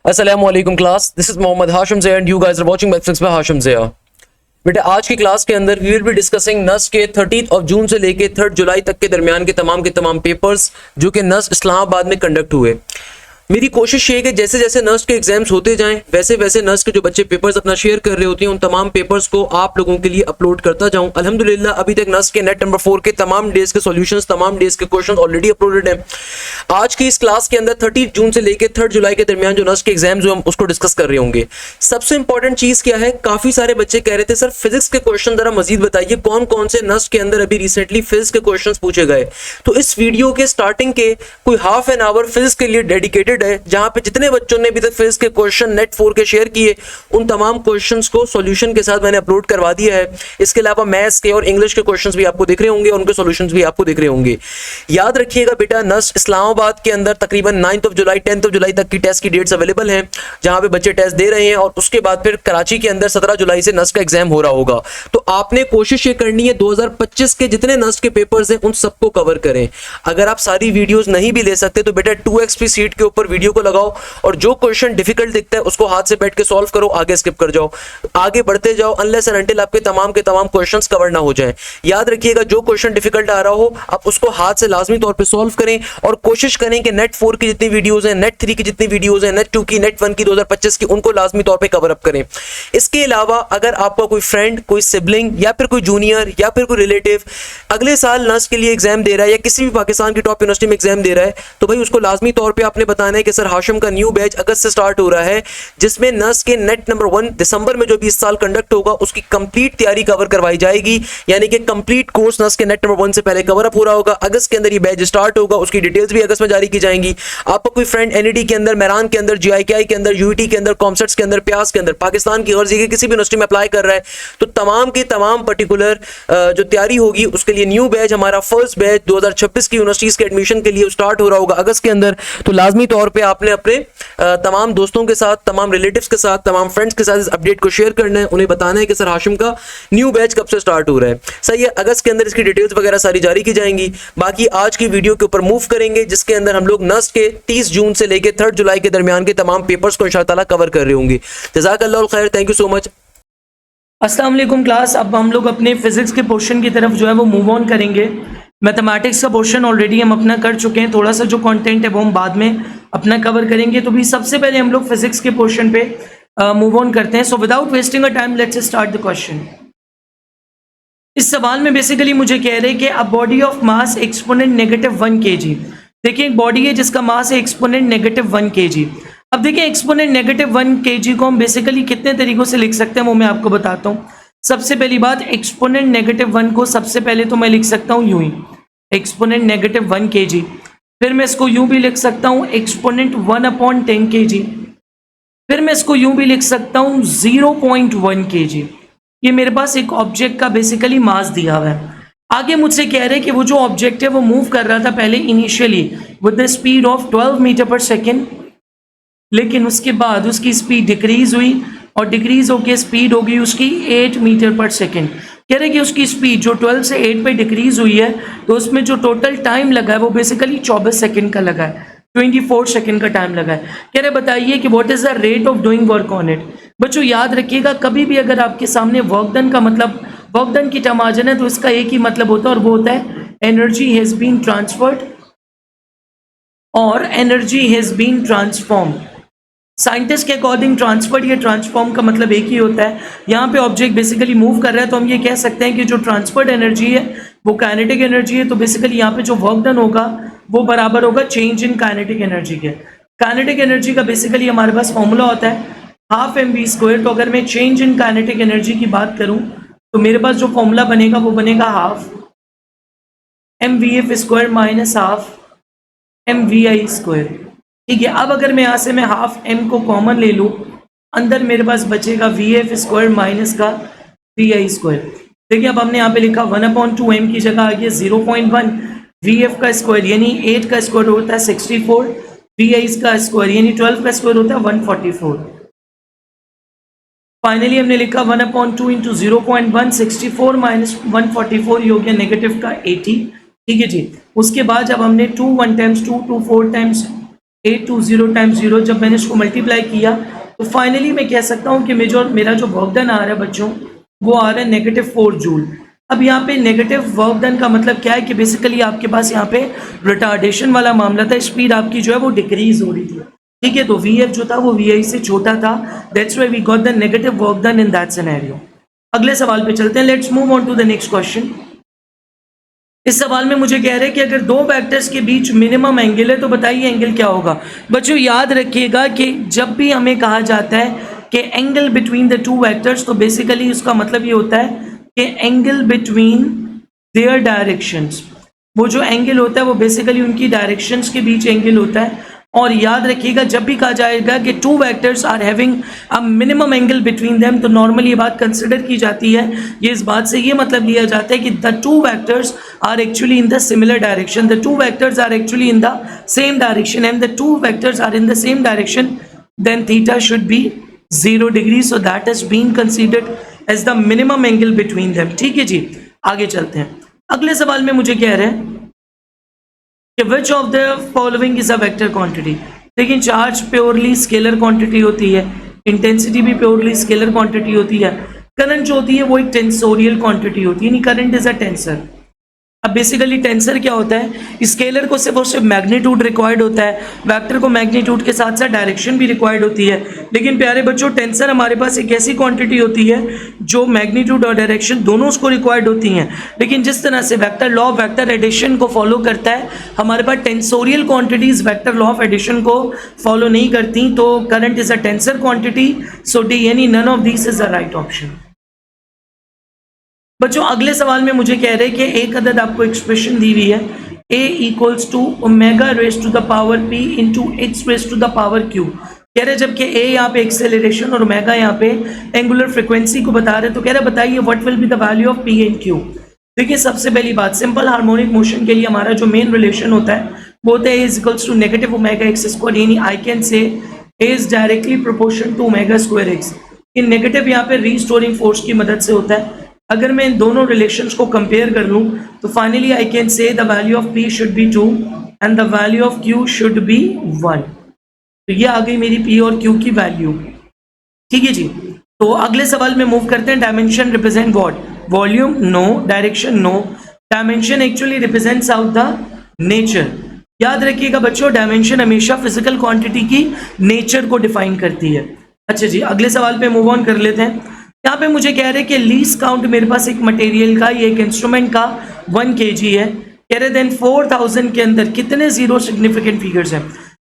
Assalamu alaikum class. This is Mohammad Hashim Zia and you guys are watching Mathematics by Hashim Zia. बेटा आज की class के अंदर we will be discussing नस्ट के 30 जून से लेके 3 जुलाई तक के दरमियान के तमाम पेपर्स जो कि नस्ट इस्लामाबाद में कंडक्ट हुए। मेरी कोशिश ये है कि जैसे जैसे नस्ट के एग्जाम्स होते जाएं वैसे वैसे नस्ट के जो बच्चे पेपर्स अपना शेयर कर रहे होते हैं उन तमाम पेपर्स को आप लोगों के लिए अपलोड करता जाऊं। अल्हम्दुलिल्लाह अभी तक नस्ट के नेट नंबर 4 के तमाम डेज के सॉल्यूशंस तमाम डेज के क्वेश्चन ऑलरेडी अपलोडेड हैं। आज की इस क्लास के अंदर 30 जून से लेकर 3 जुलाई के दरमियान जो नस्ट के एग्जाम्स हम उसको डिस्कस कर रहे होंगे। सबसे इंपॉर्टेंट चीज क्या है, काफी सारे बच्चे कह रहे थे सर फिजिक्स के क्वेश्चन जरा मजीद बताइए कौन कौन से नस्ट के अंदर अभी रिसेंटली फिजिक्स के क्वेश्चन पूछे गए। तो इस वीडियो के स्टार्टिंग के कोई हाफ एन आवर फिजिक्स के लिए डेडिकेटेड है जहां पे जितने बच्चों ने अभी तक फिजिक्स के क्वेश्चन नेट 4 के शेयर किए उन तमाम क्वेश्चंस को सॉल्यूशन के साथ मैंने अपलोड करवा दिया है। इसके अलावा मैथ्स के और इंग्लिश के क्वेश्चंस भी आपको दिख रहे होंगे और उनके सॉल्यूशंस भी आपको दिख रहे होंगे। याद रखिएगा बेटा नस्ट इस्लामाबाद के अंदर तकरीबन 9 जुलाई 10 जुलाई तक की टेस्ट की डेट्स अवेलेबल हैं जहां पे बच्चे टेस्ट दे रहे हैं और उसके बाद फिर कराची के अंदर 17 जुलाई से नस्ट का एग्जाम हो रहा होगा। तो आपने कोशिश ये करनी है 2025 के जितने नस्ट के पेपर्स हैं उन सबको कवर करें। अगर आप सारी वीडियोस नहीं भी ले सकते तो बेटा 2xp सीट के ऊपर वीडियो को लगाओ और जो क्वेश्चन डिफिकल्ट दिखता है उसको हाथ से बैठ के सॉल्व करो, आगे स्किप कर जाओ, आगे बढ़ते जाओ अनलेस एंड अनटिल आपके तमाम के तमाम क्वेश्चंस कवर ना हो जाएं। याद रखिएगा जो क्वेश्चन डिफिकल्ट आ रहा हो आप उसको हाथ से लाजमी तौर पे सॉल्व करें और कोशिश करें कि नेट 4 की जितनी वीडियोस हैं, नेट 3 की जितनी वीडियोस हैं, नेट 2 की, नेट 1 की 2025 की, उनको लाजमी तौर पे कवर अप करें। इसके अलावा अगर आपका कोई फ्रेंड, कोई सिबलिंग या फिर कोई जूनियर या फिर कोई रिलेटिव अगले साल नस्ट के लिए एग्जाम दे रहा है या किसी भी पाकिस्तान की टॉप यूनिवर्सिटी में एग्जाम दे रहा है तो भाई उसको लाजमी तौर पर आपने बताना है कि सर हाशिम का न्यू बैच अगस्त से स्टार्ट हो रहा है जिसमें नस्ट के नेट नंबर 1 दिसंबर में जो भी इस साल कंडक्ट होगा उसकी कंप्लीट तैयारी कवर करवाई जाएगी। यानी कि कंप्लीट कोर्स नस्ट के नेट नंबर 1 से पहले कवर अप हो रहा होगा। अगस्त के अंदर ये बैच स्टार्ट होगा, उसकी डिटेल्स भी अगस्त में जारी की जाएंगी। आपका कोई फ्रेंड एनईडी के अंदर, मेरान के अंदर, जीआईकेआई के अंदर, यूईटी के अंदर, कॉमसेट्स के अंदर, प्यास के अंदर, पाकिस्तान की गर्जी के किसी भी यूनिवर्सिटी में अप्लाई कर रहा है तो तमाम के तमाम पर्टिकुलर जो तैयारी होगी उसके लिए न्यू बैच, हमारा फर्स्ट बैच 2026 की यूनिवर्सिटीज के एडमिशन के लिए स्टार्ट हो रहा होगा अगस्त के अंदर। तो लाजमी तौर पर आपने अपने तमाम दोस्तों के साथ, तमाम रिलेटिव्स के साथ, तमाम फ्रेंड्स के साथ इस अपडेट को शेयर करना है, उन्हें बताना है कि सर हाशिम का न्यू बैच कब से स्टार्ट हो रहा है। सही है, अगस्त के अंदर इसकी डिटेल्स वगैरह सारी जारी की जाएंगी। बाकी आज की वीडियो के ऊपर मूव करेंगे जिसके अंदर हम लोग नस्ट के 30 जून से लेकर 3 जुलाई के दरमियान के तमाम पेपर्स को इंशाअल्लाह ताला कवर कर रहे होंगे। जज़ाकल्लाहु खैर, थैंक यू सो मच। अस्सलाम वालेकुम क्लास। अब हम लोग अपने फिजिक्स के पोर्शन की तरफ जो है वो मूव ऑन करेंगे। मैथमेटिक्स का पोर्शन ऑलरेडी हम अपना कर चुके हैं, थोड़ा सा जो कंटेंट है वो हम बाद में अपना कवर करेंगे। तो भी सबसे पहले हम लोग फिजिक्स के पोर्शन पे मूव ऑन करते हैं। So without wasting a time let's start the question. इस सवाल में बेसिकली मुझे कह रहे हैं कि a body of mass exponent -1 kg। देखिए एक बॉडी है जिसका मास है एक्सपोनेंट -1 kg। अब देखिए एक्सपोनेंट -1 kg को हम बेसिकली कितने तरीकों से लिख सकते हैं वो मैं आपको बताता हूँ। सबसे पहली बात, एक्सपोनेंट -1 को सबसे पहले तो मैं लिख सकता हूँ यूं ही, एक्सपोनेंट -1 kg। फिर मैं इसको यूं भी लिख सकता हूँ एक्सपोनेंट 1/10 kg। फिर मैं इसको यूं भी लिख सकता हूँ 0.1 kg। ये मेरे पास एक ऑब्जेक्ट का बेसिकली मास दिया हुआ है। आगे मुझसे कह रहे हैं कि वो जो ऑब्जेक्ट है वो मूव कर रहा था पहले initially with the speed of 12 meter per second, लेकिन उसके बाद उसकी स्पीड डिक्रीज हुई और डिक्रीज होकर स्पीड होगी उसकी 8 मीटर पर सेकेंड। कह रहे कि उसकी स्पीड जो 12 से 8 पे डिक्रीज हुई है तो उसमें जो टोटल टाइम लगा है वो बेसिकली 24 सेकेंड का लगा है, 24 सेकेंड का टाइम लगा है। कह रहे बताइए कि what is the rate of doing work on it. बच्चों याद रखिएगा कभी भी अगर आपके सामने वर्क डन का मतलब वर्क डन की टर्म आ जाए तो इसका एक ही मतलब होता है और वो होता है एनर्जी हैज बीन ट्रांसफर्ड और energy has been transformed. Scientist के अकॉर्डिंग ट्रांसफर्ड या ट्रांसफॉर्म का मतलब एक ही होता है। यहाँ पे ऑब्जेक्ट बेसिकली मूव कर रहा है तो हम ये कह सकते हैं कि जो ट्रांसफर्ड एनर्जी है वो काइनेटिक एनर्जी है। तो बेसिकली यहाँ पे जो वर्क डन होगा वो बराबर होगा चेंज इन काइनेटिक एनर्जी के। काइनेटिक एनर्जी का बेसिकली हमारे पास फॉर्मूला होता है हाफ mv²। तो अगर मैं चेंज इन काइनेटिक एनर्जी की बात करूँ तो मेरे पास जो फॉर्मूला बनेगा वो बनेगा half mvf² minus half mvi²। ठीक है, अब अगर मैं यहाँ से मैं हाफ m को कॉमन ले लूँ, अंदर मेरे पास बचेगा vf² माइनस का vi²। देखिए अब हमने यहाँ पे लिखा 1/2m की जगह आ गया 0.1, vf का स्क्वायर यानी 8 का स्क्वायर होता है 64, vi का स्क्वायर यानी 12 का स्क्वायर होता है 144। फाइनली हमने लिखा 1/2 इंटू 0.1, 64 माइनस 144 ये हो गया नेगेटिव का 80। ठीक है जी। उसके बाद जब हमने 2 1 टाइम्स 2 2 4 टाइम्स 820 टाइम्स 0, जब मैंने इसको मल्टीप्लाई किया तो फाइनली मैं कह सकता हूँ कि मेरा जो वर्क डन आ रहा है बच्चों, वो आ रहा है -4 जूल। अब यहाँ पे नेगेटिव वर्क डन का मतलब क्या है कि बेसिकली आपके पास यहाँ पे रिटार्डेशन वाला मामला था, स्पीड आपकी जो है वो डिक्रीज हो रही थी। ठीक है, तो VF जो था वो VI से छोटा था, that's why we got the negative work done in that scenario. अगले सवाल पे चलते हैं, let's move on to the next question. इस सवाल में मुझे कह रहे हैं कि अगर दो वेक्टर्स के बीच मिनिमम एंगल है तो बताइए एंगल क्या होगा। बच्चों याद रखिएगा कि जब भी हमें कहा जाता है कि angle between the two vectors, तो बेसिकली उसका मतलब ये होता है कि एंगल बिटवीन देयर डायरेक्शंस, वो जो एंगल होता है वो बेसिकली उनकी डायरेक्शंस के बीच एंगल होता है। और याद रखिएगा जब भी कहा जाएगा कि two vectors are having a minimum angle between them, तो नॉर्मली ये बात कंसिडर की जाती है, ये इस बात से ये मतलब लिया जाता है कि the two vectors are actually in the similar direction, the two vectors are actually in the same direction, and the two vectors are in the same direction, then theta should be 0 degree, so that is been considered as the minimum angle between them. ठीक है जी, आगे चलते हैं। अगले सवाल में मुझे कह रहे हैं कि विच of the following is a vector quantity. लेकिन चार्ज प्योरली स्केलर क्वांटिटी होती है, इंटेंसिटी भी प्योरली स्केलर क्वांटिटी होती है, करंट जो होती है वो एक टेंसोरियल क्वांटिटी होती है, यानी करंट इज अ टेंसर। अब बेसिकली टेंसर क्या होता है, स्केलर को सिर्फ और सिर्फ मैग्नीट्यूड रिक्वायर्ड होता है, वेक्टर को मैग्नीट्यूड के साथ साथ डायरेक्शन भी रिक्वायर्ड होती है। लेकिन प्यारे बच्चों टेंसर हमारे पास एक ऐसी क्वांटिटी होती है जो मैग्नीट्यूड और डायरेक्शन दोनों उसको रिक्वायर्ड होती हैं। लेकिन जिस तरह से vector law of vector addition को फॉलो करता है, हमारे पास tensorial quantities vector law of addition को फॉलो नहीं करती, तो current is a tensor quantity, so D यानी none of this is the right option. बच्चों अगले सवाल में मुझे कह रहे हैं कि एक अदद आपको एक्सप्रेशन दी हुई है, a equals to omega raise to the power p into x raise to the power q। कह रहे जबकि a यहाँ पे एक्सेलरेशन और ओमेगा यहाँ पे एंगुलर फ्रिक्वेंसी को बता रहे, तो कह रहे बताइए what will be the value of p and q। देखिए सबसे पहली बात, सिंपल हार्मोनिक मोशन के लिए हमारा जो मेन रिलेशन होता है वो होता है a is equals to negative omega X square, यानी I can say a is directly proportion to omega square X. ये नेगेटिव यहाँ पे रीस्टोरिंग फोर्स की मदद से होता है। अगर मैं इन दोनों रिलेशंस को कंपेयर कर लूं तो फाइनली आई कैन से the value of p should be 2 and the value of q should be 1। तो ये आ गई मेरी p और q की वैल्यू। ठीक है जी, तो अगले सवाल में मूव करते हैं। Dimension represent what, volume no, direction no, dimension actually represents out the nature. याद रखिएगा बच्चों डायमेंशन हमेशा फिजिकल क्वांटिटी की नेचर को डिफाइन करती है। अच्छा जी, अगले सवाल पे मूव ऑन कर लेते हैं। यहाँ पे मुझे कह रहे हैं कि लीस्ट काउंट मेरे पास एक मटेरियल का, ये एक इंस्ट्रूमेंट का 1 kg है। कह रहे देन 4000 के अंदर कितने जीरो सिग्निफिकेंट फिगर्स हैं।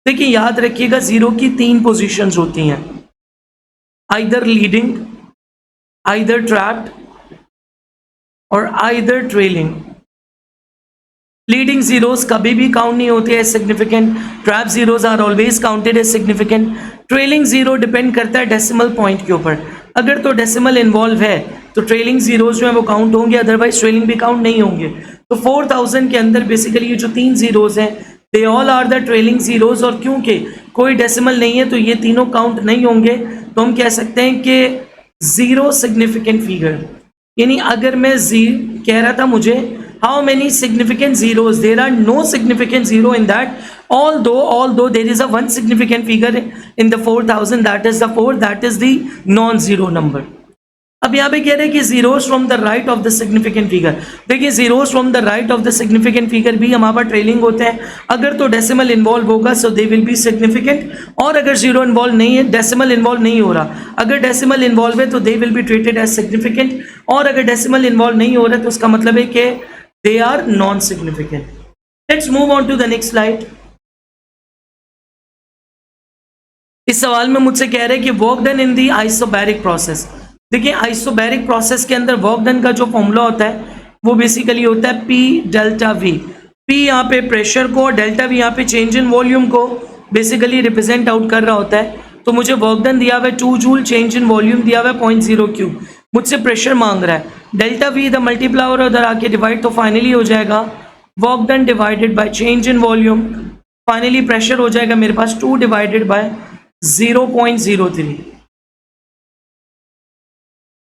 देखिए याद रखिएगा जीरो की 3 पोजीशंस होती हैं, आइदर लीडिंग, आइदर ट्रैप्ड और आइदर ट्रेलिंग। लीडिंग जीरोस कभी भी काउंट नहीं होते as significant, trap zeros are always counted as significant. Trailing zero depend करता है डेसिमल पॉइंट के ऊपर, अगर तो डेसिमल इन्वॉल्व है तो ट्रेलिंग जीरोस जो है वो काउंट होंगे, अदरवाइज ट्रेलिंग भी काउंट नहीं होंगे। तो 4000 के अंदर बेसिकली ये जो 3 जीरोस हैं they all are the trailing zeros, और क्योंकि कोई डेसिमल नहीं है तो ये तीनों काउंट नहीं होंगे। तो हम कह सकते हैं कि जीरो सिग्निफिकेंट फिगर, यानी अगर मैं कह रहा था मुझे how many significant zeros, there are no significant zero in that, although there is a one significant figure in the 4000, that is the 4, that is the non-zero number। अब यहाँ पे कह रहे हैं कि zeros from the right of the significant figure। देखिए zeros from the right of the significant figure भी हमारे पास ट्रेलिंग होते हैं, अगर तो डेसिमल इन्वॉल्व होगा so they will be significant, और अगर जीरो इन्वॉल्व नहीं है, डेसिमल इन्वॉल्व नहीं हो रहा, अगर डेसिमल इन्वॉल्व है तो they will be treated as significant, और अगर डेसिमल इन्वॉल्व नहीं हो रहा तो उसका मतलब है कि they are non-significant। Let's move on to the next slide। इस सवाल में मुझसे कह रहे हैं कि वर्क डन इन दी आइसोबैरिक प्रोसेस। देखिए आइसोबैरिक प्रोसेस के अंदर वर्क डन का जो फॉर्मूला होता है वो बेसिकली होता है P डेल्टा V। P यहाँ पे प्रेशर को, डेल्टा V यहाँ पे चेंज इन वॉल्यूम को बेसिकली रिप्रेजेंट आउट कर रहा होता है। तो मुझे वर्क डन दिया हुआ है 2 जूल, चेंज इन वॉल्यूम दिया हुआ है 0.0 क्यूब, मुझसे प्रेशर मांग रहा है। डेल्टा V इधर मल्टीप्लाई और उधर आके डिवाइड, तो फाइनली हो जाएगा work done divided by change in volume. Finally pressure हो जाएगा मेरे पास 2 डिवाइडेड बाय 0.03।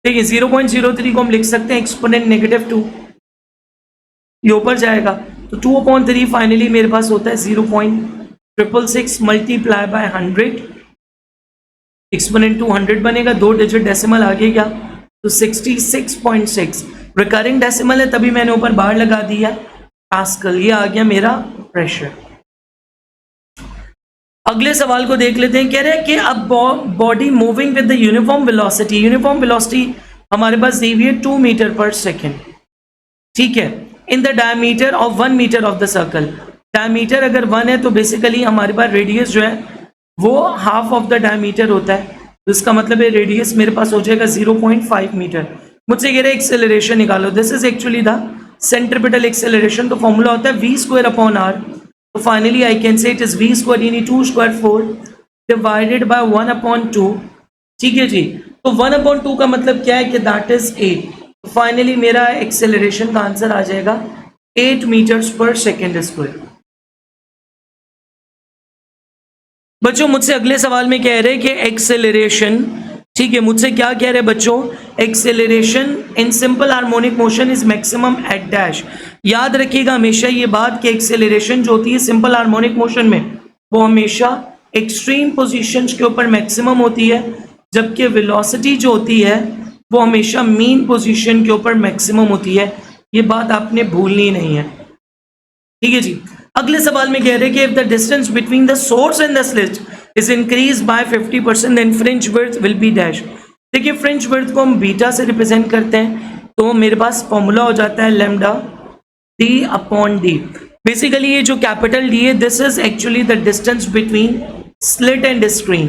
देखिए 0.03 को हम लिख सकते हैं एक्सपोनेंट -2, ये ऊपर जाएगा तो 2/3 फाइनली मेरे पास होता है 0.03। 666 मल्टीप्लाई बाय 100, एक्सपोनेंट टू 100 बनेगा, 2 डिजिट डेसिमल आगे गया तो 66.6 रिकरिंग डेसिमल है, तभी मैंने ऊपर बार लगा दिया पास्कल। ये आ गया मेरा प्रेशर। अगले सवाल को देख लेते हैं। कह रहे हैं कि अब body moving with the uniform velocity, uniform velocity हमारे पास दी हुई है 2 मीटर पर सेकेंड, ठीक है, in the diameter of 1 meter of the circle. Diameter अगर 1 है तो बेसिकली हमारे पास रेडियस जो है वो हाफ ऑफ द डायमीटर होता है, तो इसका मतलब है रेडियस मेरे पास हो जाएगा 0.5 मीटर। मुझसे कह रहे हैं एक्सेलरेशन निकालो, this is actually the centripetal acceleration. तो फॉर्मूला होता है v स्क्वायर अपॉन r, तो finally I can say it is v square यानी 2 स्क्वायर 4 डिवाइडेड बाय 1/2, ठीक है जी। तो 1/2 का मतलब क्या है कि दैट इज 8। तो फाइनली मेरा एक्सेलरेशन का आंसर आ जाएगा 8 मीटर्स पर सेकेंड स्क्वायर। बच्चों मुझसे अगले सवाल में कह रहे हैं कि एक्सेलरेशन, ठीक है, मुझसे क्या कह रहे हैं बच्चों, acceleration in simple harmonic motion is maximum at dash. याद रखिएगा हमेशा ये बात कि एक्सेलरेशन जो होती है सिंपल हार्मोनिक मोशन में वो हमेशा एक्सट्रीम पोजीशंस के ऊपर मैक्सिमम होती है, जबकि वेलोसिटी जो होती है वो हमेशा मीन पोजीशन के ऊपर मैक्सिमम होती है। ये बात आपने भूलनी नहीं है, ठीक है जी। अगले सवाल में कह रहे हैं कि if the distance between the source and the slit is increase by 50% then fringe width will be dash. देखिए फ्रिंज विड्थ को हम बीटा से रिप्रेजेंट करते हैं, तो मेरे पास फॉर्मूला हो जाता है lambda D upon D. Basically ये जो कैपिटल डी है this is actually the distance between slit and screen,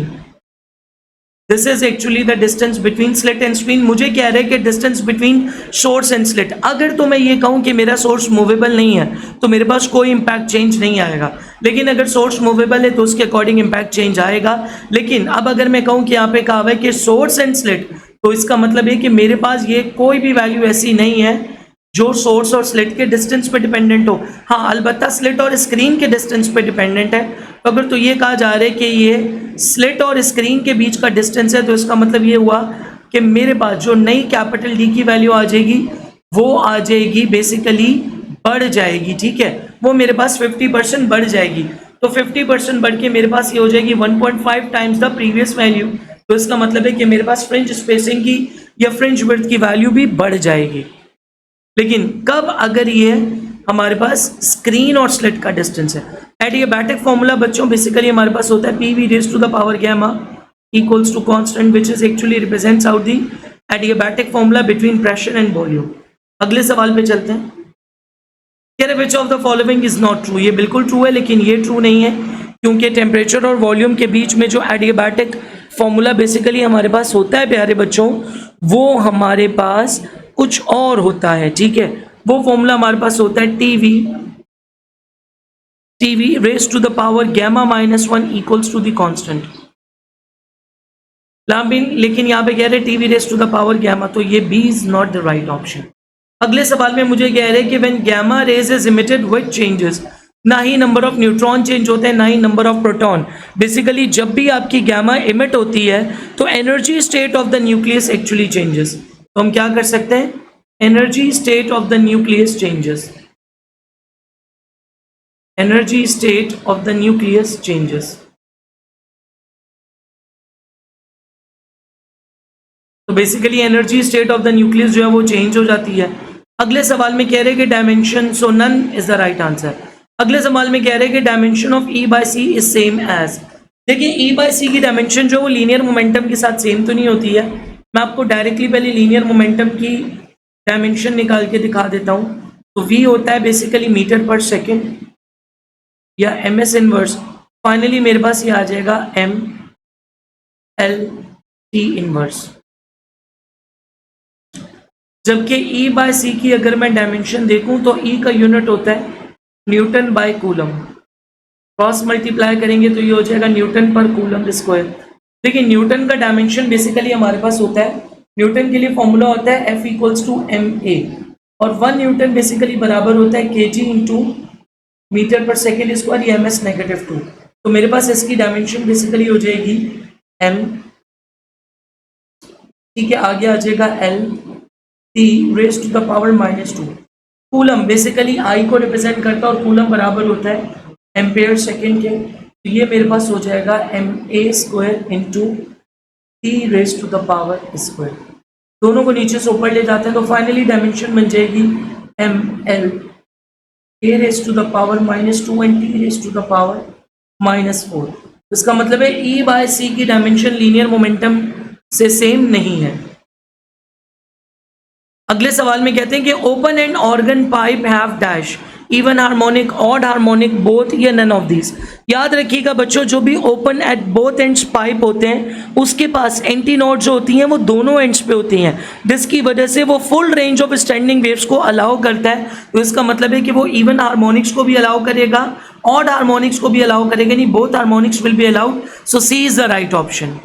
this is actually the distance between slit and screen. मुझे कह रहे हैं कि distance between source and slit, अगर तो मैं ये कहूं कि मेरा सोर्स मूवेबल नहीं है तो मेरे पास कोई इंपैक्ट चेंज नहीं आएगा, लेकिन अगर सोर्स मूवेबल है तो उसके अकॉर्डिंग इंपैक्ट चेंज आएगा। लेकिन अब अगर मैं कहूं कि यहाँ पे कहा हुआ है कि सोर्स एंड स्लिट, तो इसका मतलब है कि मेरे पास ये कोई भी वैल्यू ऐसी नहीं है जो सोर्स और स्लिट के डिस्टेंस पे डिपेंडेंट हो। हाँ अलबत्ता स्लिट और स्क्रीन के डिस्टेंस पे डिपेंडेंट है। अगर तो ये कहा जा रहा है कि ये स्लिट और स्क्रीन के बीच का डिस्टेंस है, तो इसका मतलब ये हुआ कि मेरे पास जो नई कैपिटल डी की वैल्यू आ जाएगी वो आ जाएगी बेसिकली बढ़ जाएगी, ठीक है, वो मेरे पास 50% बढ़ जाएगी। तो 50% बढ़ के मेरे पास ये हो जाएगी 1.5 टाइम्स द प्रीवियस वैल्यू। तो इसका मतलब है कि मेरे पास फ्रिंज स्पेसिंग की या फ्रिंज विड्थ की वैल्यू भी बढ़ जाएगी। लेकिन कब, अगर ये हमारे पास स्क्रीन और स्लिट का डिस्टेंस है। एडियाबैटिक फॉर्मूला बच्चों बेसिकली हमारे पास होता है P V raise to the power gamma equals to constant which is actually represents out the adiabatic formula between pressure and volume. अगले सवाल पे चलते हैं। कह रहे which of the following is not true. ये बिल्कुल ट्रू है लेकिन ये ट्रू नहीं है, क्योंकि टेम्परेचर और वॉल्यूम के बीच में जो एडियाबैटिक फॉर्मूला बेसिकली हमारे पास होता है प्यारे बच्चों, वो हमारे पास कुछ और होता है, ठीक है। वो फॉर्मूला हमारे पास होता है TV raise to the power gamma -1 equals to the constant. लेकिन यहाँ पे कह रहे TV raise to the power gamma, तो ये B is not the right option. अगले सवाल में मुझे कह रहे हैं कि when gamma rays is emitted which changes. ना ही नंबर ऑफ न्यूट्रॉन चेंज होते हैं ना ही नंबर ऑफ प्रोटॉन। बेसिकली जब भी आपकी गैमा इमिट होती है तो energy state of the nucleus actually changes. तो हम क्या कर सकते हैं, energy state of the nucleus changes, energy state of the nucleus changes. तो basically energy state of the nucleus जो है वो चेंज हो जाती है। अगले सवाल में कह रहे हैं कि dimension, so none is the right answer. अगले सवाल में कह रहे हैं कि dimension of E by C is same as. देखिए ई बाय सी की डायमेंशन जो वो लीनियर मोमेंटम के साथ सेम तो नहीं होती है। मैं आपको डायरेक्टली पहले लीनियर मोमेंटम की डायमेंशन निकाल के दिखा देता हूँ। तो v होता है बेसिकली मीटर पर सेकेंड या ms इनवर्स। फाइनली मेरे पास ये आ जाएगा m l t इनवर्स। जबकि e बाय c की अगर मैं डायमेंशन देखूं तो e का यूनिट होता है newton by coulomb. Cross multiply करेंगे तो ये हो जाएगा न्यूटन पर कूलम स्क्वायर। देखिए न्यूटन का डायमेंशन बेसिकली हमारे पास होता है, न्यूटन के लिए फॉर्मूला होता है F इक्वल्स टू ma, और 1 न्यूटन बेसिकली बराबर होता है kg into metre per second square या ms -2। तो मेरे पास इसकी डायमेंशन बेसिकली हो जाएगी m, ठीक है, आगे आ जाएगा l t raise to the power -2। Coulomb basically I को रिप्रेजेंट करता है और कूलम बराबर होता है एम्पेयर सेकेंड के। तो ये मेरे पास हो जाएगा ma² इंटू t⁻² दोनों को नीचे से ऊपर ले जाते हैं तो फाइनली डायमेंशन बन जाएगी ml a⁻² एंड t⁻⁻4। इसका मतलब है E/C की डायमेंशन लीनियर मोमेंटम से सेम नहीं है। अगले सवाल में कहते हैं कि open and organ pipe have dash even harmonic, odd harmonic, both या नन ऑफ दीज। याद रखिएगा बच्चों, जो भी open at both ends pipe होते हैं उसके पास एंटी नोड जो होती हैं वो दोनों एंड्स पे होती हैं, जिसकी वजह से वो full range of standing waves को अलाउ करता है। तो इसका मतलब है कि वो इवन हार्मोनिक्स को भी अलाउ करेगा, ऑड हार्मोनिक्स को भी अलाउ करेगा, नहीं both harmonics will be allowed. So C is the right option.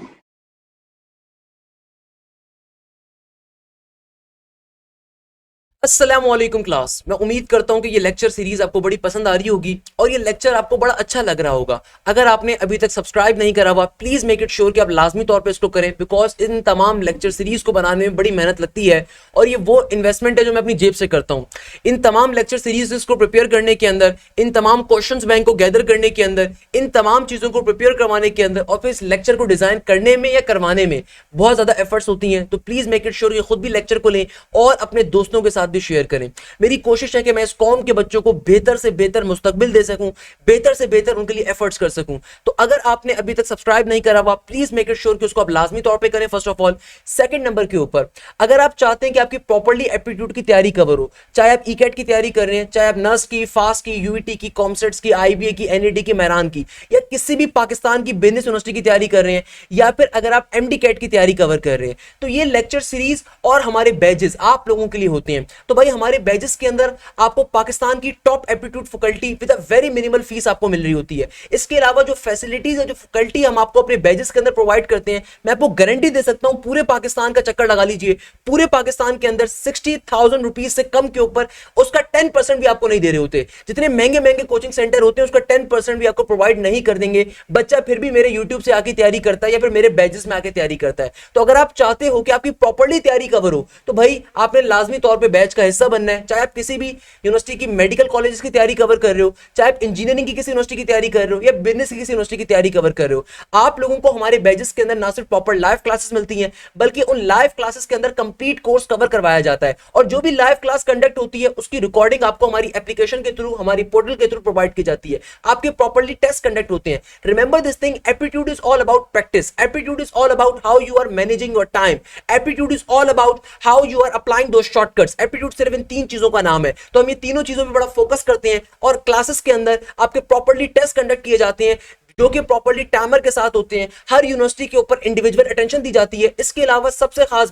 अस्सलामुअलैकुम क्लास, मैं उम्मीद करता हूं कि ये लेक्चर सीरीज आपको बड़ी पसंद आ रही होगी और ये लेक्चर आपको बड़ा अच्छा लग रहा होगा। अगर आपने अभी तक सब्सक्राइब नहीं करा हुआ, प्लीज मेक इट श्योर कि आप लाजमी तौर पे इसको करें, बिकॉज इन तमाम लेक्चर सीरीज को बनाने में बड़ी मेहनत लगती है और ये वो इन्वेस्टमेंट है जो मैं अपनी जेब से करता हूँ। इन तमाम लेक्चर सीरीज को प्रिपेयर करने के अंदर, इन तमाम क्वेश्चंस बैंक को गैदर करने के अंदर, इन तमाम चीजों को प्रिपेयर करवाने के अंदर और फिर इस लेक्चर को डिजाइन करने में या करवाने में बहुत ज्यादा एफर्ट्स होती हैं। तो प्लीज मेक इट श्योर कि खुद भी लेक्चर को लें और अपने दोस्तों के साथ भी शेयर करें। मेरी कोशिश है कि मैं इस कौम के बच्चों को बेहतर से बेहतर मुस्तकबिल दे सकूं, बेहतर से बेहतर उनके लिए एफर्ट्स कर सकूं। तो अगर आपने अभी तक सब्सक्राइब नहीं करा हुआ, प्लीज मेक इट श्योर कि उसको आप लाजमी तौर पे करें। First of all, second number के ऊपर, अगर आप चाहते हैं कि आपकी प्रॉपर्ली एप्टीट्यूड की तैयारी कवर हो, चाहे आप ईकेट की तैयारी कर रहे हैं, चाहे आप नर्स की, फास्ट की, यूईटी की, कॉमसेट्स की, आईबीए की, एनईडी की, मेहरान की, या किसी भी पाकिस्तान की बिजनेस यूनिवर्सिटी की तैयारी कर रहे हैं, या फिर अगर आप एमडी कैट की तैयारी कवर कर रहे हैं, तो ये लेक्चर सीरीज और हमारे बैजेस आप लोगों के लिए होते हैं। तो भाई हमारे बैजेस के अंदर आपको पाकिस्तान की top aptitude faculty with a very minimal fees आपको मिल रही होती है। इसके अलावा जो फैसिलिटीज है, जो फैकल्टी हम आपको अपने बैजेस के अंदर प्रोवाइड करते हैं, मैं आपको गारंटी दे सकता हूं, पूरे पाकिस्तान का चक्कर लगा लीजिए, पूरे पाकिस्तान के अंदर 60,000 रुपीज से कम के ऊपर उसका 10% भी आपको नहीं दे रहे होते। जितने महंगे महंगे कोचिंग सेंटर होते हैं उसका 10% भी आपको प्रोवाइड नहीं कर देंगे। बच्चा फिर भी मेरे यूट्यूब से आके तैयारी करता है या फिर मेरे बैजेस में आके तैयारी करता है। तो अगर आप चाहते हो कि आपकी प्रॉपर्ली तैयारी कवर हो, तो भाई आपने लाजमी तौर पर बैच का हिस्सा बनना है। चाहे आप किसी भी यूनिवर्सिटी की मेडिकल कॉलेजेस की तैयारी कवर कर रहे हो, चाहे आप इंजीनियरिंग की किसी यूनिवर्सिटी की तैयारी कर रहे हो या बिजनेस की किसी यूनिवर्सिटी की तैयारी कवर कर रहे हो, आप लोगों को हमारे बैचेस के अंदर ना सिर्फ प्रॉपर लाइव क्लासेस मिलती हैं, बल्कि उन लाइव क्लासेस के अंदर कंप्लीट कोर्स कवर करवाया जाता है। और जो भी लाइव क्लास कंडक्ट होती है उसकी रिकॉर्डिंग आपको हमारी एप्लीकेशन के थ्रू, हमारी पोर्टल के थ्रू प्रोवाइड की जाती है। आपके प्रॉपर्ली टेस्ट कंडक्ट होते हैं। Remember this thing, aptitude is all about practice, aptitude is all about how you are managing your time, aptitude is all about how you are applying those shortcuts. Aptitude सिर्फ इन 3 चीजों का नाम है। तो हम ये तीनों चीजों पे बड़ा फोकस करते हैं और क्लासेस के अंदर आपके प्रॉपर्ली टेस्ट कंडक्ट किए जाते हैं जो कि प्रॉपर्ली टाइमर के साथ होते हैं। हर यूनिवर्सिटी के ऊपर इंडिविजुअल अटेंशन दी जाती है। इसके अलावा सबसे खास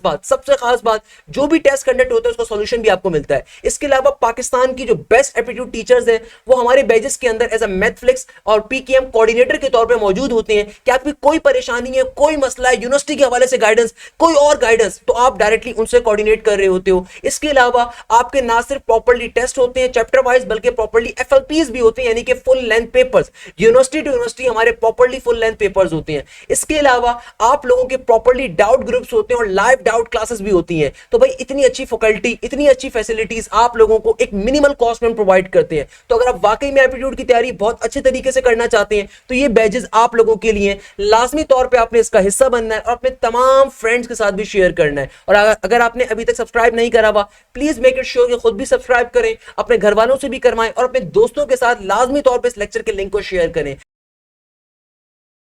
बात जो भी टेस्ट कंडक्ट होता है उसका सॉल्यूशन भी आपको मिलता है। इसके अलावा पाकिस्तान की जो बेस्ट एप्टीट्यूड टीचर्स हैं वो हमारे बैचेस के अंदर एज अ मैथफ्लिक्स और पीकेएम कोऑर्डिनेटर के तौर पे मौजूद होते हैं कि आपकी कोई परेशानी है, कोई मसला है, यूनिवर्सिटी के हवाले से गाइडेंस, कोई और गाइडेंस, तो आप डायरेक्टली उनसे कोऑर्डिनेट कर रहे होते हो। इसके अलावा आपके ना सिर्फ प्रॉपर्ली टेस्ट होते हैं चैप्टर वाइज, बल्कि प्रॉपर्ली एफएलपीज भी होते हैं, यानी कि full length papers. University to university हमारे प्रॉपर्ली फुल लेंथ पेपर्स होते हैं। इसके अलावा आप लोगों के प्रॉपर्ली डाउट ग्रुप्स होते हैं और लाइव डाउट क्लासेस भी होती हैं। तो भाई इतनी अच्छी फैकल्टी, इतनी अच्छी फैसिलिटीज आप लोगों को एक मिनिमल कॉस्ट में प्रोवाइड करते हैं। तो अगर आप वाकई में एप्टीट्यूड की तैयारी बहुत अच्छे तरीके से करना चाहते हैं तो ये बैचेस आप लोगों के लिए लाजमी तौर पे आपने इसका हिस्सा बनना है और अपने तमाम फ्रेंड्स के साथ भी शेयर करना है। और अगर आपने अभी तक सब्सक्राइब नहीं करा हुआ, प्लीज मेक इट श्योर कि खुद भी सब्सक्राइब करें, अपने घर वालों से भी करवाएं और अपने दोस्तों के साथ लाजमी तौर पर इस लेक्चर के लिंक को शेयर करें।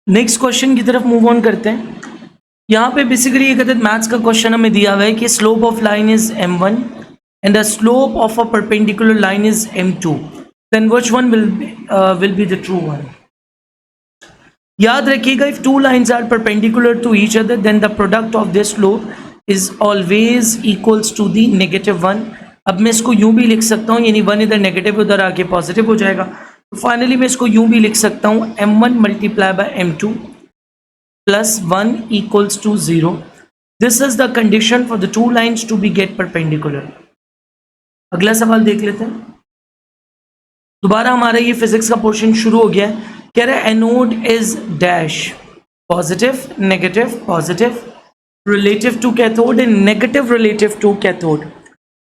नेक्स्ट क्वेश्चन की तरफ मूव ऑन करते हैं। यहाँ पे बेसिकली एक अदद मैथ्स का क्वेश्चन हमें दिया हुआ है कि slope of line is m1 and the slope of a perpendicular line is m2, then which one will be the true one. याद रखिएगा, if two lines are perpendicular to each other then the product of this slope is always equals to the -1। अब मैं इसको यूं भी लिख सकता हूँ, यानी 1 इधर नेगेटिव उधर आके पॉजिटिव हो जाएगा। तो फाइनली मैं इसको यूं भी लिख सकता हूँ, m1 multiply by m2 plus 1 equals to 0। This is the condition for the two lines to be get perpendicular. अगला सवाल देख लेते हैं। दोबारा हमारा ये फिजिक्स का पोर्शन शुरू हो गया है। कह रहा है anode is dash positive, negative, positive, relative to cathode and negative relative to cathode.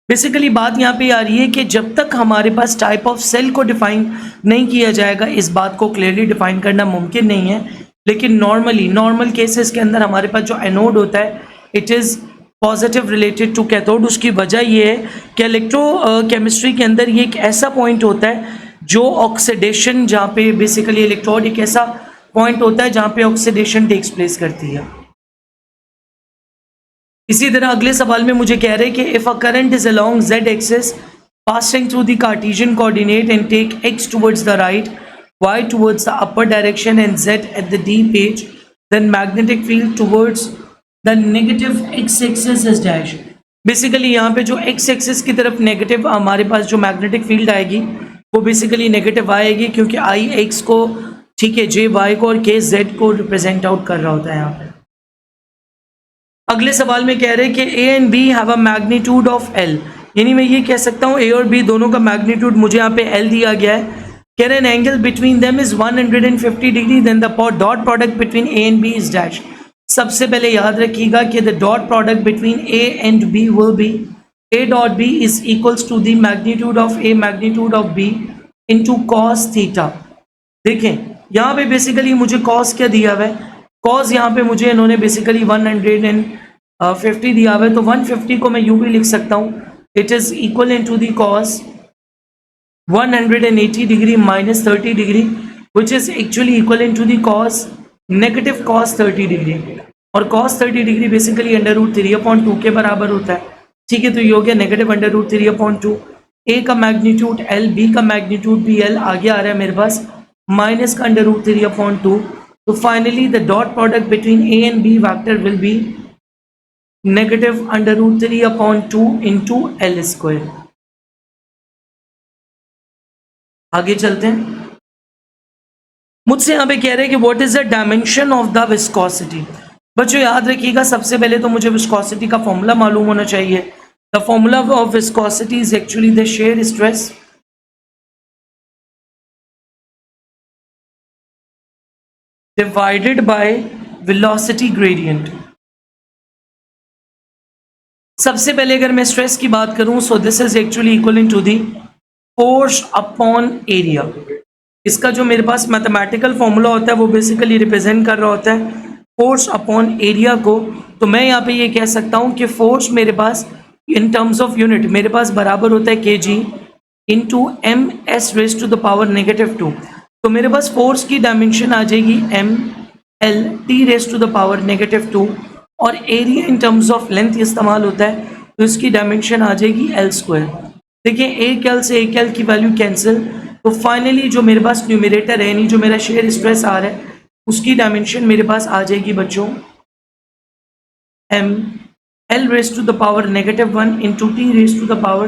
Basically बात यहाँ पे आ रही है कि जब तक हमारे पास टाइप ऑफ सेल को डिफाइन नहीं किया जाएगा, इस बात को क्लियरली डिफाइन करना मुमकिन नहीं है। लेकिन नॉर्मल केसेस के अंदर हमारे पास जो एनोड होता है it is positive related to cathode. उसकी वजह ये है कि इलेक्ट्रो केमिस्ट्री के अंदर ये एक ऐसा पॉइंट होता है जो ऑक्सीडेशन, जहाँ पे बेसिकली इलेक्ट्रोड एक ऐसा पॉइंट होता है जहाँ पे ऑक्सीडेशन टेक्स प्लेस करती है। इसी तरह अगले सवाल में मुझे कह रहे हैं कि if a current is along z axis passing through the cartesian coordinate and take x towards the right, y towards the upper direction and z at the d page, then magnetic field towards the negative x axis is dash. Basically यहाँ पे जो x axis की तरफ negative हमारे पास जो magnetic field आएगी वो बेसिकली नेगेटिव आएगी, क्योंकि I x को, ठीक है, J y को और K z को रिप्रेजेंट आउट कर रहा होता है यहाँ पे। अगले सवाल में कह रहे हैं कि A and B have a magnitude of L, यानी मैं ये कह सकता हूँ A और B दोनों का मैग्नीट्यूड मुझे यहाँ पे L दिया गया है। कह रहे हैं angle between them is 150 degree, then the dot product between A and B is dash. सबसे पहले याद रखिएगा कि the dot product between A and B will be A dot B is equals to the magnitude of A magnitude of B into cos theta. देखें यहाँ पे basically मुझे cos क्या दिया हुआ है, cos यहाँ पे मुझे इन्होंने बेसिकली 150 दिया हुआ है, तो 150 को मैं यूं भी लिख सकता हूँ, it is equal in to the cos 180 degree minus 30 degree which is actually equal in to the cos negative cos 30 degree, और cos 30 degree basically under root 3/2 के बराबर होता है। ठीक है, तो ये हो गया नेगेटिव अंडर रूट 3/2। ए का मैग्नीट्यूड L, बी का मैग्नीट्यूड भी L, आगे आ रहा है मेरे पास माइनस का अंडर रूट 3/2। तो finally the dot product between A and B vector will be negative under root 3/2 into L square. आगे चलते हैं, मुझसे यहाँ पे कह रहे हैं कि what is the dimension of the viscosity. बच्चों याद रखिएगा, सबसे पहले तो मुझे विस्कोसिटी का फॉर्मूला मालूम होना चाहिए। The formula of viscosity is actually the shear stress divided by velocity gradient. सबसे पहले अगर मैं स्ट्रेस की बात करूं, so this is actually equal in to the force upon area. इसका जो मेरे पास मैथमेटिकल फॉर्मूला होता है वो बेसिकली रिप्रेजेंट कर रहा होता है फोर्स अपॉन एरिया को। तो मैं यहाँ पे ये कह सकता हूँ कि फोर्स मेरे पास इन टर्म्स ऑफ यूनिट मेरे पास बराबर होता है kg into M S raise to the power -2। तो मेरे पास फोर्स की डायमेंशन आ जाएगी M L T raise to the power -2, और area in terms of length इस्तेमाल होता है, तो इसकी डायमेंशन आ जाएगी एल स्क्वायर। देखिए एक एल से एक एल की वैल्यू कैंसिल, तो फाइनली जो मेरे पास न्यूमरेटर है, यानी जो मेरा शेयर स्ट्रेस आ रहा है, उसकी डायमेंशन मेरे पास आ जाएगी बच्चों M L raise to the power -1 into T raise to the power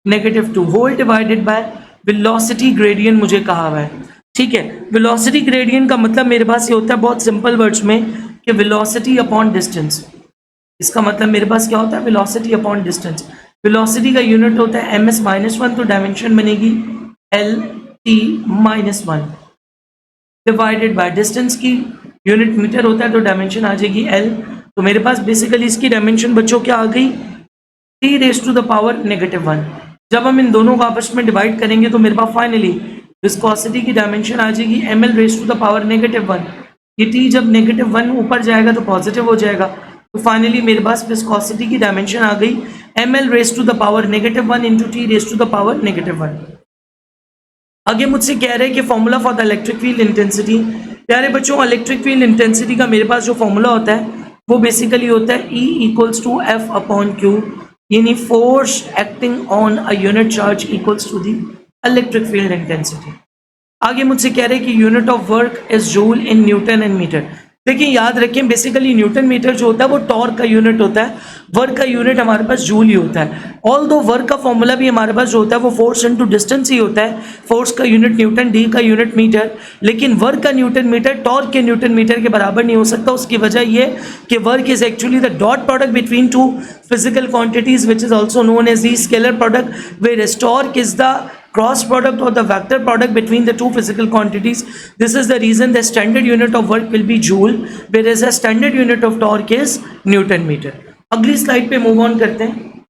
-2 whole divided by velocity gradient मुझे कहा हुआ है। ठीक है, वेलोसिटी ग्रेडियंट का मतलब मेरे पास ये होता है बहुत सिंपल वर्ड्स में कि वेलोसिटी अपॉन डिस्टेंस। इसका मतलब मेरे पास क्या होता है, वेलोसिटी अपॉन डिस्टेंस। वेलोसिटी का यूनिट होता है ms-1, तो डायमेंशन बनेगी LT-1 डिवाइडेड बाय डिस्टेंस की यूनिट मीटर होता है, तो डायमेंशन आ जाएगी L। तो मेरे पास बेसिकली इसकी डायमेंशन बच्चों क्या आ गई, T raise to the power -1। जब हम इन दोनों को आपस में डिवाइड करेंगे तो मेरे पास फाइनली विस्कोसिटी की डायमेंशन आ जाएगी ml raise to the power -1। ये T जब -1 ऊपर जाएगा तो पॉजिटिव हो जाएगा, तो फाइनली मेरे पास विस्कोसिटी की डायमेंशन आ गई ml raise to the power -1 into T raise to the power -1। आगे मुझसे कह रहे हैं कि formula for the electric field intensity. प्यारे बच्चों, इलेक्ट्रिक फील्ड इंटेंसिटी का मेरे पास जो फॉर्मूला होता है वो बेसिकली होता है E इक्वल्स टू F/Q, यानी force acting on a unit charge equals to the electric field intensity. आगे मुझसे कह रहे हैं कि unit of work is joule in newton and metre. देखिए याद रखें, बेसिकली न्यूटन मीटर जो होता है वो टॉर्क का यूनिट होता है, वर्क का यूनिट हमारे पास जूल ही होता है। ऑल दो वर्क का फॉर्मूला भी हमारे पास जो होता है वो फोर्स इनटू डिस्टेंस ही होता है, फोर्स का यूनिट न्यूटन, डी का यूनिट मीटर। लेकिन वर्क का न्यूटन मीटर टॉर्क के न्यूटन मीटर के बराबर नहीं हो सकता। उसकी वजह ये कि work is actually the dot product between two physical quantities which is also known as the scalar product, whereas torque is the cross product or the vector product between the two physical quantities. This is the reason the standard unit of work will be joule, whereas the standard unit of torque is Newton meter. अगली slide पे move on करते हैं।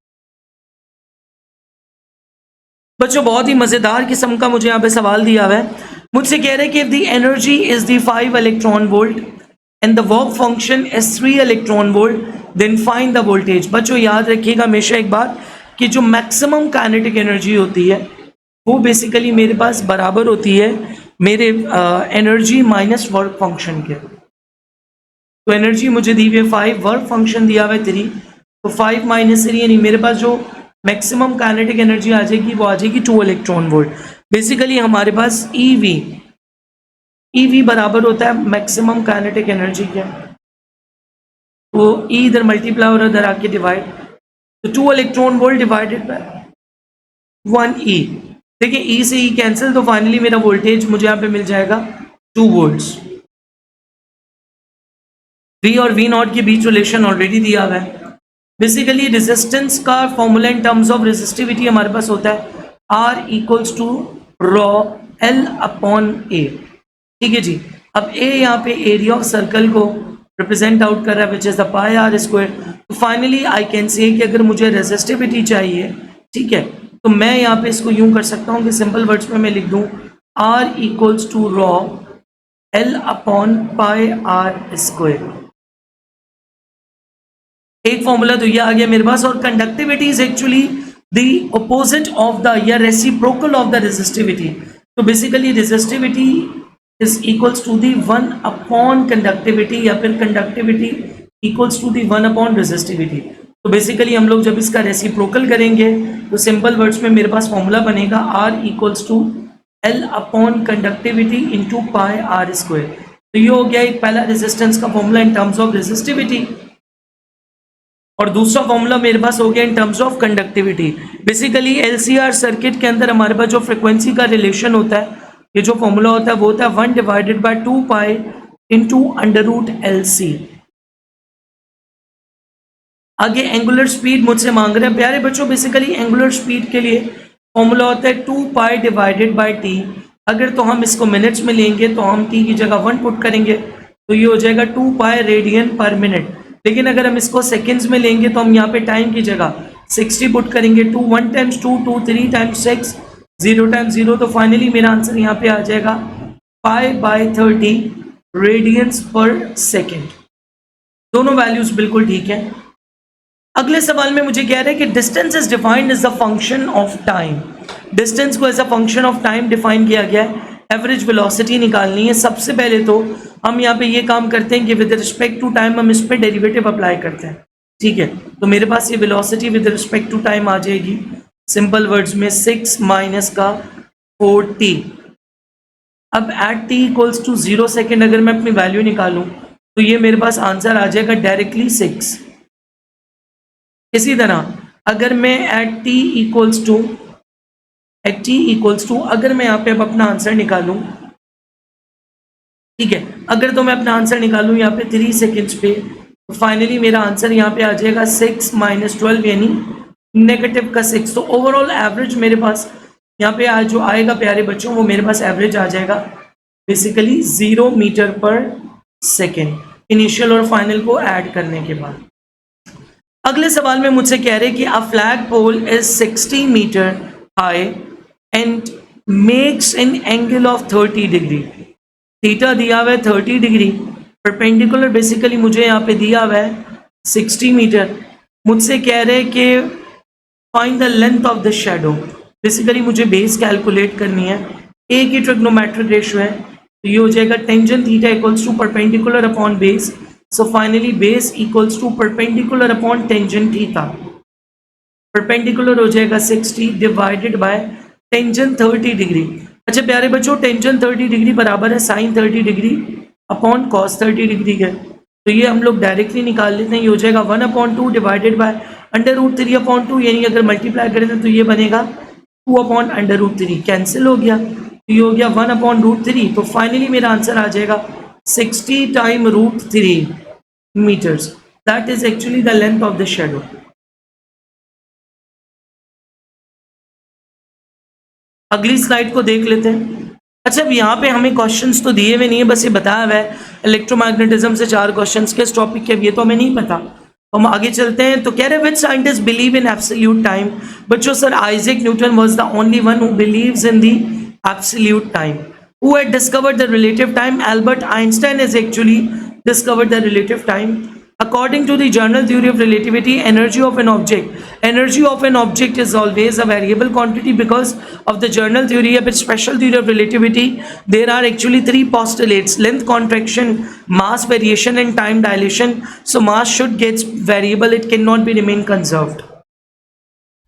बच्चों बहुत ही मजेदार किस्म का मुझे यहाँ पे सवाल दिया हुआ है, मुझसे कह रहे हैं कि if the energy is the 5 electron volt and the work function is 3 electron volt then find the voltage. बच्चों याद रखिएगा हमेशा एक बात कि जो मैक्सिमम काइनेटिक एनर्जी होती है वो बेसिकली मेरे पास बराबर होती है मेरे एनर्जी माइनस वर्क फंक्शन के। तो एनर्जी मुझे दी हुई है 5, वर्क फंक्शन दिया हुआ है 3, तो 5 माइनस 3 यानी मेरे पास जो मैक्सिमम काइनेटिक एनर्जी आ जाएगी वो आ जाएगी 2 इलेक्ट्रॉन वोल्ट। बेसिकली हमारे पास ईवी बराबर होता है मैक्सिमम काइनेटिक एनर्जी के, तो ई इधर मल्टीप्लाई और इधर आके डिवाइड, तो 2 electron volt divided by 1 E. देखिए ई से ई कैंसिल, तो फाइनली मेरा वोल्टेज मुझे यहाँ पे मिल जाएगा 2 वोल्ट्स। V और V नॉट के बीच रिलेशन ऑलरेडी दिया हुआ है। बेसिकली रेजिस्टेंस का formula in terms of resistivity हमारे पास होता है R equals to rho L upon A। ठीक है जी, अब A यहाँ पे एरिया ऑफ सर्कल को रिप्रेजेंट आउट कर रहा है which is the pi R square. तो फाइनली आई कैन से कि अगर मुझे रेजिस्टिविटी चाहिए, ठीक है, तो मैं यहाँ पे इसको यूं कर सकता हूँ कि सिंपल वर्ड्स में मैं लिख दूँ R equals to rho L upon pi R square. एक फॉर्मूला तो ये आ गया मेरे पास। और conductivity is actually the opposite of the या रेसिप्रोकल ऑफ द रेजिस्टिविटी। तो basically resistivity is equals to the 1 upon conductivity या फिर conductivity equals to the 1 upon resistivity. तो बेसिकली हम लोग जब इसका रेसिप्रोकल करेंगे तो सिंपल वर्ड्स में मेरे पास फॉर्मूला बनेगा R equals to L upon conductivity into pi R square. तो ये हो गया एक पहला रेजिस्टेंस का formula in terms of resistivity, और दूसरा फॉर्मूला मेरे पास हो गया in terms of conductivity. Basically LCR circuit के अंदर हमारे पास जो फ्रिक्वेंसी का रिलेशन होता है, ये जो फॉर्मूला होता है वो होता है 1 divided by 2 pi into under root LC। आगे एंगुलर स्पीड मुझसे मांग रहे हैं प्यारे बच्चों। बेसिकली एंगुलर स्पीड के लिए फॉर्मूला होता है 2 पाई डिवाइडेड बाय t। अगर तो हम इसको मिनट्स में लेंगे तो हम t की जगह 1 पुट करेंगे तो ये हो जाएगा 2 पाई रेडियन पर मिनट। लेकिन अगर हम इसको सेकेंड्स में लेंगे तो हम यहाँ पे टाइम की जगह 60 पुट करेंगे। 2 1 टाइम्स 2 2 3 टाइम्स 6 0 टाइम्स 0, तो फाइनली मेरा आंसर यहाँ पे आ जाएगा पाई बाय 30 रेडियंस पर सेकेंड। दोनों वैल्यूज बिल्कुल ठीक है। अगले सवाल में मुझे कह रहे हैं कि distance is defined as the function of time. Distance को as a function of time define किया गया है। एवरेज वेलोसिटी निकालनी है। सबसे पहले तो हम यहाँ पे ये काम करते हैं कि विद रिस्पेक्ट टू टाइम हम इस पर डेरिवेटिव अप्लाई करते हैं। ठीक है, तो मेरे पास ये velocity with respect to time आ जाएगी सिंपल वर्ड्स में 6 माइनस का 4t। अब at t equals to 0 second अगर मैं अपनी वैल्यू निकालूं तो ये मेरे पास आंसर आ जाएगा डायरेक्टली 6। इसी तरह अगर मैं एट t इक्वल्स टू अगर मैं यहाँ पे अब अपना आंसर निकालूं, ठीक है, अगर तो मैं अपना आंसर निकालूं यहाँ पे 3 सेकेंड्स पे, तो फाइनली मेरा आंसर यहाँ पे आ जाएगा 6 माइनस 12 यानी नेगेटिव का 6। तो ओवरऑल एवरेज मेरे पास यहाँ पे आज जो आएगा प्यारे बच्चों वो मेरे पास एवरेज आ जाएगा basically 0 metre per second initial और फाइनल को ऐड करने के बाद। अगले सवाल में मुझसे कह रहे हैं कि a flag pole is 60 metre high and makes an angle of 30 degree. Theta दिया हुआ है 30 डिग्री, परपेंडिकुलर बेसिकली मुझे यहाँ पे दिया हुआ है 60 मीटर। मुझसे कह रहे हैं कि find the length of the shadow. Basically मुझे बेस कैलकुलेट करनी है। ए की ट्रिग्नोमेट्रिक रेशियो है तो ये हो जाएगा tangent theta equals to perpendicular upon base. So finally base equals to perpendicular upon tangent theta. Perpendicular हो जाएगा 60 डिवाइडेड बाय टेंजेंट 30 डिग्री। अच्छा प्यारे बच्चों, टेंजेंट 30 डिग्री बराबर है sine 30 degree upon cos 30 degree के। तो ये हम लोग डायरेक्टली निकाल लेते हैं। ये हो जाएगा 1/2 डिवाइडेड बाय √3/2 यानी अगर मल्टीप्लाई करें तो ये बनेगा 2/√3 कैंसिल हो गया। तो ये हो गया 1/√3। तो फाइनली मेरा आंसर आ जाएगा 60 time √3 metres. That is actually the length of the shadow. अगली स्लाइड को देख लेते हैं। अच्छा अब यहाँ पे हमें क्वेश्चंस तो दिए हुए नहीं है, बस ये बताया हुआ है इलेक्ट्रोमैग्नेटिज्म से 4 क्वेश्चंस किस टॉपिक के, ये तो हमें नहीं पता। हम आगे चलते हैं। तो कह रहे which scientist believe in absolute time. बच्चों sir Isaac Newton was the only one who believes in the absolute time. Who had discovered the relative time? Albert Einstein has actually discovered the relative time. According to the general theory of relativity, energy of an object is always a variable quantity because of the general theory of its special theory of relativity. There are actually three postulates: length contraction, mass variation, and time dilation. So mass should get variable; it cannot be remain conserved.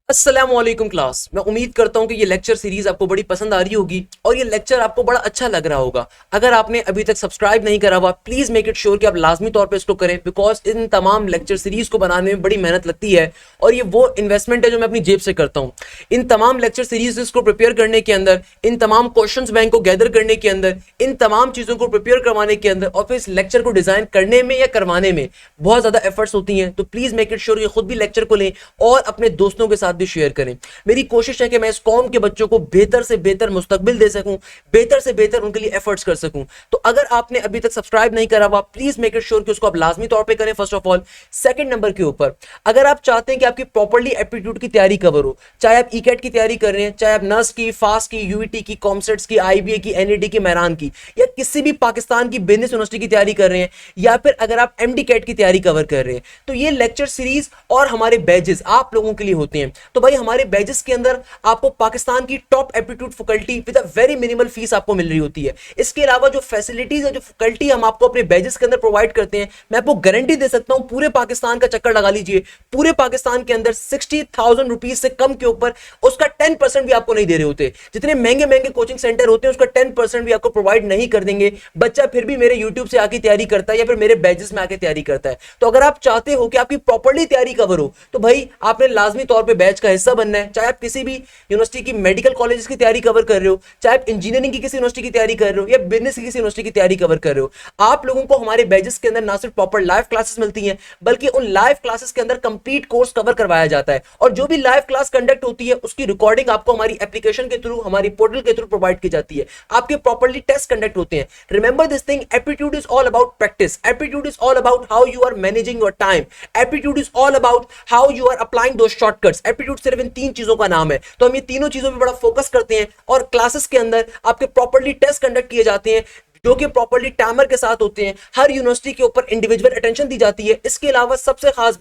अस्सलामुअलैकुम class, मैं उम्मीद करता हूं कि ये lecture series आपको बड़ी पसंद आ रही होगी और ये लेक्चर आपको बड़ा अच्छा लग रहा होगा। अगर आपने अभी तक सब्सक्राइब नहीं करा हुआ, प्लीज मेक इट श्योर कि आप लाजमी तौर पे इसको करें, बिकॉज इन तमाम लेक्चर सीरीज को बनाने में बड़ी मेहनत लगती है और ये वो इन्वेस्टमेंट है जो मैं अपनी जेब से करता हूँ। इन तमाम लेक्चर सीरीज को प्रिपेयर करने के अंदर, इन तमाम क्वेश्चंस बैंक को गैदर करने के अंदर, इन तमाम चीजों को प्रिपेयर करवाने के अंदर और फिर इस लेक्चर को डिजाइन करने में या करवाने में बहुत ज्यादा एफर्ट्स होती हैं। तो प्लीज मेक इट श्योर कि खुद भी लेक्चर को लें और अपने दोस्तों के साथ भी शेयर करें। मेरी कोशिश है कि मैं इस कौम के बच्चों को बेहतर से बेहतर मुस्तकबिल दे सकूं, बेहतर से बेहतर उनके लिए एफर्ट्स कर सकूं। तो अगर आपने अभी तक सब्सक्राइब नहीं करा हुआ, प्लीज मेक इट श्योर कि उसको आप लाजमी तौर पे करें। First of all, second number के ऊपर, अगर आप चाहते हैं कि आपकी प्रॉपर्ली एप्टीट्यूड की तैयारी कवर हो, चाहे आप ईकेट की तैयारी कर रहे हैं, चाहे आप नर्स की, फास्ट की, यूईटी की, कॉमसेट्स की, आईबीए की, एनईडी की, मेहरान की, या किसी भी पाकिस्तान की बिजनेस यूनिवर्सिटी की तैयारी कर रहे हैं, या फिर अगर आप एमडी कैट की तैयारी कवर कर रहे हैं, तो ये लेक्चर सीरीज और हमारे बैजेस आप लोगों के लिए होते हैं। तो भाई हमारे बैजेस के अंदर आपको पाकिस्तान की top aptitude faculty with a very minimal fees आपको मिल रही होती है। इसके अलावा जो फैसिलिटीज है, जो फैकल्टी हम आपको अपने बैजेस के अंदर प्रोवाइड करते हैं, मैं आपको गारंटी दे सकता हूं, पूरे पाकिस्तान का चक्कर लगा लीजिए, पूरे पाकिस्तान के अंदर 60,000 रुपीज से कम के ऊपर उसका 10% भी आपको नहीं दे रहे होते। जितने महंगे महंगे कोचिंग सेंटर होते हैं उसका 10% भी आपको प्रोवाइड नहीं कर देंगे। बच्चा फिर भी मेरे यूट्यूब से आके तैयारी करता है या फिर मेरे बैजेस में आके तैयारी करता है। तो अगर आप चाहते हो कि आपकी प्रॉपर्ली तैयारी कवर हो, तो भाई आपने लाजमी तौर पर बैच का हिस्सा बनना है। चाहे आप किसी भी यूनिवर्सिटी की मेडिकल कॉलेजेस की तैयारी कवर कर रहे हो, चाहे आप इंजीनियरिंग की किसी यूनिवर्सिटी की तैयारी कर रहे हो या बिजनेस की किसी यूनिवर्सिटी की तैयारी कवर कर रहे हो, आप लोगों को हमारे बैचेस के अंदर ना सिर्फ प्रॉपर लाइव क्लासेस मिलती हैं, बल्कि उन लाइव क्लासेस के अंदर कंप्लीट कोर्स कवर करवाया जाता है। और जो भी लाइव क्लास कंडक्ट होती है उसकी रिकॉर्डिंग आपको हमारी एप्लीकेशन के थ्रू, हमारी पोर्टल के थ्रू प्रोवाइड की जाती है। आपके प्रॉपर्ली टेस्ट कंडक्ट होते हैं। Remember this thing, aptitude is all about practice, aptitude is all about how you are managing your time, aptitude is all about how you are applying those shortcuts. Aptitude सिर्फ इन तीन चीजों का नाम है। तो हम ये तीनों चीजों पे बड़ा फोकस करते हैं और क्लासेस के अंदर आपके प्रॉपर्ली टेस्ट कंडक्ट किए जाते हैं जो कि प्रॉपर्ली टाइमर के साथ होते हैं। हर यूनिवर्सिटी के ऊपर इंडिविजुअल अटेंशन दी जाती है। इसके अलावा सबसे खास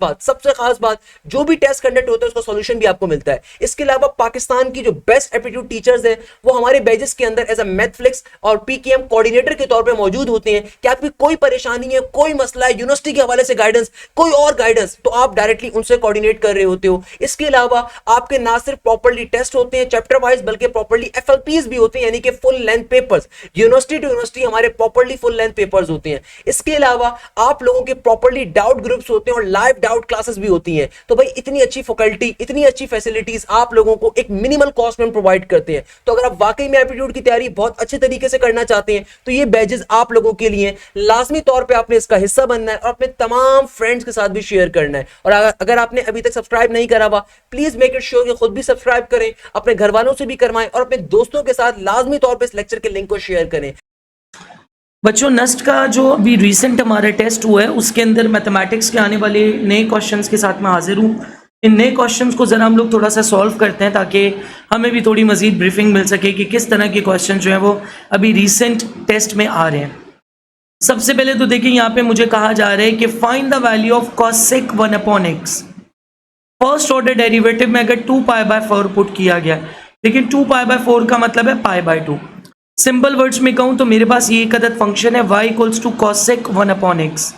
बात जो भी टेस्ट कंडक्ट होता है उसका सॉल्यूशन भी आपको मिलता है। इसके अलावा पाकिस्तान की जो बेस्ट एप्टीट्यूड टीचर्स हैं वो हमारे बैचेस के अंदर एज अ मैथफ्लिक्स और पीकेएम कोऑर्डिनेटर के तौर पे मौजूद होते हैं कि आपकी कोई परेशानी है, कोई मसला है, यूनिवर्सिटी के हवाले से गाइडेंस, कोई और गाइडेंस, तो आप डायरेक्टली उनसे कोऑर्डिनेट कर रहे होते हो। इसके अलावा आपके ना सिर्फ प्रॉपर्ली टेस्ट होते हैं चैप्टर वाइज, बल्कि प्रॉपर्ली एफएलपीज भी होते हैं, यानी कि full length papers. University to university हमारे प्रॉपर्ली फुल लेंथ पेपर्स होते हैं। इसके अलावा आप लोगों के प्रॉपर्ली डाउट ग्रुप्स होते हैं और लाइव डाउट क्लासेस भी होती हैं। तो भाई इतनी अच्छी फैकल्टी, इतनी अच्छी फैसिलिटीज आप लोगों को एक मिनिमल कॉस्ट में प्रोवाइड करते हैं। तो अगर आप वाकई में एप्टीट्यूड की तैयारी बहुत अच्छे तरीके से करना चाहते हैं तो ये बैचेस आप लोगों के लिए लाजमी तौर पे आपने इसका हिस्सा बनना है और अपने तमाम फ्रेंड्स के साथ भी शेयर करना है। और अगर आपने अभी तक सब्सक्राइब नहीं करा हुआ, प्लीज मेक इट श्योर कि खुद भी सब्सक्राइब करें, अपने घर वालों से भी करवाएं और अपने दोस्तों के साथ लाजमी तौर पर इस लेक्चर के लिंक को शेयर करें। बच्चों नस्ट का जो अभी रिसेंट हमारा टेस्ट हुआ है उसके अंदर मैथमेटिक्स के आने वाले नए क्वेश्चंस के साथ मैं हाजिर हूँ। इन नए क्वेश्चंस को ज़रा हम लोग थोड़ा सा सॉल्व करते हैं ताकि हमें भी थोड़ी मज़ीद ब्रीफिंग मिल सके कि किस तरह के क्वेश्चन जो है वो अभी रिसेंट टेस्ट में आ रहे हैं। सबसे पहले तो देखिए यहाँ पे मुझे कहा जा रहा है कि find the value of cosec 1/x। First order derivative में अगर 2π/4 पुट किया गया, लेकिन 2π/4 का मतलब है π/2। सिंपल वर्ड्स में कहूं तो मेरे पास ये एक अदद फंक्शन है y equals to cosec 1/x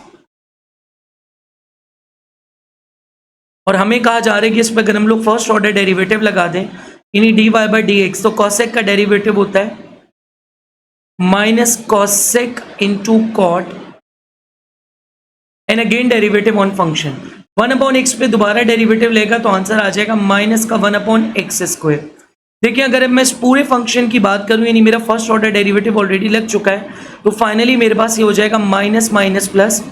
और हमें कहा जा रहा है कि इस पर अगर हम लोग फर्स्ट ऑर्डर डेरिवेटिव लगा दें यानी dy/dx, तो cosec का डेरिवेटिव होता है minus cosec into cot and again derivative on function 1/x पे दोबारा डेरिवेटिव लेगा तो आंसर आ जाएगा माइनस का 1/x²। देखिए अगर अब मैं इस पूरे फंक्शन की बात करूं यानी मेरा फर्स्ट ऑर्डर डेरिवेटिव ऑलरेडी लग चुका है, तो फाइनली मेरे पास ये हो जाएगा minus minus plus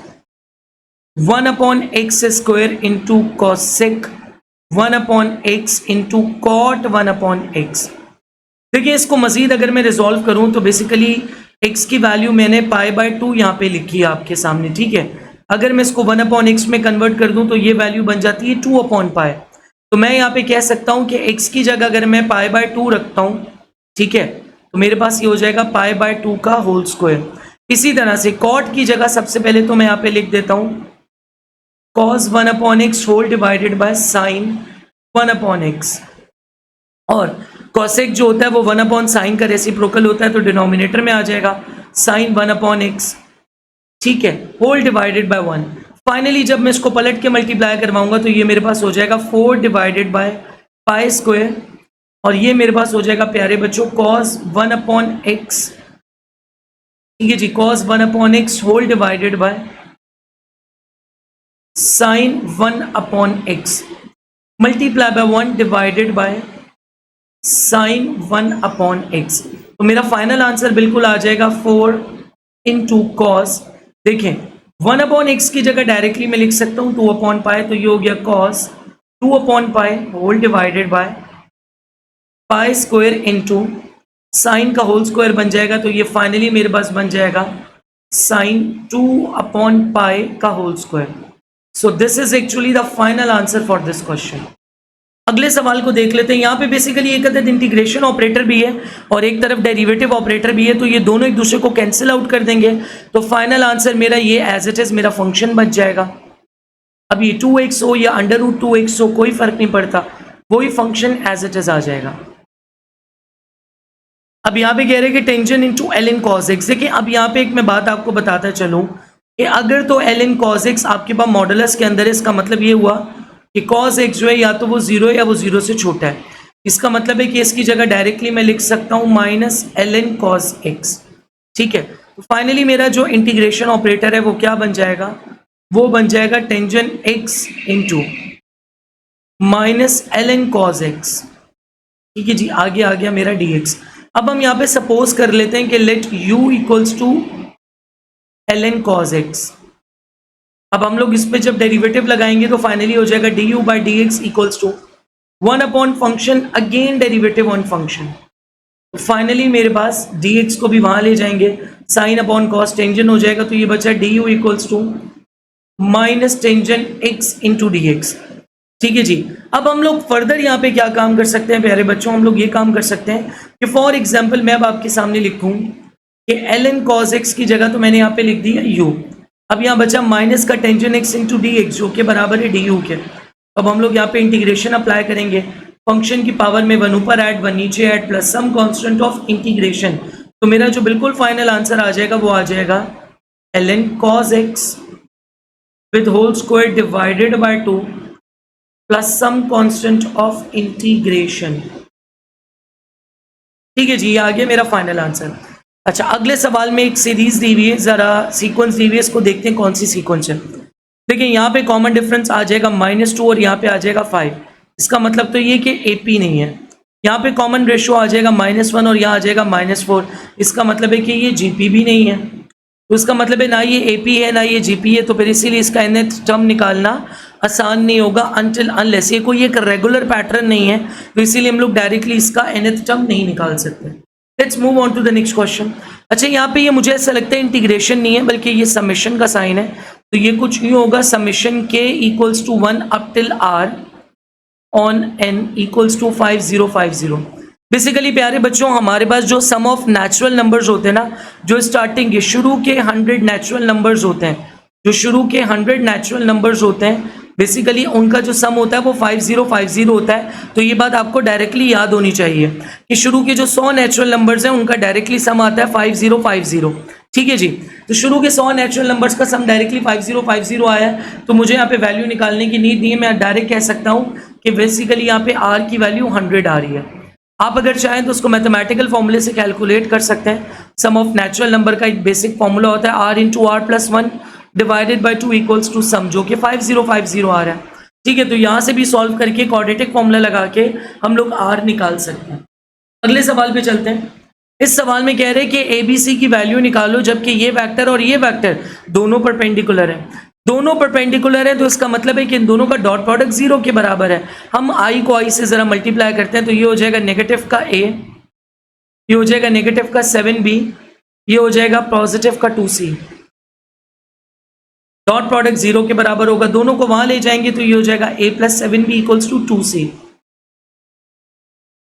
1/x² into cosec 1/x into cot 1/x। देखिए इसको मजीद अगर मैं रिजॉल्व करूं तो बेसिकली x की वैल्यू मैंने π/2 यहाँ पे लिखी है आपके सामने, ठीक है। अगर मैं इसको 1/x में कन्वर्ट कर दूं तो ये वैल्यू बन जाती है 2/पाई। तो मैं यहाँ पे कह सकता हूँ कि x की जगह अगर मैं पाई/2 रखता हूँ, ठीक है, तो मेरे पास ये हो जाएगा पाई/2 का होल स्क्वायर। इसी तरह से कॉट की जगह सबसे पहले तो मैं यहाँ पे लिख देता हूँ cos 1/x whole divided by sine 1/x, और cosec जो होता है वो 1/sin का रेसिप्रोकल होता है, तो डिनोमिनेटर में आ जाएगा साइन 1/x, ठीक है, होल डिवाइडेड बाय 1। फाइनली जब मैं इसको पलट के मल्टीप्लाई करवाऊंगा तो ये मेरे पास हो जाएगा 4 डिवाइडेड बाय पाई स्क्वायर, और ये मेरे पास हो जाएगा प्यारे बच्चों cos 1/x, ठीक है जी, cos 1/x whole divided by sine 1/x multiply by 1 divided by sine 1/x। तो मेरा फाइनल आंसर बिल्कुल आ जाएगा 4 इंटू कॉस, देखें 1/x की जगह डायरेक्टली मैं लिख सकता हूँ 2/पाई, तो ये हो गया cos 2/पाई whole divided by pi square into sine का होल स्क्वायर बन जाएगा, तो ये फाइनली मेरे पास बन जाएगा साइन 2/पाई का whole square. So this is actually the final answer for this question. अगले सवाल को देख लेते हैं। यहाँ पे बेसिकली एक अदद इंटीग्रेशन ऑपरेटर भी है और एक तरफ डेरिवेटिव ऑपरेटर भी है, तो ये दोनों एक दूसरे को कैंसिल आउट कर देंगे, तो फाइनल आंसर मेरा ये एज इट इज मेरा फंक्शन बच जाएगा। अब ये 2x हो या √2x हो कोई फर्क नहीं पड़ता, वही फंक्शन एज इट इज आ जाएगा। अब यहाँ पे कह रहे हैं कि tangent into ln cos x। देखिए अब यहाँ पे एक मैं बात आपको बताता चलूँ कि अगर तो ln cos x आपके पास मॉडुलस के अंदर है, इसका मतलब ये हुआ कि cos x जो है या तो वो 0 है या वो 0 से छोटा है। इसका मतलब है कि इसकी जगह डायरेक्टली मैं लिख सकता हूँ -ln cos x, ठीक है। तो फाइनली मेरा जो इंटीग्रेशन ऑपरेटर है वो क्या बन जाएगा, वो बन जाएगा tangent x into -ln cos x, ठीक है जी, आगे आ गया मेरा dx। अब हम यहाँ पे सपोज कर लेते हैं कि let u equals to ln cos x। अब हम लोग इस पे जब डेरिवेटिव लगाएंगे तो फाइनली हो जाएगा du by dx equals to 1 function again derivative on function. Finally मेरे पास dx को भी वहां ले जाएंगे, साइन अपॉन कॉस टेंजेंट हो जाएगा, तो ये बचा du equals to minus tangent x into dx, ठीक है जी। अब हम लोग फर्दर यहाँ पे क्या काम कर सकते हैं प्यारे बच्चों, हम लोग ये काम कर सकते हैं कि फॉर एग्जाम्पल मैं अब आपके सामने लिखूं कि ln cos x की जगह तो मैंने यहाँ पे लिख दिया u। अब यहाँ बचा माइनस का tangent x into D x जो कि बराबर है du के। अब हम लोग यहाँ पे इंटीग्रेशन अप्लाई करेंगे, फंक्शन की पावर में 1 ऊपर ऐड 1 नीचे add plus some constant of integration, तो मेरा जो बिल्कुल फाइनल आंसर आ जाएगा वो आ जाएगा ln cos x with whole square divided by 2 plus some constant of integration, ठीक है जी, ये आ गया मेरा फाइनल आंसर। अच्छा अगले सवाल में एक सीरीज दी हुई है, जरा सीक्वेंस दी हुई है, इसको देखते हैं कौन सी सीक्वेंस है। देखिए यहाँ पे कॉमन डिफरेंस आ जाएगा -2 और यहाँ पे आ जाएगा 5, इसका मतलब तो ये कि AP नहीं है। यहाँ पे कॉमन रेशियो आ जाएगा -1 और यहाँ आ जाएगा -4, इसका मतलब है कि ये GP भी नहीं है, तो इसका मतलब है ना ये AP है ना ये GP है, तो फिर इसीलिए इसका nth टर्म निकालना आसान नहीं होगा अनटिल अनलेस, ये कोई एक रेगुलर पैटर्न नहीं है, तो इसीलिए हम लोग डायरेक्टली इसका nth टर्म नहीं निकाल सकते। Let's move on to the next question. अच्छा यहाँ पे ये मुझे ऐसा लगता है इंटीग्रेशन नहीं है बल्कि ये समेशन का साइन है, तो ये कुछ यूँ होगा summation k equals to 1 up till r on n equals to 5050। Basically प्यारे बच्चों हमारे पास जो सम ऑफ नेचुरल नंबर्स होते हैं ना, जो स्टार्टिंग के शुरू के 100 नेचुरल नंबर्स होते हैं, जो शुरू के 100 नेचुरल नंबर्स होते हैं बेसिकली उनका जो सम होता है वो 5050 होता है। तो ये बात आपको डायरेक्टली याद होनी चाहिए कि शुरू के जो 100 नेचुरल नंबर्स हैं उनका डायरेक्टली सम आता है 5050, ठीक है जी। तो शुरू के 100 नेचुरल नंबर्स का सम डायरेक्टली 5050 आया है, तो मुझे यहाँ पे वैल्यू निकालने की नीड नहीं है, मैं डायरेक्ट कह सकता हूँ कि बेसिकली यहाँ पे r की वैल्यू 100 आ रही है। आप अगर चाहें तो उसको मैथमेटिकल फॉर्मूले से कैलकुलेट कर सकते हैं। सम ऑफ नेचुरल नंबर का एक बेसिक फॉर्मूला होता है r into r plus 1 divided by 2 equals to sum, जो कि 5050 आ रहा है, ठीक है। तो यहाँ से भी सॉल्व करके क्वाड्रेटिक फॉर्मूला लगा के हम लोग r निकाल सकते हैं। अगले सवाल पे चलते हैं। इस सवाल में कह रहे हैं कि ABC की वैल्यू निकालो जबकि ये वेक्टर और ये वेक्टर दोनों परपेंडिकुलर हैं। दोनों परपेंडिकुलर है तो इसका मतलब है कि इन दोनों का डॉट प्रोडक्ट 0 के बराबर है। हम i को i से जरा मल्टीप्लाई करते हैं, तो ये हो जाएगा नेगेटिव का a, ये हो जाएगा नेगेटिव का 7b, ये हो जाएगा पॉजिटिव का 2c। डॉट प्रोडक्ट 0 के बराबर होगा, दोनों को वहां ले जाएंगे तो ये हो जाएगा a plus 7b equals to 2c।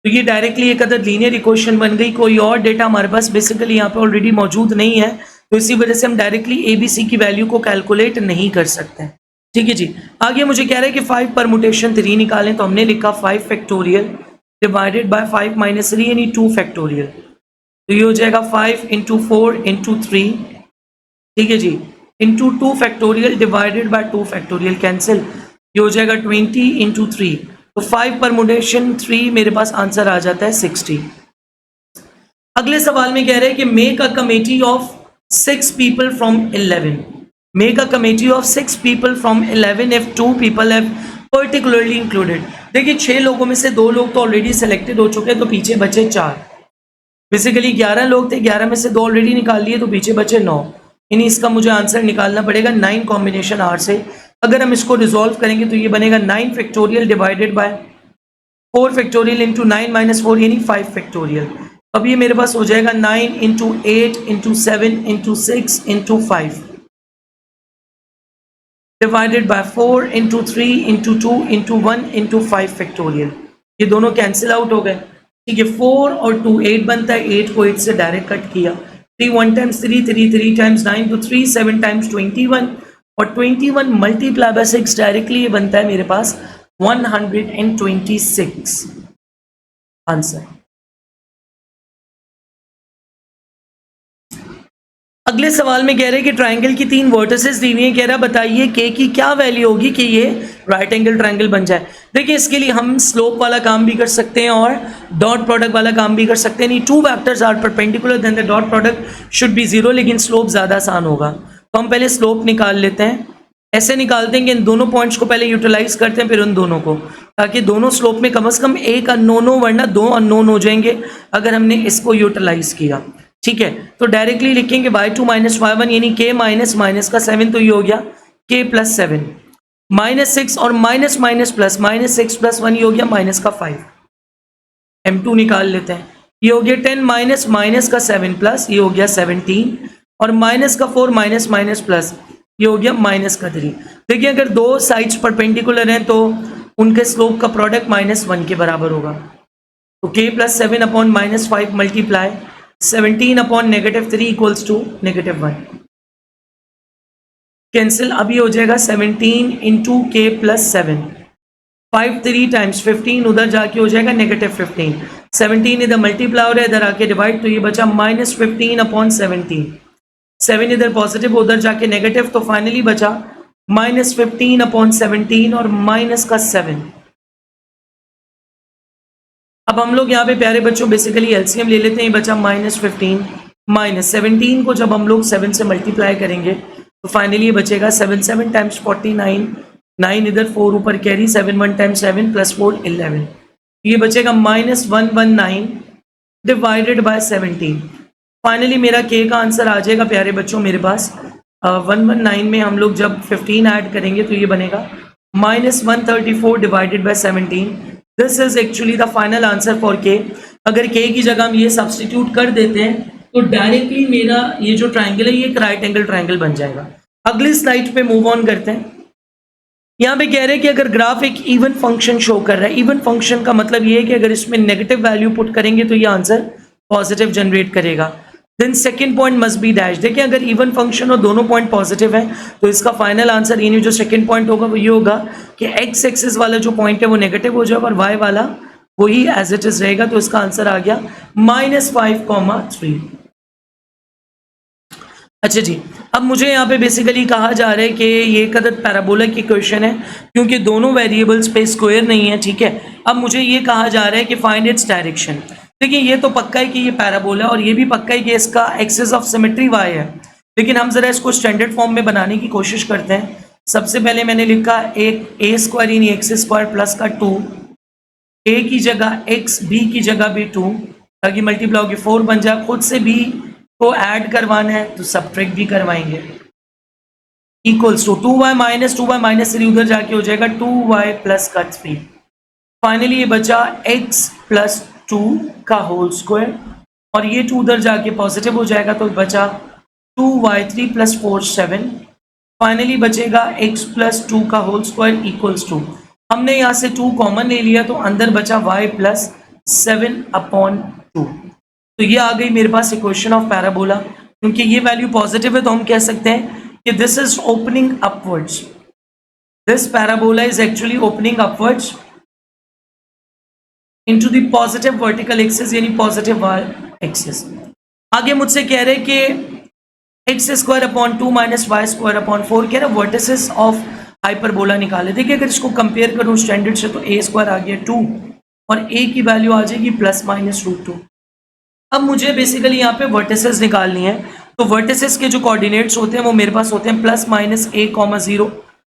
तो ये डायरेक्टली एक अदर लीनियर इक्वेशन बन गई। कोई और डेटा हमारे पास बेसिकली यहाँ पे ऑलरेडी मौजूद नहीं है, तो इसी वजह से हम डायरेक्टली ए बी सी की वैल्यू को कैलकुलेट नहीं कर सकते। ठीक है जी, आगे मुझे कह रहा है कि 5 परमुटेशन 3 निकालें, तो हमने लिखा 5 फैक्टोरियल डिवाइडेड बाय 5 माइनस 3 यानी 2 फैक्टोरियल। तो ये हो जाएगा 5 इंटू 4 इंटू 3, ठीक है जी, into 2 factorial divided by 2 factorial, cancel, ये हो जाएगा 20 इंटू 3। तो 5 परमुटेशन 3 मेरे पास आंसर आ जाता है 60। अगले सवाल में कह रहे हैं कि make a committee of 6 people from 11, make a committee of 6 people from 11 if 2 people have particularly included। देखिए 6 लोगों में से 2 लोग तो ऑलरेडी सिलेक्टेड हो चुके हैं, तो पीछे बचे 4। बेसिकली 11 लोग थे, 11 में से 2 ऑलरेडी निकाल लिए, तो पीछे बचे 9। यानी इसका मुझे आंसर निकालना पड़ेगा 9 कॉम्बिनेशन आर से। अगर हम इसको रिजॉल्व करेंगे तो ये बनेगा 9 factorial divided by 4 factorial into 9 minus 4 यानी 5 फैक्टोरियल। अब ये मेरे पास हो जाएगा 9 into 8 into 7 into 6 into 5 divided by 4 into 3 into 2 into 1 into 5 factorial. ये दोनों कैंसिल आउट हो गए, ठीक है। 4 और 2 8 बनता है, 8 को 8 से डायरेक्ट कट किया। 3 1 टाइम्स 3 3 3 टाइम्स 9 तो 3 7 टाइम्स 21 और 21 मल्टीप्लाई बाय 6 डायरेक्टली ये बनता है मेरे पास 126 आंसर। अगले सवाल में कह रहे हैं कि ट्रायंगल की 3 वर्टिसेस दी हुई हैं, कह रहा बताइए के की क्या वैल्यू होगी कि ये राइट एंगल ट्रायंगल बन जाए। देखिए इसके लिए हम स्लोप वाला काम भी कर सकते हैं और डॉट प्रोडक्ट वाला काम भी कर सकते हैं। नहीं, 2 vectors are perpendicular then the dot product should be 0, लेकिन स्लोप ज़्यादा आसान होगा। तो हम पहले स्लोप निकाल लेते हैं। ऐसे निकालते हैं कि इन दोनों पॉइंट्स को पहले यूटिलाइज करते हैं, फिर उन दोनों को, ताकि दोनों स्लोप में कम से कम एक अननोन हो, वरना 2 अननोन हो जाएंगे अगर हमने इसको यूटिलाइज किया। ठीक है, तो डायरेक्टली लिखेंगे y2 माइनस y1 यानी k माइनस माइनस का 7, तो ये हो गया k प्लस 7 माइनस 6 और minus minus plus minus 6 plus 1 ये हो गया माइनस का 5। m2 निकाल लेते हैं, ये हो गया 10 माइनस माइनस का 7 प्लस ये हो गया 17 और माइनस का 4 माइनस माइनस प्लस ये हो गया माइनस का 3। देखिए अगर 2 साइड्स परपेंडिकुलर हैं तो उनके स्लोप का प्रोडक्ट -1 के बराबर होगा। तो k plus 7 upon minus 5 multiply 17 upon -3 equals to -1 cancel. अभी हो जाएगा 17 इंटू k प्लस 7 5 3 टाइम्स 15 उधर जाके हो जाएगा -15। 17 इधर मल्टीप्लाई हो रहा है, इधर आके डिवाइड, तो ये बचा -15 अपॉन 17। 7 इधर पॉजिटिव उधर जाके नेगेटिव, तो फाइनली बचा -15 अपॉन 17 और माइनस का 7। अब हम लोग यहाँ पे प्यारे बच्चों बेसिकली एलसीएम ले लेते हैं। बचा -15 माइनस 17 को जब हम लोग 7 से मल्टीप्लाई करेंगे तो फाइनली ये बचेगा 7 7 टाइम्स 49 9 इधर 4 ऊपर कैरी 7 1 टाइम्स 7 प्लस 4 11 ये बचेगा -119 डिवाइडेड बाय 17। फाइनली मेरा के का आंसर आ जाएगा प्यारे बच्चों मेरे पास 119 में हम लोग जब 15 ऐड करेंगे तो ये बनेगा -134 divided by 17। This is actually the final answer for के। अगर के की जगह हम ये सब्सटीट्यूट कर देते हैं तो डायरेक्टली मेरा ये जो ट्रायंगल है ये एक राइट एंगल ट्रायंगल बन जाएगा। अगली स्लाइड पे मूव ऑन करते हैं। यहाँ पे कह रहे हैं कि अगर ग्राफ एक इवन फंक्शन शो कर रहा है, इवन फंक्शन का मतलब ये है कि अगर इसमें नेगेटिव वैल्यू पुट करेंगे तो ये आंसर पॉजिटिव जनरेट करेगा। Then second point must be dash. देखिए अगर इवन फंक्शन और दोनों पॉइंट पॉजिटिव है तो इसका फाइनल आंसर यानी जो सेकंड पॉइंट होगा वो ये होगा कि एक्स एक्सिस वाला जो पॉइंट है वो नेगेटिव हो जाएगा और वाई वाला वही एज इट इज रहेगा। तो इसका आंसर आ गया -5,3। अच्छा जी, अब मुझे यहाँ पे बेसिकली कहा जा रहा है कि ये कदर पैराबोला की क्वेश्चन है क्योंकि दोनों वेरिएबल्स पे स्क्वायर नहीं है। ठीक है, अब मुझे ये कहा जा रहा है कि फाइंड इट्स डायरेक्शन। देखिए ये तो पक्का है कि ये पैराबोला है और ये भी पक्का है कि इसका एक्सिस ऑफ सिमेट्री y है, लेकिन हम जरा इसको स्टैंडर्ड फॉर्म में बनाने की कोशिश करते हैं। सबसे पहले मैंने लिखा एक a स्क्वायर यानी एक्स स्क्वायर प्लस का 2, a की जगह x, b की जगह भी 2, ताकि मल्टीप्लाई होगी 4 बन जाए। खुद से b को ऐड करवाना है तो सब्ट्रैक्ट भी करवाएंगे। इक्वल्स टू 2y माइनस 3 उधर जाके हो जाएगा 2y प्लस का 3। फाइनली ये बचा x प्लस 2 का होल स्क्वायर और ये 2 उधर जाके पॉजिटिव हो जाएगा तो बचा 2y3 प्लस 4 7 फाइनली बचेगा x प्लस 2 का होल स्क्वायर इक्वल्स टू, हमने यहाँ से 2 कॉमन ले लिया तो अंदर बचा y प्लस 7/2। तो ये आ गई मेरे पास इक्वेशन ऑफ पैराबोला। क्योंकि ये वैल्यू पॉजिटिव है तो हम कह सकते हैं कि this is opening upwards, this parabola is actually opening upwards into the positive vertical axis, यानी पॉजिटिव एक्सिस। आगे मुझसे कह रहे कि x square upon 2 minus y square upon 4, कह रहे वर्टिसेस ऑफ हाइपरबोला निकाले। देखिए अगर इसको कंपेयर करूं स्टैंडर्ड से तो ए स्क्वायर आ गया 2 और ए की वैल्यू आ जाएगी प्लस माइनस √2। अब मुझे बेसिकली यहाँ पे वर्टिसेस निकालनी है, तो वर्टिसेस के जो कोऑर्डिनेट्स होते हैं वो मेरे पास होते हैं प्लस माइनस a,0।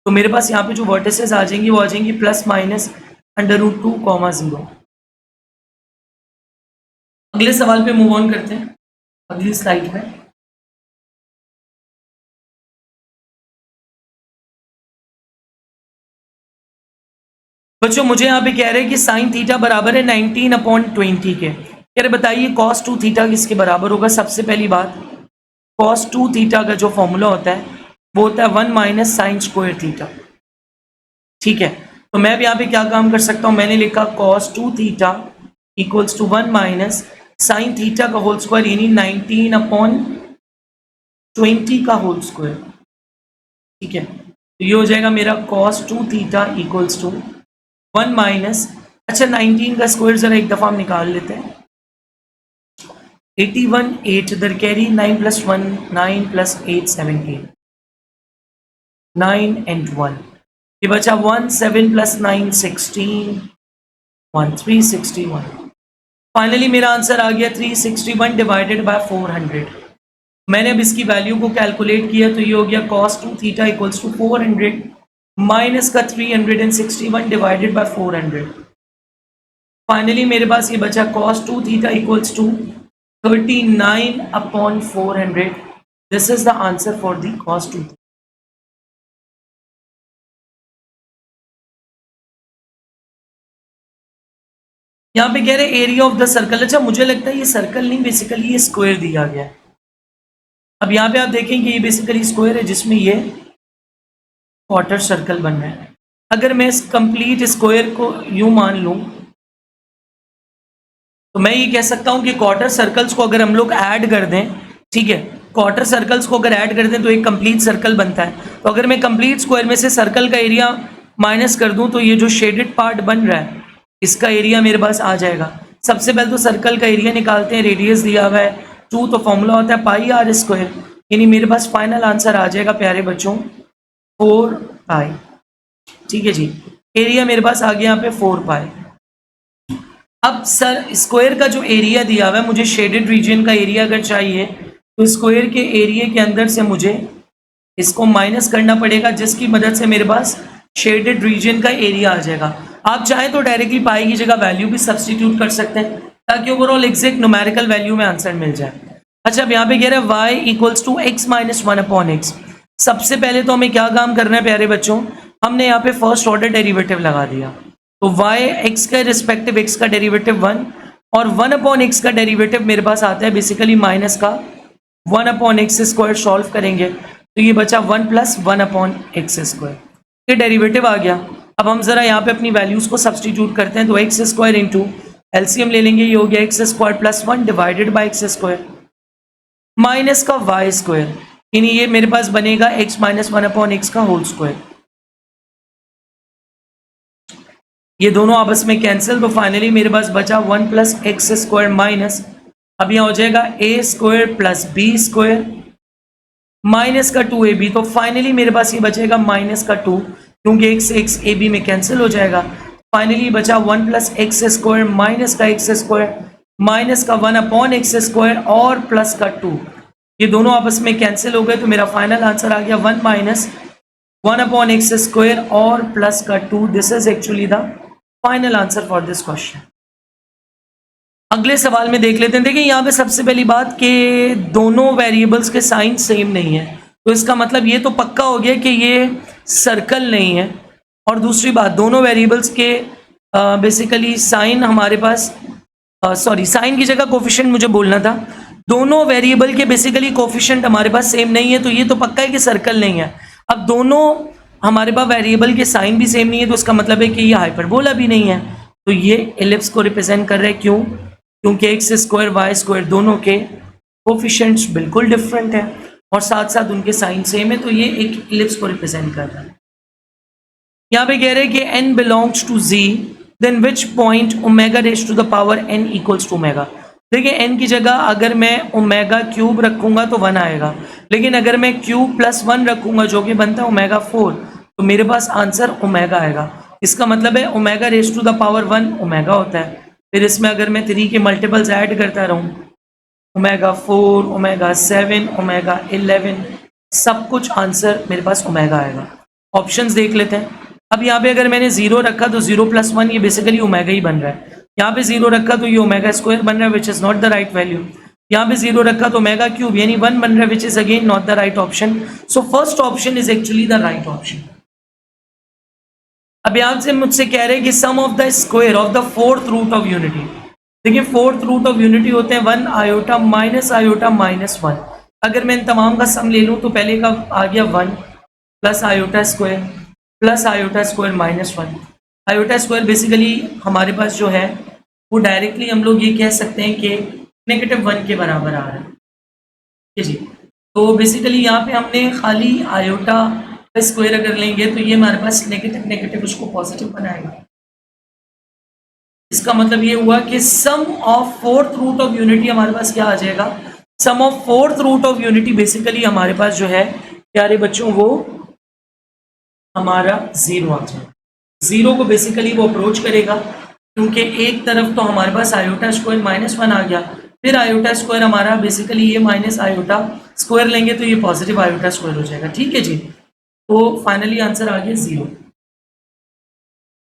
तो मेरे पास यहाँ पे जो वर्टिसेस आ जाएंगी वो आ जाएंगी प्लस माइनस √2, 0। अगले सवाल पे मूव ऑन करते हैं, अगली स्लाइड में। बच्चों मुझे यहाँ पे कह रहे हैं कि साइन थीटा बराबर है 19/20 के। कह रहे बताइए cos 2 थीटा किसके बराबर होगा। सबसे पहली बात, cos 2 थीटा का जो फॉर्मूला होता है वो होता है 1 माइनस साइन स्क्वायर थीटा। ठीक है, तो मैं भी यहाँ पे क्या काम कर सकता हूँ, मैंने लिखा cos 2 theta equals to 1 minus sine theta का होल स्क्वायर, यानी 19/20 का होल स्क्वायर। ठीक है, तो ये हो जाएगा मेरा cos 2 theta equals to 1 minus, अच्छा 19 का स्क्वायर जरा एक दफा हम निकाल लेते हैं, 81 8 इधर कैरी, 9 + 1 9 + 8 17, 9 and 1, ये बचा 1 7 + 9 16, 1 361। फाइनली मेरा आंसर आ गया 361 डिवाइडेड बाय 400। मैंने अब इसकी वैल्यू को कैलकुलेट किया तो ये हो गया cos 2 theta equals to 400 minus का 361 डिवाइडेड बाय 400। फाइनली मेरे पास ये बचा cos 2 theta equals to 39/400। This is the answer for the cos 2। यहाँ पे कह रहे एरिया ऑफ द सर्कल। अच्छा मुझे लगता है ये सर्कल नहीं, बेसिकली ये स्क्वायर दिया गया है। अब यहाँ पे आप देखेंगे ये बेसिकली स्क्वायर है जिसमें ये क्वार्टर सर्कल बन रहा है। अगर मैं इस कंप्लीट स्क्वायर को यूं मान लूं तो मैं ये कह सकता हूं कि क्वार्टर सर्कल्स को अगर हम लोग ऐड कर दें, ठीक है, क्वार्टर सर्कल्स को अगर ऐड कर दें तो एक कंप्लीट सर्कल बनता है। तो अगर मैं कंप्लीट स्क्वायर में से सर्कल का एरिया माइनस कर दूं तो ये जो शेडेड पार्ट बन रहा है इसका एरिया मेरे पास आ जाएगा। सबसे पहले तो सर्कल का एरिया निकालते हैं, रेडियस दिया हुआ है 2, तो फॉर्मूला होता है πr², यानी मेरे पास फाइनल आंसर आ जाएगा प्यारे बच्चों 4π। ठीक है जी, एरिया मेरे पास आ गया यहाँ पे 4π। अब सर स्क्वायर का जो एरिया दिया हुआ है, मुझे शेडेड रीजन का एरिया अगर चाहिए तो स्क्वायर के एरिया के अंदर से मुझे इसको माइनस करना पड़ेगा, जिसकी मदद से मेरे पास शेडेड रीजन का एरिया आ जाएगा। आप चाहें तो डायरेक्टली पाई की जगह वैल्यू भी सब्स्टिट्यूट कर सकते हैं ताकि ओवरऑल एग्जैक्ट न्यूमेरिकल वैल्यू में आंसर मिल जाए। अच्छा अब यहाँ पे कह रहे हैं y equals to x minus 1/x। सबसे पहले तो हमें क्या काम करना है प्यारे बच्चों, हमने यहाँ पे फर्स्ट ऑर्डर डेरिवेटिव लगा दिया। तो y x का रिस्पेक्टिव x का डेरिवेटिव 1 और 1/x का डेरिवेटिव मेरे पास आता है बेसिकली माइनस का 1/x²। सॉल्व करेंगे तो ये बचा 1 + 1/x², ये डेरिवेटिव आ गया। अब हम जरा यहाँ पे अपनी वैल्यूज को सब्स्टिट्यूट करते हैं, तो x² इंटू एलसीएम ले लेंगे, ये हो गया x² + 1 divided by x² minus का y², यानी ये मेरे पास बनेगा x माइनस 1/x का होल स्क्वायर। ये दोनों आपस में कैंसिल, तो फाइनली मेरे पास बचा 1 + x² माइनस, अब यहाँ हो जाएगा a² + b² माइनस का 2ab। तो फाइनली मेरे पास ये बचेगा माइनस का 2, क्योंकि x x a b में कैंसिल हो जाएगा। फाइनली बचा 1 + x² माइनस का x² माइनस का 1/x² और प्लस का 2, ये दोनों आपस में कैंसिल हो गए। तो मेरा फाइनल आंसर आ गया 1 - 1/x² और प्लस का 2। This is actually the final answer for this question. अगले सवाल में देख लेते हैं। देखिए यहाँ पे सबसे पहली बात कि दोनों वेरिएबल्स के साइन सेम नहीं है, तो इसका मतलब ये तो पक्का हो गया कि ये सर्कल नहीं है। और दूसरी बात, दोनों वेरिएबल्स के बेसिकली साइन हमारे पास साइन की जगह कोफिशिएंट मुझे बोलना था, दोनों वेरिएबल के बेसिकली कोफिशिएंट हमारे पास सेम नहीं है, तो ये तो पक्का है कि सर्कल नहीं है। अब दोनों हमारे पास वेरिएबल के साइन भी सेम नहीं है, तो इसका मतलब है कि ये हाइपरबोला भी नहीं है। तो ये एलिप्स को रिप्रेजेंट कर रहा है, क्यों? क्योंकि एक्स स्क्वायर वाई स्क्वायर दोनों के कोफिशिएंट्स बिल्कुल डिफरेंट है और साथ साथ उनके साइन सेम है, तो ये एक एलिप्स को रिप्रेजेंट कर रहा है। यहाँ पे कह रहे हैं कि n belongs to z, then which point omega raise to the power n equals to omega. देखिए n की जगह अगर मैं ओमेगा क्यूब रखूंगा तो 1 आएगा, लेकिन अगर मैं क्यूब प्लस 1 रखूंगा जो कि बनता है ओमेगा 4, तो मेरे पास आंसर ओमेगा आएगा। इसका मतलब है omega raise to the power 1 omega होता है। फिर इसमें अगर मैं 3 के मल्टीपल्स ऐड करता रहूँ, ओमेगा 4, ओमेगा 7, ओमेगा 11, सब कुछ आंसर मेरे पास ओमेगा आएगा। ऑप्शंस देख लेते हैं। अब यहाँ पे अगर मैंने 0 रखा तो 0 प्लस 1 ये बेसिकली ओमेगा ही बन रहा है। यहाँ पे 0 रखा तो ये ओमेगा स्क्वायर बन रहा है, which is not the right value. यहाँ पे 0 रखा तो ओमेगा क्यूब यानी 1 बन रहा है, which is again not the right option. So first option is actually the right option. अब यहाँ से मुझसे कह रहे हैं कि sum of the square of the fourth root of unity. देखिए फोर्थ रूट ऑफ यूनिटी होते हैं 1 आयोटा माइनस 1। अगर मैं इन तमाम का सम ले लूँ तो पहले का आ गया 1 plus iota square minus 1। Iota square basically हमारे पास जो है वो डायरेक्टली हम लोग ये कह सकते हैं कि -1 के बराबर आ रहा है। ठीक है जी। तो बेसिकली यहाँ पे हमने खाली आयोटा स्क्वायर अगर लेंगे तो ये हमारे पास नेगेटिव उसको पॉजिटिव बनाएगा। इसका मतलब ये हुआ कि sum of fourth root of unity हमारे पास क्या आ जाएगा? Sum of fourth root of unity basically हमारे पास जो है प्यारे बच्चों वो हमारा 0 आ जाएगा। 0 को बेसिकली वो अप्रोच करेगा, क्योंकि एक तरफ तो हमारे पास आयोटा स्क्वायर -1 आ गया, फिर आयोटा स्क्वायर हमारा बेसिकली ये माइनस आयोटा स्क्वायर लेंगे तो ये पॉजिटिव आयोटा स्क्वायर हो जाएगा। ठीक है जी। तो फाइनली आंसर आ गया 0।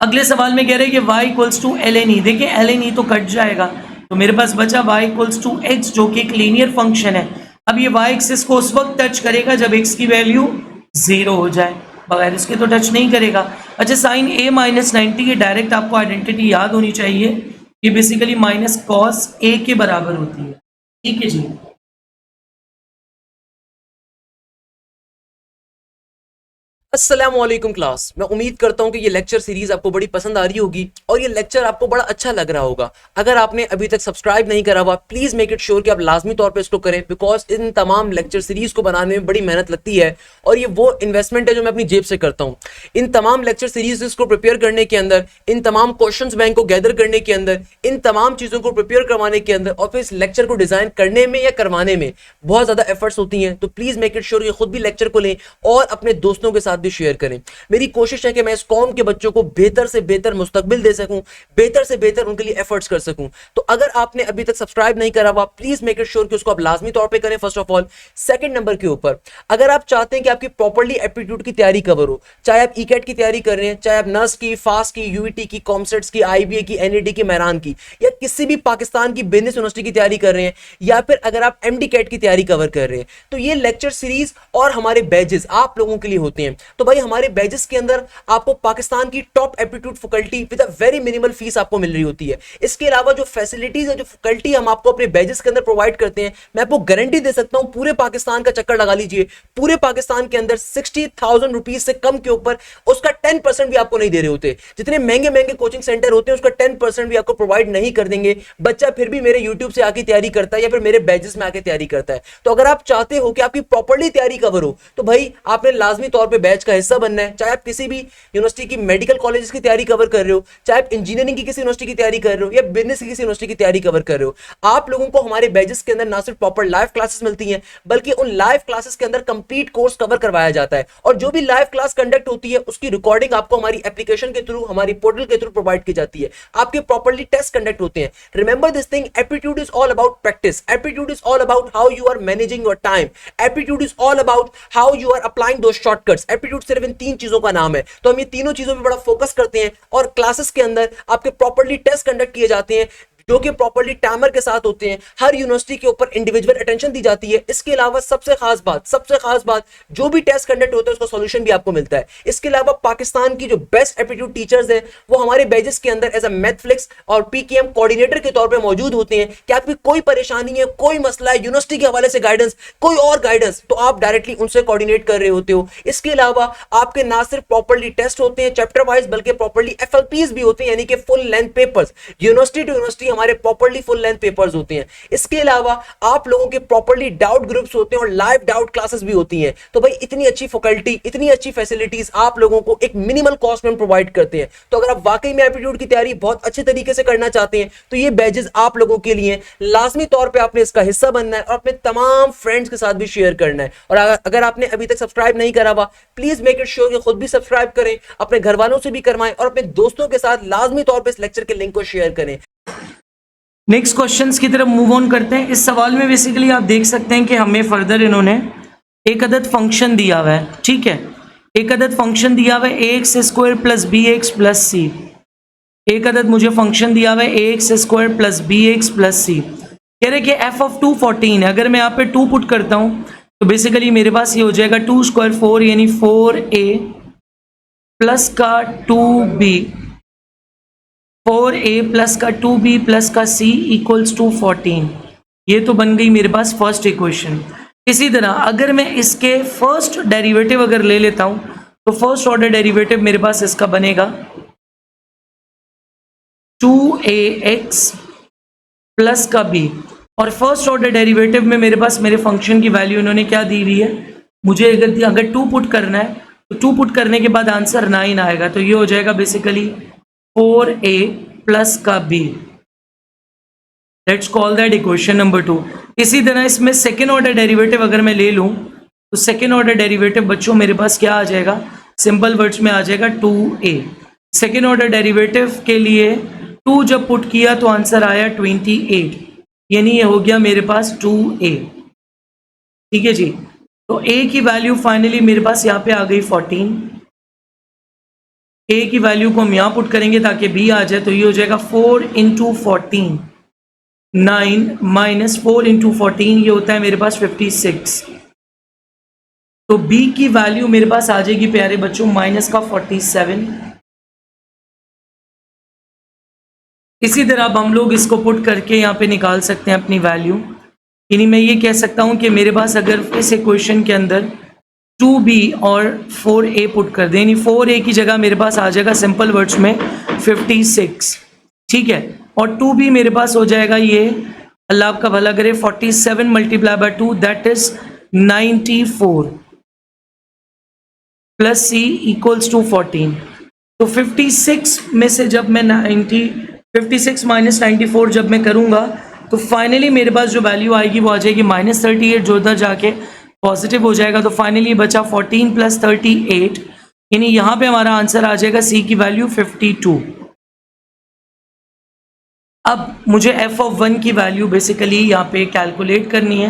अगले सवाल में कह रहे हैं कि y equals to ln e। देखिए ln e तो कट जाएगा, तो मेरे पास बचा y इक्वल्स टू x जो कि एक लीनियर फंक्शन है। अब ये y एक्सिस को उस वक्त टच करेगा जब x की वैल्यू 0 हो जाए, बगैर इसके तो टच नहीं करेगा। अच्छा साइन a -90 ये डायरेक्ट आपको आइडेंटिटी याद होनी चाहिए, ये बेसिकली माइनस कॉस a के बराबर होती है। ठीक है जी। अस्सलामुअलैकुम क्लास। मैं उम्मीद करता हूं कि ये लेक्चर सीरीज आपको बड़ी पसंद आ रही होगी और ये लेक्चर आपको बड़ा अच्छा लग रहा होगा। अगर आपने अभी तक सब्सक्राइब नहीं करा हुआ प्लीज मेक इट श्योर कि आप लाजमी तौर पे इसको करें, बिकॉज इन तमाम लेक्चर सीरीज को बनाने में बड़ी मेहनत लगती है और ये वो इन्वेस्टमेंट है जो मैं अपनी जेब से करता हूँ। इन तमाम लेक्चर सीरीज को प्रिपेयर करने के अंदर, इन तमाम क्वेश्चन बैंक को गैदर करने के अंदर, इन तमाम चीजों को प्रिपेयर करवाने के अंदर और फिर इस लेक्चर को डिजाइन करने में या करवाने में बहुत ज्यादा एफर्ट्स होती हैं। तो प्लीज मेक इट श्योर कि खुद भी लेक्चर को लें और अपने दोस्तों के साथ भी शेयर करें। मेरी कोशिश है कि मैं इस कौम के बच्चों को बेहतर से बेहतर मुस्तकबिल दे सकूं, बेहतर से बेहतर उनके लिए एफर्ट्स कर सकूं। तो अगर आपने अभी तक सब्सक्राइब नहीं करा हुआ प्लीज मेक इट श्योर कि उसको आप लाजमी तौर पे करें। First of all second number के ऊपर, अगर आप चाहते हैं कि आपकी प्रॉपर्ली एप्टीट्यूड की तैयारी कवर हो, चाहे आप ईकेट की तैयारी कर रहे हैं, चाहे आप नर्स की, फास्ट की, यूईटी की, कॉमसेट्स की, आईबीए की, एनईडी की, मेहरान की, या किसी भी पाकिस्तान की बिजनेस यूनिवर्सिटी की तैयारी कर रहे हैं, या फिर अगर आप एमडी कैट की तैयारी कवर कर रहे हैं, तो ये लेक्चर सीरीज और हमारे बैजेस आप लोगों के लिए होते हैं। तो भाई हमारे बैजेस के अंदर आपको पाकिस्तान की top aptitude faculty with a very minimal fees आपको मिल रही होती है। इसके अलावा जो फैसिलिटीज है, जो फैकल्टी हम आपको अपने बैजेस के अंदर प्रोवाइड करते हैं, मैं आपको गारंटी दे सकता हूं पूरे पाकिस्तान का चक्कर लगा लीजिए, पूरे पाकिस्तान के अंदर 60,000 रुपीज से कम के ऊपर उसका 10% भी आपको नहीं दे रहे होते। जितने महंगे महंगे कोचिंग सेंटर होते हैं उसका 10% भी आपको प्रोवाइड नहीं कर देंगे। बच्चा फिर भी मेरे यूट्यूब से आके तैयारी करता है या फिर मेरे बैजेस में आके तैयारी करता है। तो अगर आप चाहते हो कि आपकी प्रॉपर्ली तैयारी कवर हो तो भाई आपने लाजमी तौर पर बैच का हिस्सा बनना है। चाहे आप किसी भी यूनिवर्सिटी की मेडिकल कॉलेज की तैयारी कवर कर रहे हो, चाहे आप इंजीनियरिंग की किसी यूनिवर्सिटी की तैयारी कर रहे हो या बिजनेस की किसी यूनिवर्सिटी की तैयारी कवर कर रहे हो, आप लोगों को हमारे बैचेस के अंदर ना सिर्फ प्रॉपर लाइव क्लासेस मिलती हैं बल्कि उन लाइव क्लासेस के अंदर कंप्लीट कोर्स कवर करवाया जाता है। और जो भी लाइव क्लास कंडक्ट होती है उसकी रिकॉर्डिंग आपको हमारी एप्लीकेशन के थ्रू, हमारी पोर्टल के थ्रू प्रोवाइड की जाती है। आपके प्रॉपर्ली टेस्ट कंडक्ट होते हैं। Remember this thing, aptitude is all about practice, aptitude is all about how you are managing your time, aptitude is all about how you are applying those shortcuts. Aptitude सिर्फ इन 3 चीजों का नाम है। तो हम ये तीनों चीजों पर बड़ा फोकस करते हैं और क्लासेस के अंदर आपके प्रॉपर्ली टेस्ट कंडक्ट किए जाते हैं। जो कि प्रॉपर्ली टाइमर के साथ होते हैं। हर यूनिवर्सिटी के ऊपर इंडिविजुअल अटेंशन दी जाती है। इसके अलावा सबसे खास बात जो भी टेस्ट कंडक्ट होता है उसका सॉल्यूशन भी आपको मिलता है। इसके अलावा पाकिस्तान की जो बेस्ट एप्टीट्यूड टीचर्स हैं वो हमारे बैचेस के अंदर एज अ मैथफ्लिक्स और पीकेएम कोऑर्डिनेटर के तौर पे मौजूद होते हैं कि आपकी कोई परेशानी है, कोई मसला है, यूनिवर्सिटी के हवाले से गाइडेंस, कोई और गाइडेंस, तो आप डायरेक्टली उनसे कोऑर्डिनेट कर रहे होते हो। इसके अलावा आपके ना सिर्फ प्रॉपर्ली टेस्ट होते हैं चैप्टर वाइज, बल्कि प्रॉपर्ली एफएलपीज भी होते हैं, यानी कि full length papers. University to university हमारे प्रॉपर्ली फुल लेंथ पेपर्स होते हैं। इसके अलावा आप लोगों के प्रॉपर्ली डाउट ग्रुप्स होते हैं और लाइव डाउट क्लासेस भी होती हैं। तो भाई इतनी अच्छी फैकल्टी, इतनी अच्छी फैसिलिटीज आप लोगों को एक मिनिमल कॉस्ट में प्रोवाइड करते हैं। तो अगर आप वाकई में एप्टीट्यूड की तैयारी बहुत अच्छे तरीके से करना चाहते हैं तो ये बैचेस आप लोगों के लिए लाजमी तौर पे आपने इसका हिस्सा बनना है और अपने तमाम फ्रेंड्स के साथ भी शेयर करना है। और अगर आपने अभी तक सब्सक्राइब नहीं करा हुआ, प्लीज मेक इट श्योर कि खुद भी सब्सक्राइब करें, अपने घर वालों से भी करवाएं और अपने दोस्तों के साथ लाजमी तौर पे इस लेक्चर के लिंक को शेयर करें। नेक्स्ट क्वेश्चंस की तरफ मूव ऑन करते हैं। इस सवाल में बेसिकली आप देख सकते हैं कि हमें फर्दर इन्होंने एक अदद फंक्शन दिया हुआ है, ठीक है। एक अदद फंक्शन दिया हुआ है ax square plus B X plus C. एक अदद मुझे फंक्शन दिया हुआ है ax square plus B X plus C. कह रहे कि f ऑफ 2 14 है। अगर मैं यहाँ पे 2 पुट करता हूँ तो बेसिकली मेरे पास ये हो जाएगा 2 स्क्वायर 4 यानी 4a प्लस का 2b, 4a प्लस का 2b प्लस का c इक्वल्स टू 14। ये तो बन गई मेरे पास फर्स्ट इक्वेशन। इसी तरह अगर मैं इसके फर्स्ट डेरिवेटिव अगर ले लेता हूं तो फर्स्ट ऑर्डर डेरिवेटिव मेरे पास इसका बनेगा 2ax प्लस का b, और फर्स्ट ऑर्डर डेरिवेटिव में मेरे पास मेरे फंक्शन की वैल्यू इन्होंने क्या दी हुई है, मुझे अगर 2 पुट करना है तो 2 पुट करने के बाद आंसर 9 आएगा। तो ये हो जाएगा बेसिकली 4a प्लस का b। Let's call that equation number 2। इसी तरह इसमें सेकेंड ऑर्डर डेरिवेटिव अगर मैं ले लूं तो सेकेंड ऑर्डर डेरिवेटिव बच्चों मेरे पास क्या आ जाएगा, सिंपल वर्ड्स में आ जाएगा 2a। सेकेंड ऑर्डर डेरिवेटिव के लिए 2 जब पुट किया तो आंसर आया 28, यानी ये हो गया मेरे पास 2a, ठीक है जी। तो a की वैल्यू फाइनली मेरे पास यहाँ पे आ गई 14। a की वैल्यू को हम यहाँ पुट करेंगे ताकि b आ जाए, तो ये हो जाएगा 4 इंटू 14, 9 माइनस 4 इंटू 14, ये होता है मेरे पास 56। तो b की वैल्यू मेरे पास आ जाएगी प्यारे बच्चों माइनस का 47। इसी तरह अब हम लोग इसको पुट करके यहाँ पे निकाल सकते हैं अपनी वैल्यू। यानी मैं ये कह सकता हूँ कि मेरे पास अगर इस इक्वेशन के अंदर 2b और 4a पुट कर दें, यानी 4a की जगह मेरे पास आ जाएगा सिंपल वर्ड्स में 56, ठीक है। और 2b मेरे पास हो जाएगा, ये अल्लाह आपका भला करे, 47 multiply by 2 that is 94 plus c equals to 14। तो 56 में से जब मैं 56 माइनस 94 जब मैं करूँगा तो फाइनली मेरे पास जो वैल्यू आएगी वो आ जाएगी -38, जो उधर जाके पॉजिटिव हो जाएगा। तो फाइनली बचा 14 प्लस 38, यानी यहाँ पे हमारा आंसर आ जाएगा c की वैल्यू 52। अब मुझे f ऑफ 1 की वैल्यू बेसिकली यहाँ पे कैलकुलेट करनी है।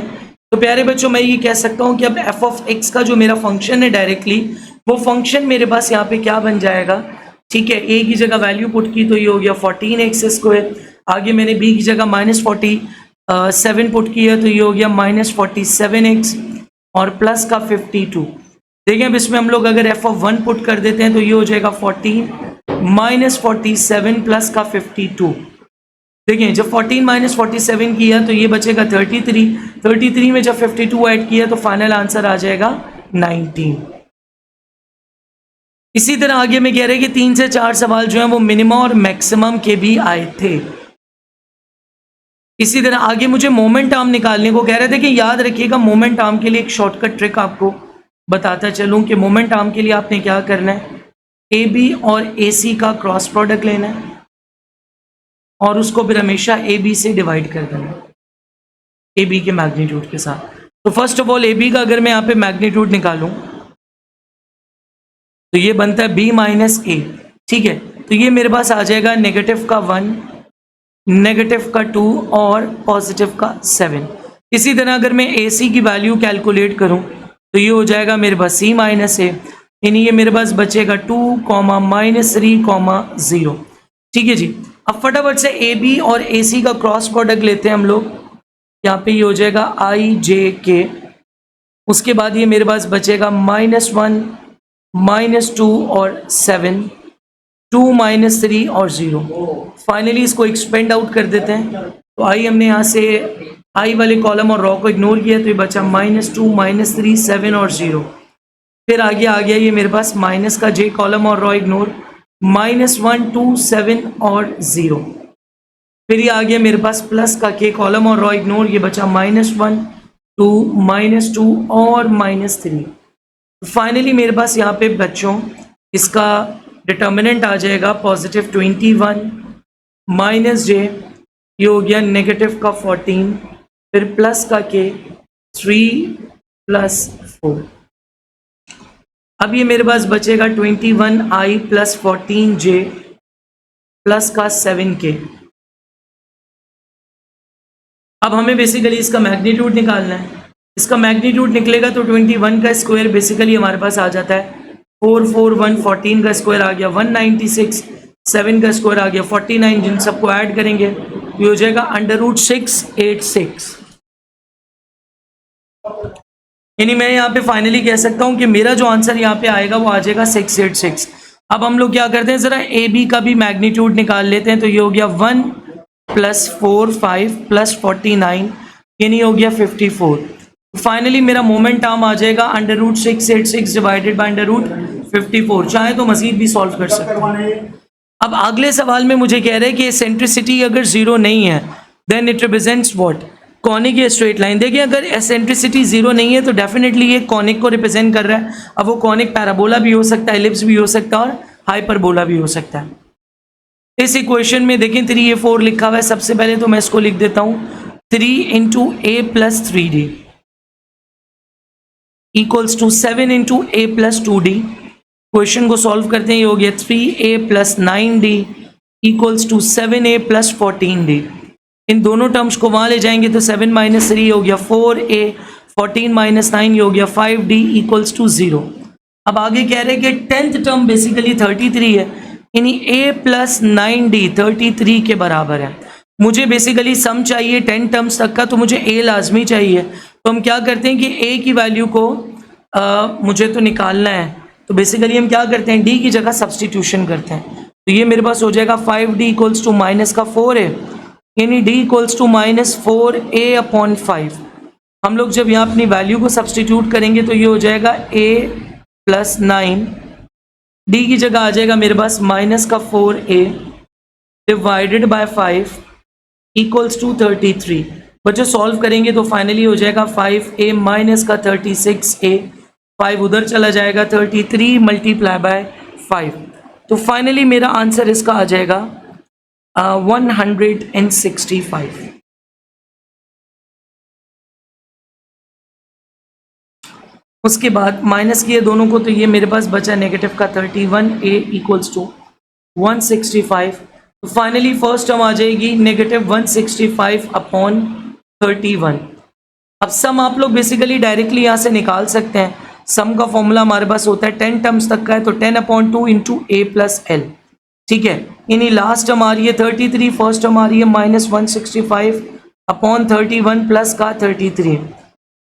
तो प्यारे बच्चों मैं ये कह सकता हूँ कि अब f ऑफ x का जो मेरा फंक्शन है डायरेक्टली, वो फंक्शन मेरे पास यहाँ पे क्या बन जाएगा, ठीक है। a की जगह वैल्यू पुट की तो ये हो गया 14x स्क्वायर। आगे मैंने b की जगह -47 पुट किया तो ये हो गया -47x और प्लस का 52। देखिए अब इसमें हम लोग अगर f ऑफ 1 पुट कर देते हैं तो ये हो जाएगा 14 माइनस 47 प्लस का 52। देखिए जब 14 माइनस 47 किया तो ये बचेगा 33 में जब 52 ऐड किया तो फाइनल आंसर आ जाएगा 19। इसी तरह आगे में कह रहे हैं कि 3 से 4 सवाल जो हैं वो मिनिमम और मैक्सिमम के भी आए थे। इसी तरह आगे मुझे मोमेंट आर्म निकालने को कह रहे थे कि याद रखिएगा मोमेंट आर्म के लिए एक शॉर्टकट ट्रिक आपको बताता चलूं कि मोमेंट आर्म के लिए आपने क्या करना है, ए बी और ए सी का क्रॉस प्रोडक्ट लेना है और उसको फिर हमेशा ए बी से डिवाइड कर देना है, ए बी के मैग्नीट्यूड के साथ। तो first of all A B का अगर मैं यहाँ पे मैग्नीट्यूड निकालूं तो ये बनता है b माइनस ए, ठीक है। तो ये मेरे पास आ जाएगा नेगेटिव का 1, नेगेटिव का 2 और पॉजिटिव का 7। इसी तरह अगर मैं ए सी की वैल्यू कैलकुलेट करूं तो ये हो जाएगा मेरे पास c माइनस ए, यानी ये मेरे पास बचेगा 2, -3, 0, ठीक है जी। अब फटाफट से ए बी और ए सी का क्रॉस प्रोडक्ट लेते हैं हम लोग। यहाँ पे ये हो जाएगा आई जे के, उसके बाद ये मेरे पास बचेगा -1 -2 और 7, 2 -3 और 0। फाइनली इसको एक्सपेंड आउट कर देते हैं। तो आई हमने यहाँ से आई वाले कॉलम और रॉ को इग्नोर किया तो ये बचा -2 -3 7 और 0। फिर आगे आ गया ये मेरे पास माइनस का जे कॉलम और रॉ इग्नोर, -1 2 7 और 0। फिर ये आ गया मेरे पास प्लस का के कॉलम और रॉ इग्नोर, ये बचा -1 2 -2 और -3। फाइनली मेरे पास यहाँ पे बच्चों इसका डिटर्मिनेंट आ जाएगा +21 माइनस जे, ये हो गया नेगेटिव का 14, फिर प्लस का के 3 + 4। अब ये मेरे पास बचेगा 21i + 14j प्लस का 7k। अब हमें बेसिकली इसका मैग्नीट्यूड निकालना है। इसका मैग्नीट्यूड निकलेगा तो 21 का स्क्वायर बेसिकली हमारे पास आ जाता है 441, 14 का स्क्वायर आ गया 196, 7 का स्क्वायर आ गया 49, जिन सबको ऐड करेंगे ये हो जाएगा √686। यानी मैं यहाँ पे फाइनली कह सकता हूँ कि मेरा जो आंसर यहाँ पे आएगा वो आ जाएगा 686। अब हम लोग क्या करते हैं, ज़रा ए बी का भी मैग्नीट्यूड निकाल लेते हैं। तो ये हो गया 1 + 4 5 + 49, यानी हो गया 54। फाइनली मेरा मोमेंट आर्म आ जाएगा √686 डिवाइडेड बाय √54। चाहे तो मजीद भी सॉल्व कर सकते हैं। अब अगले सवाल में मुझे कह रहे हैं कि एसेंट्रिसिटी अगर 0 नहीं है then it represents what, conic या स्ट्रेट लाइन। देखिए अगर एसेंट्रिसिटी 0 नहीं है तो डेफिनेटली ये कॉनिक को रिप्रेजेंट कर रहा है। अब वो कॉनिक पैराबोला भी हो सकता है, एलिप्स भी हो सकता है और हाइपरबोला भी हो सकता है। इस इक्वेशन में देखें 3a4 लिखा हुआ है। सबसे पहले तो मैं इसको लिख देता हूँ 3 × a + 3d = 7 × a + 2d। Question को सॉल्व करते हैं, ये हो गया 3a + 9d = 7a + 14d। इन दोनों टर्म्स को वहाँ ले जाएंगे तो 7 - 3 हो गया 4a, 14 - 9 हो गया 5d = 0। अब आगे कह रहे हैं कि 10th टर्म बेसिकली 33 है, यानी a + 9d 33 के बराबर है। मुझे बेसिकली सम चाहिए 10 टर्म्स तक का, तो मुझे a लाजमी चाहिए। तो हम क्या करते हैं कि a की वैल्यू को मुझे तो निकालना है, तो बेसिकली हम क्या करते हैं d की जगह सब्सटीट्यूशन करते हैं। तो ये मेरे पास हो जाएगा 5d = -4 है, यानी d = -4a/5। हम लोग जब यहाँ अपनी वैल्यू को सब्सटीट्यूट करेंगे तो ये हो जाएगा a + 9, d की जगह आ जाएगा मेरे पास -4a डिवाइडेड बाय 5 = 33। बच्चों सॉल्व करेंगे तो फाइनली हो जाएगा 5a - 36a, 5 उधर चला जाएगा 33 × 5। तो फाइनली मेरा आंसर इसका आ जाएगा 165। उसके बाद माइनस किए दोनों को तो ये मेरे पास बचा नेगेटिव का 31a = 165। तो फाइनली फर्स्ट टर्म आ जाएगी -165/31। अब सम आप लोग बेसिकली डायरेक्टली यहाँ से निकाल सकते हैं। सम का फॉर्मूला हमारे पास होता है 10 टर्म्स तक का है, तो 10/2 × a + l। ठीक है, यानी लास्ट टर्म आ रही है 33, फर्स्ट टर्म आ रही है -165/31 प्लस का 33।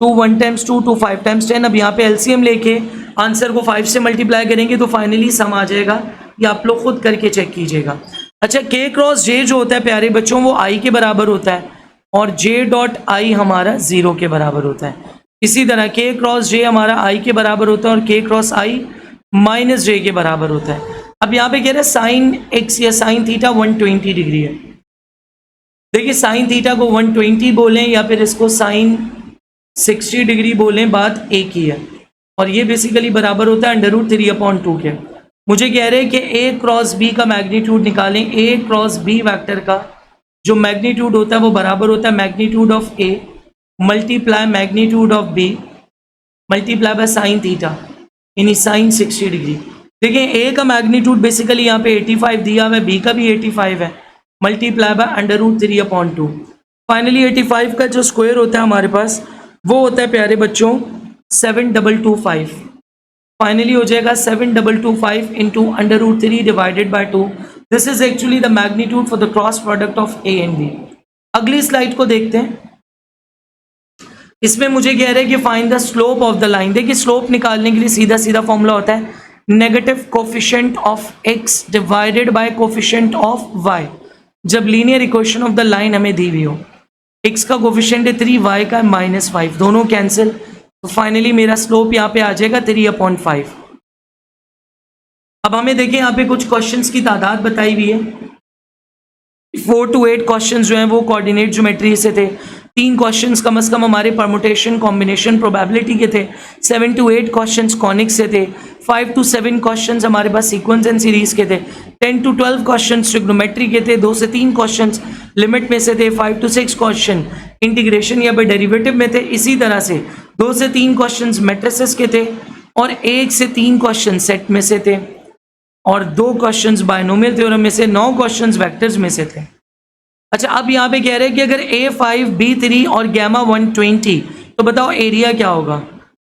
2 1 × 2 2 5 × 10। अब यहाँ पे एलसीएम लेके आंसर को 5 से मल्टीप्लाई करेंगे तो फाइनली सम आ जाएगा। ये आप लोग खुद करके चेक कीजिएगा। अच्छा, k क्रॉस j जो होता है प्यारे बच्चों वो i के बराबर होता है और j.i हमारा 0 के बराबर होता है। इसी तरह k क्रॉस j हमारा i के बराबर होता है और k क्रॉस i -j के बराबर होता है। अब यहाँ पे कह रहे हैं साइन x या साइन थीटा 120 डिग्री है। देखिए साइन थीटा को 120 बोलें या फिर इसको साइन 60 डिग्री बोलें, बात एक ही है। और ये बेसिकली बराबर होता है √3/2 के। मुझे कह रहे हैं कि a क्रॉस b का मैग्नीट्यूड निकालें। a क्रॉस b वेक्टर का जो मैग्नीट्यूड होता है वो बराबर होता है magnitude of a multiply magnitude of b multiply by sine theta, यानी साइन 60 डिग्री। देखिए a का मैग्नीट्यूड बेसिकली यहाँ पे 85 दिया हुआ है, b का भी 85 है, मल्टीप्लाई बाय √3/2। फाइनली 85 का जो स्क्वायर होता है हमारे पास वो होता है प्यारे बच्चों 7225। फाइनली हो जाएगा 7225 × √3 divided by 2। This is actually the magnitude for the cross product of A and B. अगली स्लाइड को देखते हैं। इसमें मुझे कह रहे हैं कि find the slope of the line. देखिए स्लोप निकालने के लिए सीधा सीधा फॉर्मूला होता है negative coefficient of x divided by coefficient of y। जब linear equation of the line हमें दी हुई हो, x का कोफिशिएंट है 3, y का -5, दोनों कैंसिल, तो फाइनली मेरा स्लोप यहाँ पे आ जाएगा 3/5। अब हमें देखिए यहाँ पे कुछ क्वेश्चंस की तादाद बताई हुई है। 4 to 8 क्वेश्चंस जो हैं वो कोऑर्डिनेट ज्योमेट्री से थे। 3 क्वेश्चंस कम से कम हमारे परमुटेशन कॉम्बिनेशन प्रोबेबिलिटी के थे। 7 to 8 क्वेश्चंस कॉनिक्स से थे। 5 to 7 क्वेश्चंस हमारे पास सीक्वेंस एंड सीरीज के थे। 10 to 12 क्वेश्चंस ट्रिग्नोमेट्री के थे। 2 से 3 क्वेश्चंस लिमिट में से थे। 5 to 6 क्वेश्चन इंटीग्रेशन या फिर डेरिवेटिव में थे। इसी तरह से 2 से 3 क्वेश्चंस मैट्रिसेस के थे और 1 से 3 क्वेश्चन सेट में से थे और 2 क्वेश्चंस बायनोमियल थ्योरम में से, 9 क्वेश्चंस वेक्टर्स में से थे। अच्छा, अब यहाँ पे कह रहे हैं कि अगर A5 B3 और गामा 120, तो बताओ एरिया क्या होगा।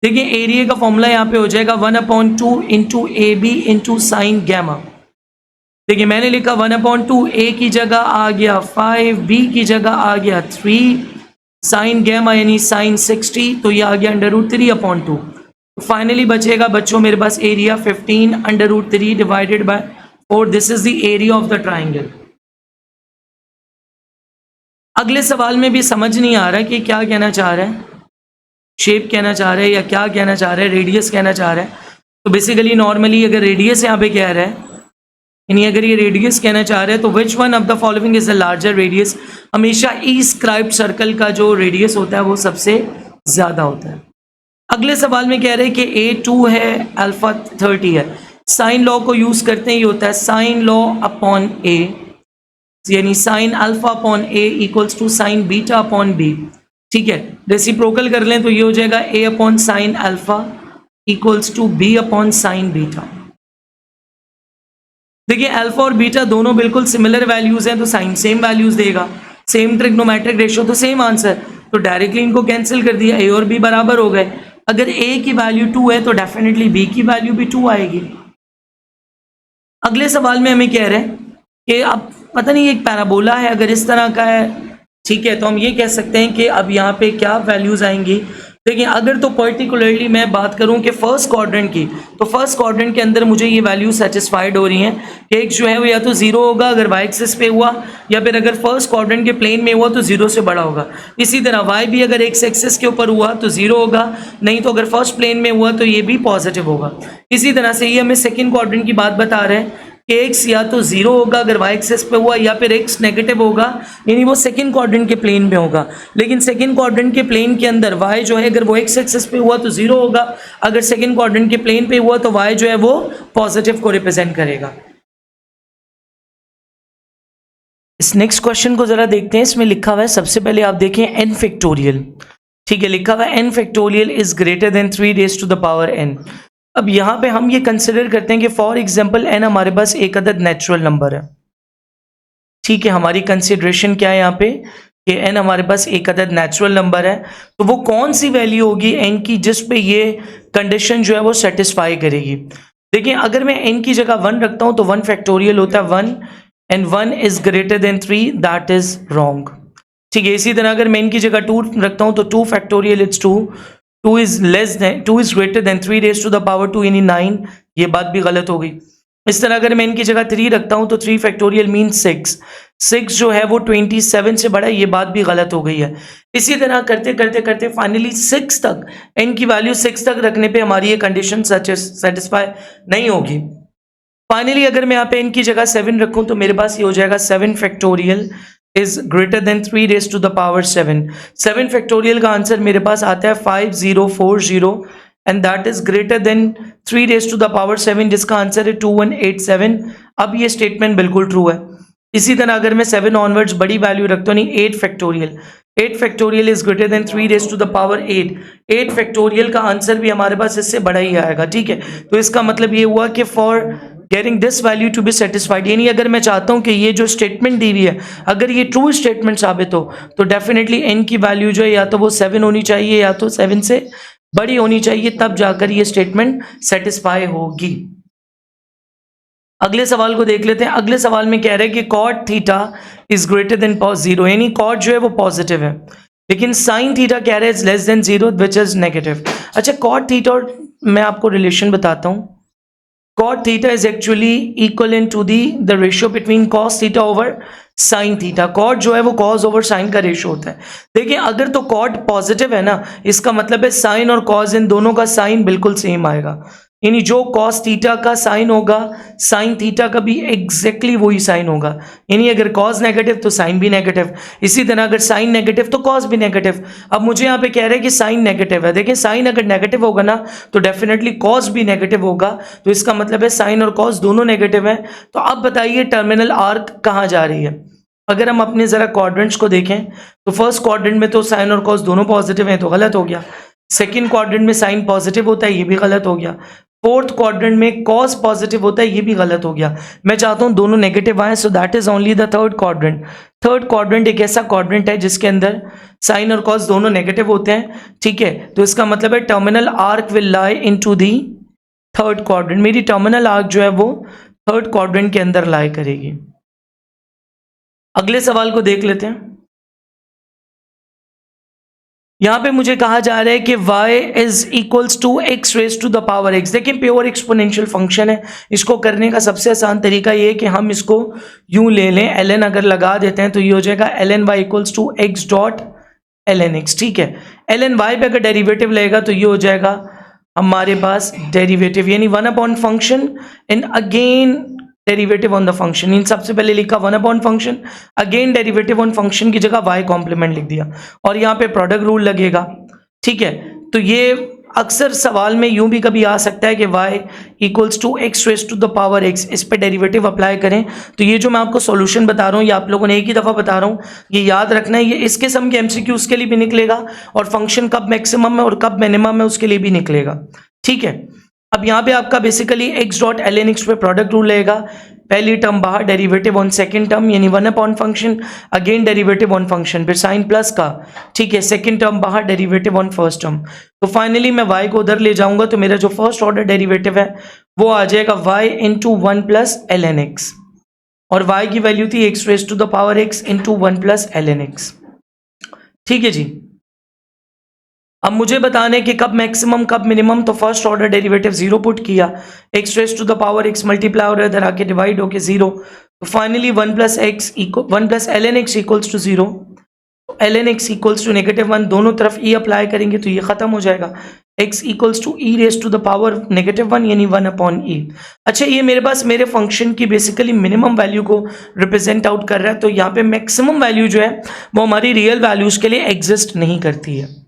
देखिए एरिया का फॉर्मूला यहाँ पे हो जाएगा 1/2 into AB into sine gamma. देखिए मैंने लिखा 1/2, A की जगह आ गया 5, B की जगह आ गया 3, साइन गामा यानी साइन 60, तो ये आ गया √3/2। फाइनली बचेगा बच्चों मेरे पास area 15 √3 divided by 4। This is the area of the triangle. अगले सवाल में भी समझ नहीं आ रहा कि क्या कहना चाह रहा है, शेप कहना चाह रहा है या क्या कहना चाह रहा है, रेडियस कहना चाह रहा है। तो बेसिकली नॉर्मली अगर रेडियस यहाँ पे कह रहा है, यानी अगर ये रेडियस कहना चाह रहा है, तो which one of the following is a larger radius. हमेशा ई स्क्राइब्ड सर्कल का जो रेडियस होता है वो सबसे ज्यादा होता है। अगले सवाल में कह रहे हैं कि A2 है, अल्फा 30 है। साइन लॉ को यूज करते ही होता है साइन लॉ अपॉन A, यानी sine alpha upon A equals to sine beta upon B। ठीक है, रेसिप्रोकल कर लें तो ये हो जाएगा A upon sine alpha equals to B upon sine beta. देखिए अल्फा और बीटा दोनों बिल्कुल सिमिलर वैल्यूज हैं, तो साइन सेम वैल्यूज देगा, सेम ट्रिग्नोमेट्रिक रेशियो, तो सेम आंसर। तो डायरेक्टली इनको कैंसिल कर दिया, A और B बराबर हो गए। अगर A की वैल्यू 2 है तो डेफिनेटली B की वैल्यू भी 2 आएगी। अगले सवाल में हमें कह रहे हैं कि अब पता नहीं एक पैराबोला है, अगर इस तरह का है, ठीक है, तो हम ये कह सकते हैं कि अब यहाँ पे क्या वैल्यूज आएंगी। देखिए अगर तो पर्टिकुलरली मैं बात करूं कि फर्स्ट क्वाड्रेंट की, तो फर्स्ट क्वाड्रेंट के अंदर मुझे ये वैल्यू सेटिस्फाइड हो रही हैं कि एक जो है वो या तो 0 होगा अगर y एक्सिस पे हुआ, या फिर अगर फर्स्ट क्वाड्रेंट के प्लेन में हुआ तो 0 से बड़ा होगा। इसी तरह y भी अगर x एक्सिस के ऊपर हुआ तो 0 होगा, नहीं तो अगर फर्स्ट प्लेन में हुआ तो ये भी पॉजिटिव होगा। इसी तरह से ये हमें सेकेंड क्वाड्रेंट की बात बता रहे हैं कि x या तो 0 होगा अगर y एक्सिस पे हुआ, या फिर x नेगेटिव होगा, यानी वो सेकंड क्वाड्रेंट के प्लेन में होगा। लेकिन सेकंड क्वाड्रेंट के प्लेन के अंदर y जो है अगर वो x एक्सिस पे हुआ तो 0 होगा, अगर सेकंड क्वाड्रेंट के प्लेन पे हुआ तो y जो है वो पॉजिटिव को रिप्रेजेंट करेगा। इस नेक्स्ट क्वेश्चन को जरा देखते हैं। इसमें लिखा हुआ है, सबसे पहले आप देखें n फैक्टोरियल, ठीक है, लिखा हुआ है n factorial is greater than 3 raise to the power n। अब यहाँ पे हम ये कंसिडर करते हैं कि फॉर एग्जाम्पल n हमारे पास एक अदद नेचुरल नंबर है, ठीक है। हमारी कंसिडरेशन क्या है यहाँ पे कि n हमारे पास एक अदद नेचुरल नंबर है, तो वो कौन सी वैल्यू होगी n की जिस पे ये कंडीशन जो है वो सेटिस्फाई करेगी। देखिए अगर मैं n की जगह 1 रखता हूँ तो 1 फैक्टोरियल होता है 1, and 1 is greater than 3, that is wrong, ठीक है। इसी तरह अगर मैं n की जगह 2 रखता हूँ तो 2 factorial it's 2, 2 is greater than 3 raise to the power 2 यानी 9, ये बात भी गलत हो गई। इस तरह अगर मैं इनकी जगह 3 रखता हूं तो 3 फैक्टोरियल मीन 6, 6 जो है वो 27 से बड़ा है, ये बात भी गलत हो गई है। इसी तरह करते करते करते फाइनली 6 तक, n की वैल्यू 6 तक रखने पे हमारी ये कंडीशन सेटिस्फाई नहीं होगी। फाइनली अगर मैं यहाँ पे n की जगह 7 रखूं तो मेरे पास ये हो जाएगा 7 factorial is greater than 3 raise to the power 7। 7 factorial का आंसर मेरे पास आता है 5040 and that is greater than 3 raise to the power 7, जिसका आंसर है 2187। अब ये स्टेटमेंट बिल्कुल ट्रू है। इसी तरह अगर मैं 7 ऑनवर्ड्स बड़ी वैल्यू रखता हूँ, नहीं 8 factorial is greater than 3 raise to the power 8 factorial का आंसर भी हमारे पास इससे बड़ा ही आएगा, ठीक है। तो इसका मतलब ये हुआ कि for getting this value to be satisfied, यानी अगर मैं चाहता हूँ कि ये जो स्टेटमेंट दी हुई है अगर ये ट्रू स्टेटमेंट साबित हो तो डेफिनेटली n की वैल्यू जो है या तो वो 7 होनी चाहिए या तो 7 से बड़ी होनी चाहिए, तब जाकर ये स्टेटमेंट सेटिस्फाई होगी। अगले सवाल को देख लेते हैं। अगले सवाल में कह रहे हैं कि cot theta is greater than 0, यानी कॉट जो है वो पॉजिटिव है, लेकिन साइन थीटा कह रहे हैं is less than 0 which is negative. अच्छा, कॉट थीटा और मैं आपको रिलेशन बताता हूँ। Cot theta is actually equal to the ratio between cos theta over sine theta. Cot जो है वो कॉस ओवर साइन का रेशियो होता है। देखिए, अगर तो कॉट पॉजिटिव है ना, इसका मतलब है साइन और कॉस इन दोनों का साइन बिल्कुल सेम आएगा, यानी जो कॉस थीटा का साइन होगा साइन थीटा का भी एग्जैक्टली वही साइन होगा। यानी अगर कॉस नेगेटिव तो साइन भी नेगेटिव, इसी तरह अगर साइन नेगेटिव तो कॉस भी नेगेटिव। अब मुझे यहाँ पे कह रहे हैं कि साइन नेगेटिव है। देखिए, साइन अगर नेगेटिव होगा ना तो डेफिनेटली कॉस भी नेगेटिव होगा, तो इसका मतलब है साइन और कॉस दोनों नेगेटिव है। तो अब बताइए टर्मिनल आर्क कहाँ जा रही है। अगर हम अपने जरा क्वाड्रेंट्स को देखें तो फर्स्ट क्वाड्रेंट में तो साइन और कॉस दोनों पॉजिटिव हैं, तो गलत हो गया। सेकंड क्वाड्रेंट में साइन पॉजिटिव होता है, ये भी गलत हो गया। फोर्थ क्वाड्रेंट में कॉस पॉजिटिव होता है, ये भी गलत हो गया। मैं चाहता हूं दोनों नेगेटिव आए, सो that is only the third quadrant. Third quadrant एक ऐसा क्वाड्रेंट है जिसके अंदर साइन और कॉस दोनों नेगेटिव होते हैं, ठीक है। तो इसका मतलब है terminal arc will lie into the third quadrant. मेरी टर्मिनल आर्क जो है वो थर्ड क्वाड्रेंट के अंदर लाई करेगी। अगले सवाल को देख लेते हैं। यहां पे मुझे कहा जा रहा है कि y is equals to x raise to the power x। देखिए, प्योर एक्सपोनेंशियल फंक्शन है। इसको करने का सबसे आसान तरीका ये है कि हम इसको यूं ले लें, ln अगर लगा देते हैं तो ये हो जाएगा ln y equals to x dot ln x, ठीक है। ln y पे अगर डेरिवेटिव लेगा तो ये हो जाएगा हमारे पास डेरिवेटिव, यानी 1 upon function and again derivative on the function. इन सबसे पहले लिखा 1 upon function, again derivative on function की जगह y कॉम्प्लीमेंट लिख दिया, और यहाँ पे प्रोडक्ट रूल लगेगा, ठीक है। तो ये अक्सर सवाल में यूं भी कभी आ सकता है कि y equals to x raise to the power x, इस पे डेरिवेटिव अप्लाई करें। तो ये जो मैं आपको सॉल्यूशन बता रहा हूँ ये आप लोगों ने एक ही दफ़ा बता रहा हूँ, ये याद रखना है। ये इस किस्म के MCQ के लिए भी निकलेगा और फंक्शन कब मैक्सिमम है और कब मिनिमम है उसके लिए भी निकलेगा, ठीक है। अब यहाँ पे आपका basically x dot ln x पे प्रोडक्ट रूल रहेगा। पहली टर्म बाहर, डेरिवेटिव ऑन सेकंड टर्म यानी 1 upon function, again derivative on function, फिर साइन प्लस का, ठीक है। सेकंड टर्म बाहर, डेरिवेटिव ऑन फर्स्ट टर्म। तो फाइनली मैं y को उधर ले जाऊंगा तो मेरा जो फर्स्ट ऑर्डर डेरिवेटिव है वो आ जाएगा y into 1 plus ln x, और y की वैल्यू थी x raise to the power x into 1 plus ln x, ठीक है जी। अब मुझे बताने कि कब मैक्सिमम कब मिनिमम, तो फर्स्ट ऑर्डर डेरिवेटिव 0 पुट किया, x raise to the power x multiply और इधर आके डिवाइड होके 0, तो finally 1 plus ln x equals to 0, ln x equals to -1, दोनों तरफ e अप्लाई करेंगे तो ये खत्म हो जाएगा। x equals to e raise to the power -1 यानी 1 अपॉन e। अच्छा, ये मेरे पास मेरे फंक्शन की बेसिकली मिनिमम वैल्यू को रिप्रेजेंट आउट कर रहा है, तो यहाँ पे मैक्सिमम वैल्यू जो है वो हमारी रियल वैल्यूज के लिए एग्जिस्ट नहीं करती है।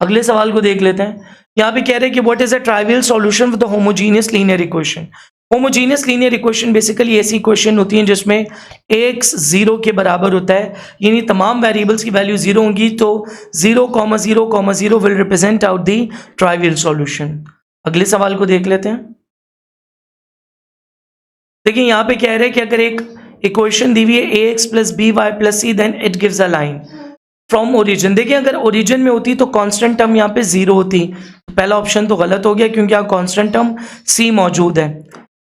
अगले सवाल को देख लेते हैं। यहाँ पे कह रहे हैं कि what is a trivial solution with the homogeneous linear equation. Homogeneous linear equation basically ऐसी इक्वेशन होती है जिसमें x 0 के बराबर होता है, यानी तमाम वेरिएबल्स की वैल्यू 0 होंगी, तो 0,0,0 will represent out the trivial solution. अगले सवाल को देख लेते हैं। देखिए, यहाँ पे कह रहे हैं कि अगर एक इक्वेशन दी हुई है ax plus B Y plus C then it gives a line from origin. देखिए, अगर ओरिजिन में होती तो कांस्टेंट टर्म यहाँ पे 0 होती, तो पहला ऑप्शन तो गलत हो गया क्योंकि यहाँ कांस्टेंट टर्म c मौजूद है,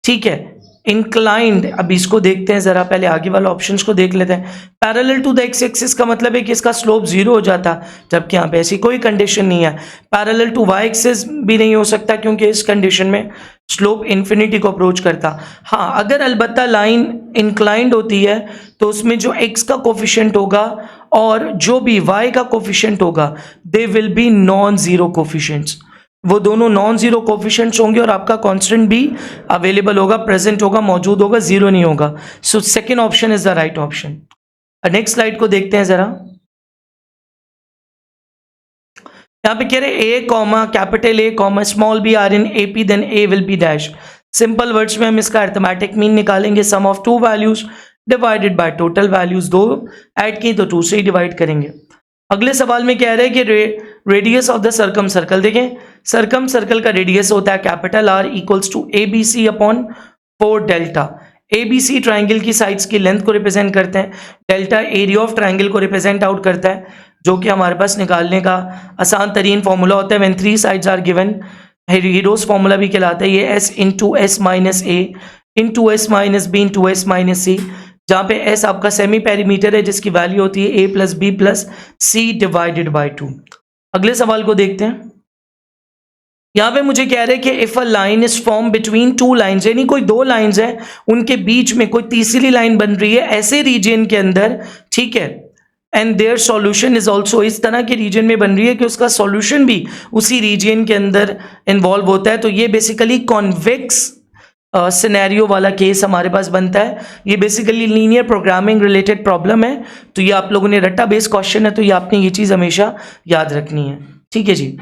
ठीक है। इंक्लाइंड, अब इसको देखते हैं जरा, पहले आगे वाला ऑप्शंस को देख लेते हैं। Parallel to the X axis का मतलब है कि इसका स्लोप 0 हो जाता, जबकि यहाँ पे ऐसी कोई कंडीशन नहीं है। पैरेलल टू वाई एक्सिस भी नहीं हो सकता क्योंकि इस कंडीशन में स्लोप इन्फिनिटी को अप्रोच करता। हाँ, अगर अलबत्ता लाइन इंक्लाइंड होती है तो उसमें जो x का कोफिशिएंट होगा और जो भी y का कोफिशिएंट होगा they will be non zero coefficients, वो दोनों नॉन जीरो कोफिशिएंट्स होंगे और आपका कांस्टेंट भी अवेलेबल होगा, प्रेजेंट होगा, मौजूद होगा, जीरो नहीं होगा। So second option is the right option. Next slide को देखते हैं जरा। यहाँ पे कह रहे a comma capital A comma small b are in AP then A will be dash. Simple words में हम इसका अर्थमेटिक मीन निकालेंगे, sum of two values divided by total values, दो ऐड की तो 2 से ही डिवाइड करेंगे। अगले सवाल में कह रहे हैं कि radius of the circumcircle. देखें, सर्कम सर्कल का रेडियस होता है capital R equals to ABC upon 4 delta. ABC triangle की साइड्स की लेंथ को रिप्रेजेंट करते हैं, डेल्टा एरिया ऑफ ट्राइंगल को रिप्रेजेंट आउट करता है, जो कि हमारे पास निकालने का आसान तरीन फॉर्मूला होता है when 3 sides are given. Heron's formula भी कहलाता है ये, S into S minus A in 2s minus B in 2s minus C, जहाँ पे s आपका सेमी पेरीमीटर है जिसकी वैल्यू होती है a plus B plus C divided by 2। अगले सवाल को देखते हैं। यहाँ पे मुझे कह रहे हैं कि if a line is form between two lines, यानी कोई दो लाइंस है उनके बीच में कोई तीसरी लाइन बन रही है ऐसे रीजन के अंदर, ठीक है, and their solution is also, इस तरह के रीजन में बन रही है कि उसका सॉल्यूशन भी उसी रीजन के अंदर इन्वॉल्व होता है, तो ये बेसिकली कॉन्वेक्स सिनेरियो वाला केस हमारे पास बनता है। ये basically linear programming related problem है, तो ये आप लोगों ने रट्टा बेस्ड क्वेश्चन है, तो ये आपने ये चीज़ हमेशा याद रखनी है, ठीक है जी।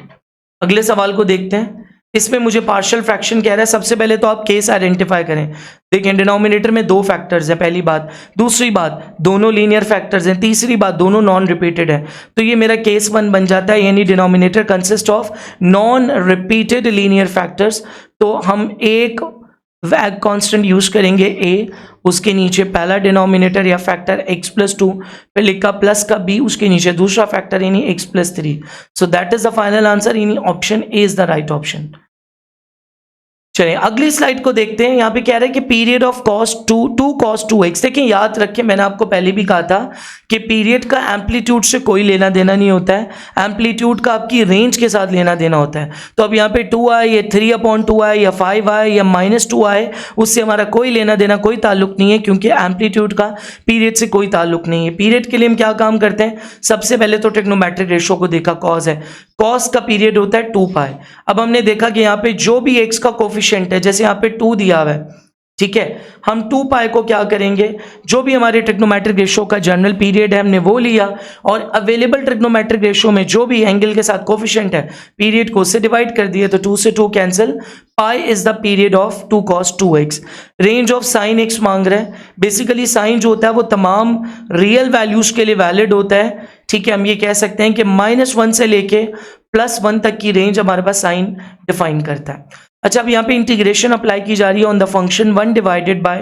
अगले सवाल को देखते हैं। इसमें मुझे पार्शियल फ्रैक्शन कह रहा है। सबसे पहले तो आप केस आइडेंटिफाई करें। देखिए डिनोमिनेटर में दो फैक्टर्स हैं, पहली बात। दूसरी बात, दोनों लीनियर फैक्टर्स हैं। तीसरी बात, दोनों नॉन रिपीटेड है। तो ये मेरा केस 1 बन जाता है, यानी denominator consist of non repeated linear factors. तो हम एक वैग कांस्टेंट यूज करेंगे a, उसके नीचे पहला डिनोमिनेटर या फैक्टर x प्लस 2, फिर लिखा प्लस का b, उसके नीचे दूसरा फैक्टर यानी x plus 3। So that is the final answer, यानी option A is the right option. चलिए अगली स्लाइड को देखते हैं। यहाँ पे कह रहा है कि period of cos 2 cos 2x। देखिए याद रखें, मैंने आपको पहले भी कहा था कि पीरियड का एम्पलीट्यूड से कोई लेना देना नहीं होता है, एम्पलीट्यूड का आपकी रेंज के साथ लेना देना होता है। तो अब यहाँ पे 2 आए या 3/2 आए या 5 आए या -2 आए, उससे हमारा कोई लेना देना, कोई ताल्लुक नहीं है, क्योंकि एम्पलीट्यूड का पीरियड से कोई ताल्लुक नहीं है। पीरियड के लिए हम क्या काम करते हैं, सबसे पहले तो ट्रिग्नोमेट्रिक रेशियो को देखा, कॉस है, कॉस का पीरियड होता है 2π। अब हमने देखा कि यहाँ पे जो भी x का कोफिशिएंट है, जैसे यहाँ पे 2 दिया हुआ है, ठीक है, हम 2π को क्या करेंगे, जो भी हमारे ट्रिग्नोमेट्रिक रेशियो का जनरल पीरियड है हमने वो लिया, और अवेलेबल ट्रिग्नोमेट्रिक रेशियो में जो भी एंगल के साथ कोफिशिएंट है पीरियड को उससे डिवाइड कर दिए, तो 2 से 2 cancel, pi is the period of 2 cos 2x। Range of sine x मांग रहा है। बेसिकली साइन जो होता है वो तमाम रियल वैल्यूज के लिए वैलिड होता है, ठीक है। हम ये कह सकते हैं कि -1 से लेके +1 तक की रेंज हमारे पास साइन डिफाइन करता है। अच्छा, अब यहाँ पे इंटीग्रेशन अप्लाई की जा रही है on the function 1 divided by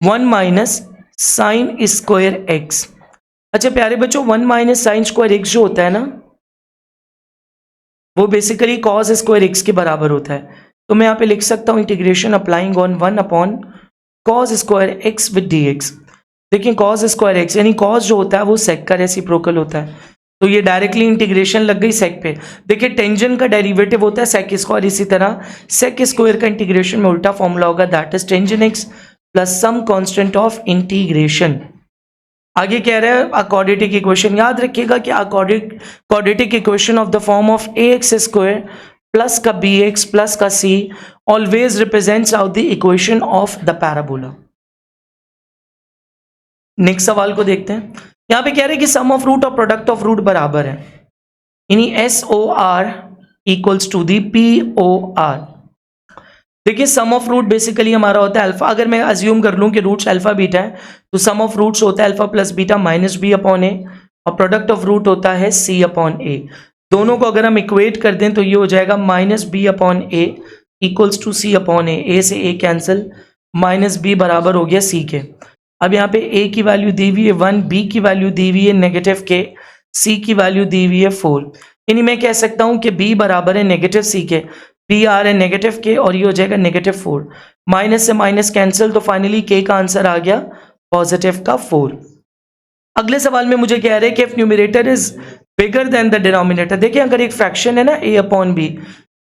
1 minus sine square x। अच्छा प्यारे बच्चों, 1 माइनस साइन स्क्वायर x जो होता है ना, वो बेसिकली कॉस स्क्वायर x के बराबर होता है। तो मैं यहाँ पे लिख सकता हूँ integration applying on 1 upon cos square x with dx। देखिए कॉस स्क्वायर x यानी कॉस जो होता है वो सेक का रेसिप्रोकल होता है, तो ये डायरेक्टली इंटीग्रेशन लग गई सेक पे। देखिए टेंजेंट का डेरिवेटिव होता है सेक स्क्वायर, इसी तरह सेक स्क्वायर का इंटीग्रेशन में उल्टा फॉर्मूला होगा, that is tangent x plus some constant of integration. आगे कह रहा है क्वाड्रेटिक इक्वेशन। याद रखिएगा कि quadratic equation of the form of ax square plus का bx प्लस का c always represents out the equation of the parabola. Next सवाल को देखते हैं। यहाँ पे कह रहे हैं कि सम ऑफ रूट और प्रोडक्ट ऑफ रूट बराबर है, यानी SOR equals to the POR। देखिए सम ऑफ रूट बेसिकली हमारा होता है अल्फा। अगर मैं अज्यूम कर लूँ कि रूट्स अल्फा बीटा है, तो सम ऑफ रूट्स होता है alpha plus beta minus b/a, और प्रोडक्ट ऑफ रूट होता है c/a। दोनों को अगर हम इक्वेट कर दें तो ये हो जाएगा -b/a equals to c/a। a से a कैंसिल, -b बराबर हो गया c के। अब यहाँ पे a की वैल्यू दी हुई है 1, b की वैल्यू दी हुई है -k, c की वैल्यू दी हुई है 4। यानी मैं कह सकता हूँ कि b बराबर है -c के, b आ रहा है -k और ये हो जाएगा -4। माइनस से माइनस कैंसिल, तो फाइनली k का आंसर आ गया पॉजिटिव का 4। अगले सवाल में मुझे कह रहे हैं कि if numerator is bigger than the denominator. देखिए अगर एक फ्रैक्शन है ना a/b,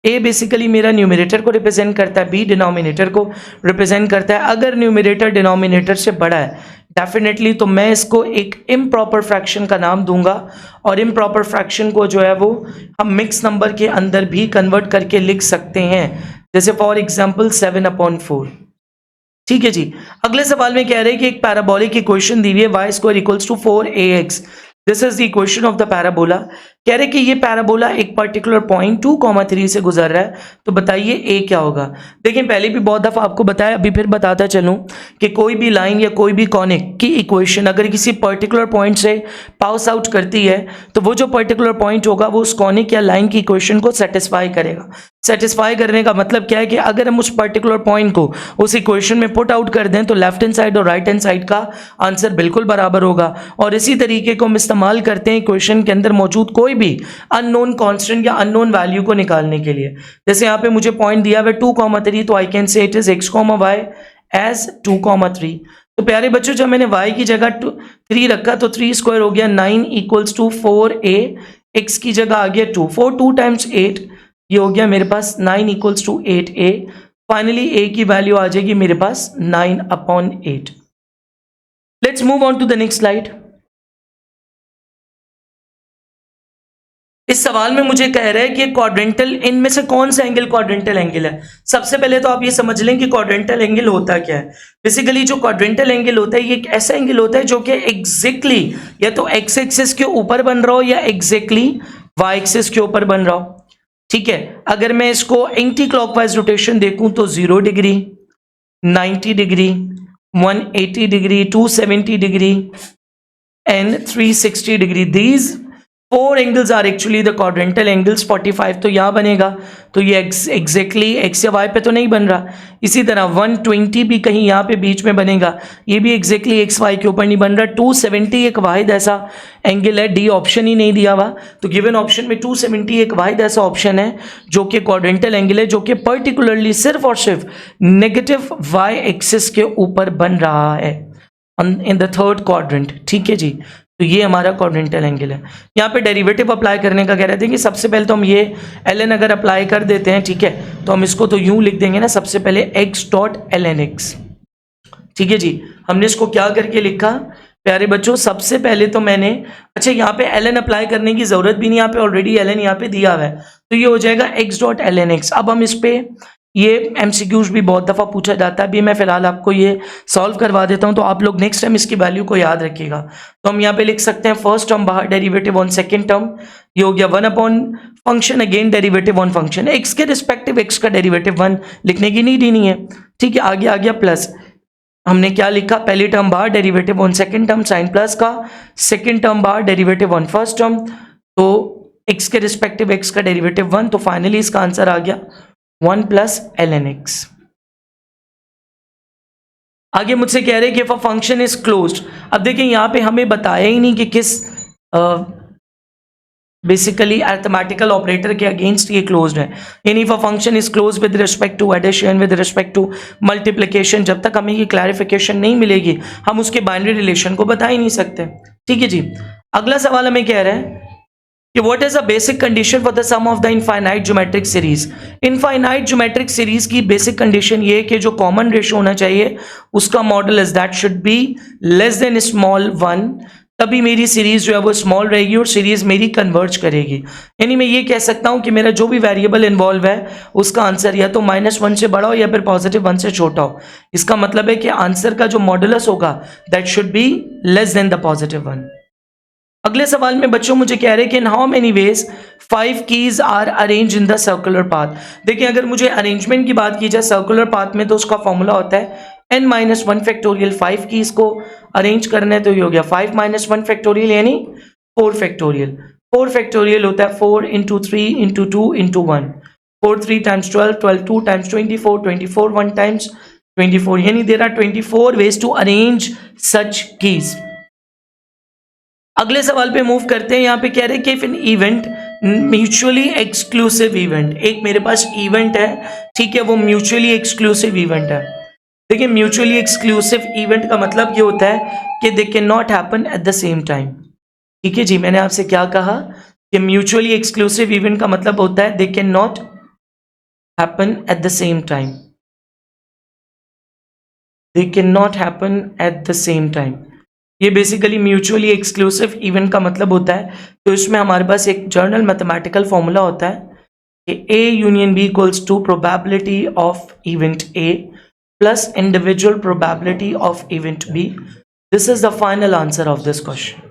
a बेसिकली मेरा न्यूमरेटर को रिप्रेजेंट करता है, b डिनोमिनेटर को रिप्रेजेंट करता है। अगर न्यूमरेटर डिनोमिनेटर से बड़ा है डेफिनेटली तो मैं इसको एक इम्प्रॉपर फ्रैक्शन का नाम दूंगा, और इम्प्रॉपर फ्रैक्शन को जो है वो हम मिक्स नंबर के अंदर भी कन्वर्ट करके लिख सकते हैं, जैसे फॉर एग्जांपल 7/4। ठीक है जी। अगले सवाल में कह रहे हैं कि एक पैराबोलिक इक्वेशन दी हुई है y² equals to 4ax। This is the equation of the parabola. कह रहे कि ये पैराबोला एक पर्टिकुलर पॉइंट 2,3 से गुजर रहा है, तो बताइए a क्या होगा। देखिए पहले भी बहुत दफ़ा आपको बताया, अभी फिर बताता चलूं कि कोई भी लाइन या कोई भी कॉनिक की इक्वेशन अगर किसी पर्टिकुलर पॉइंट से पास आउट करती है, तो वो जो पर्टिकुलर पॉइंट होगा वो उस कॉनिक या लाइन की इक्वेशन को सेटिस्फाई करेगा। सेटिस्फाई करने का मतलब क्या है कि अगर हम उस पर्टिकुलर पॉइंट को उस इक्वेशन में पुट आउट कर दें तो लेफ्ट हैंड साइड और राइट हैंड साइड का आंसर बिल्कुल बराबर होगा। और इसी तरीके को हम इस्तेमाल करते हैं इक्वेशन के अंदर मौजूद कोई कोई भी अननोन कांस्टेंट या अननोन वैल्यू को निकालने के लिए। जैसे यहाँ पे मुझे पॉइंट दिया हुआ है 2,3, तो I can say it is x, y as 2,3। तो प्यारे बच्चों जब मैंने y की जगह 3 रखा तो 3 स्क्वायर हो गया 9 इक्वल्स टू 4a, x की जगह आ गया 2, 4 2 टाइम्स 8, ये हो गया मेरे पास 9 equals to 8a। Finally a की वैल्यू आ जाएगी मेरे पास 9/8। Let's move on to the next slide. इस सवाल में मुझे कह रहा है कि क्वाड्रेंटल, इनमें से कौन सा एंगल क्वाड्रेंटल एंगल है। सबसे पहले तो आप ये समझ लें कि क्वाड्रेंटल एंगल होता क्या है। बेसिकली जो क्वाड्रेंटल एंगल होता है ये एक ऐसा एंगल होता है जो कि एग्जैक्टली या तो एक्स एक्सिस के ऊपर बन रहा हो या एग्जैक्टली वाई एक्सिस के ऊपर बन रहा हो। ठीक है, अगर मैं इसको एंटी क्लॉकवाइज रोटेशन देखूं तो 0 degree, 90 degree, 180 degree, 270 degree and 360 degree. These 4 angles are actually the quadrantal angles. 45 तो यहाँ बनेगा, तो ये एग्जैक्टली एक्स या वाई पे तो नहीं बन रहा। इसी तरह 120 भी कहीं यहाँ पे बीच में बनेगा, ये भी एग्जैक्टली एक्स वाई के ऊपर नहीं बन रहा। 270 एक वाहिद ऐसा एंगल है, डी ऑप्शन ही नहीं दिया हुआ, तो गिवन ऑप्शन में 270 एक वाहिद ऐसा ऑप्शन है जो कि क्वाड्रेंटल एंगल है, जो कि पर्टिकुलरली सिर्फ और सिर्फ नेगेटिव वाई एक्सिस के ऊपर बन रहा है इन द थर्ड क्वाड्रेंट। ठीक है जी, तो ये हमारा क्वाड्रेंटल एंगल है। यहाँ पे डेरिवेटिव अप्लाई करने का कह रहे थे कि सबसे पहले तो हम ये ln अगर अप्लाई कर देते हैं, ठीक है, तो हम इसको तो यूं लिख देंगे ना, सबसे पहले x डॉट ln x। ठीक है जी, हमने इसको क्या करके लिखा प्यारे बच्चों, सबसे पहले तो मैंने, अच्छा यहाँ पे ln अप्लाई करने की जरूरत भी नहीं, यहाँ पे ऑलरेडी ln यहाँ पे दिया हुआ है, तो ये हो जाएगा x डॉट ln x। अब हम इस पे, ये एमसीक्यूज भी बहुत दफ़ा पूछा जाता है, अभी मैं फिलहाल आपको ये सॉल्व करवा देता हूं, तो आप लोग नेक्स्ट टाइम इसकी वैल्यू को याद रखिएगा। तो हम यहाँ पे लिख सकते हैं फर्स्ट टर्म बाहर, डेरिवेटिव ऑन सेकंड टर्म, ये हो गया 1 upon function again derivative on function, x के रिस्पेक्टिव एक्स का डेरिवेटिव 1 लिखने की नीड ही नहीं है। ठीक है, आगे आ गया प्लस, हमने क्या लिखा, पहली टर्म बाहर derivative on second term sine plus का, सेकंड टर्म बाहर डेरिवेटिव ऑन फर्स्ट टर्म, तो एक्स के रिस्पेक्टिव एक्स का डेरिवेटिव 1, तो फाइनली इसका आंसर आ गया 1 प्लस ln x। आगे मुझसे कह रहे हैं कि if a function is closed. अब देखिए यहाँ पे हमें बताया ही नहीं कि किस बेसिकली अरिथमेटिकल ऑपरेटर के अगेंस्ट ये क्लोज्ड है। यानी if a function is close with respect to addition, with respect to multiplication, जब तक हमें ये क्लैरिफिकेशन नहीं मिलेगी हम उसके बाइनरी रिलेशन को बता ही नहीं सकते। ठीक है जी, अगला सवाल हमें कह रहा है कि what is the basic condition for the sum of the infinite geometric series. Infinite geometric series की बेसिक कंडीशन ये है कि जो कॉमन रेशियो होना चाहिए उसका model is that should be less than small 1, तभी मेरी सीरीज जो है वो स्मॉल रहेगी और सीरीज मेरी कन्वर्ज करेगी। यानी मैं ये कह सकता हूं कि मेरा जो भी वेरिएबल इन्वॉल्व है उसका आंसर या तो -1 से बड़ा हो या फिर +1 से छोटा हो। इसका मतलब है कि आंसर का जो मॉडुलस होगा that should be less then the +1। अगले सवाल में बच्चों मुझे कह रहे हैं कि in how many ways 5 keys are arrange in the circular path. देखिए अगर मुझे अरेंजमेंट की बात की जाए सर्कुलर पाथ में तो उसका फॉर्मूला होता है n-1 फैक्टोरियल। 5 कीज को अरेंज करना है तो ये हो गया 5-1 फैक्टोरियल यानी 4 फैक्टोरियल। 4 फैक्टोरियल होता है 4 × 3 × 2 × 1, 4 3 टाइम्स 12, 12 2 टाइम्स 24, 24 1 टाइम्स 24, यानी there are 24 ways to arrange such keys. अगले सवाल पे मूव करते हैं। यहाँ पे कह रहे हैं कि if an event mutually exclusive event, एक मेरे पास इवेंट है, ठीक है, वो म्यूचुअली एक्सक्लूसिव इवेंट है। देखिए म्यूचुअली एक्सक्लूसिव इवेंट का मतलब ये होता है कि they can not happen at the same time. ठीक है जी, मैंने आपसे क्या कहा कि म्यूचुअली एक्सक्लूसिव इवेंट का मतलब होता है they can not happen at the same time, they can not happen at the same time. ये बेसिकली म्यूचुअली एक्सक्लूसिव इवेंट का मतलब होता है। तो इसमें हमारे पास एक जर्नल मैथमेटिकल फॉर्मूला होता है कि A union B equals to probability of event A plus individual probability of event B। This is the final answer of this question.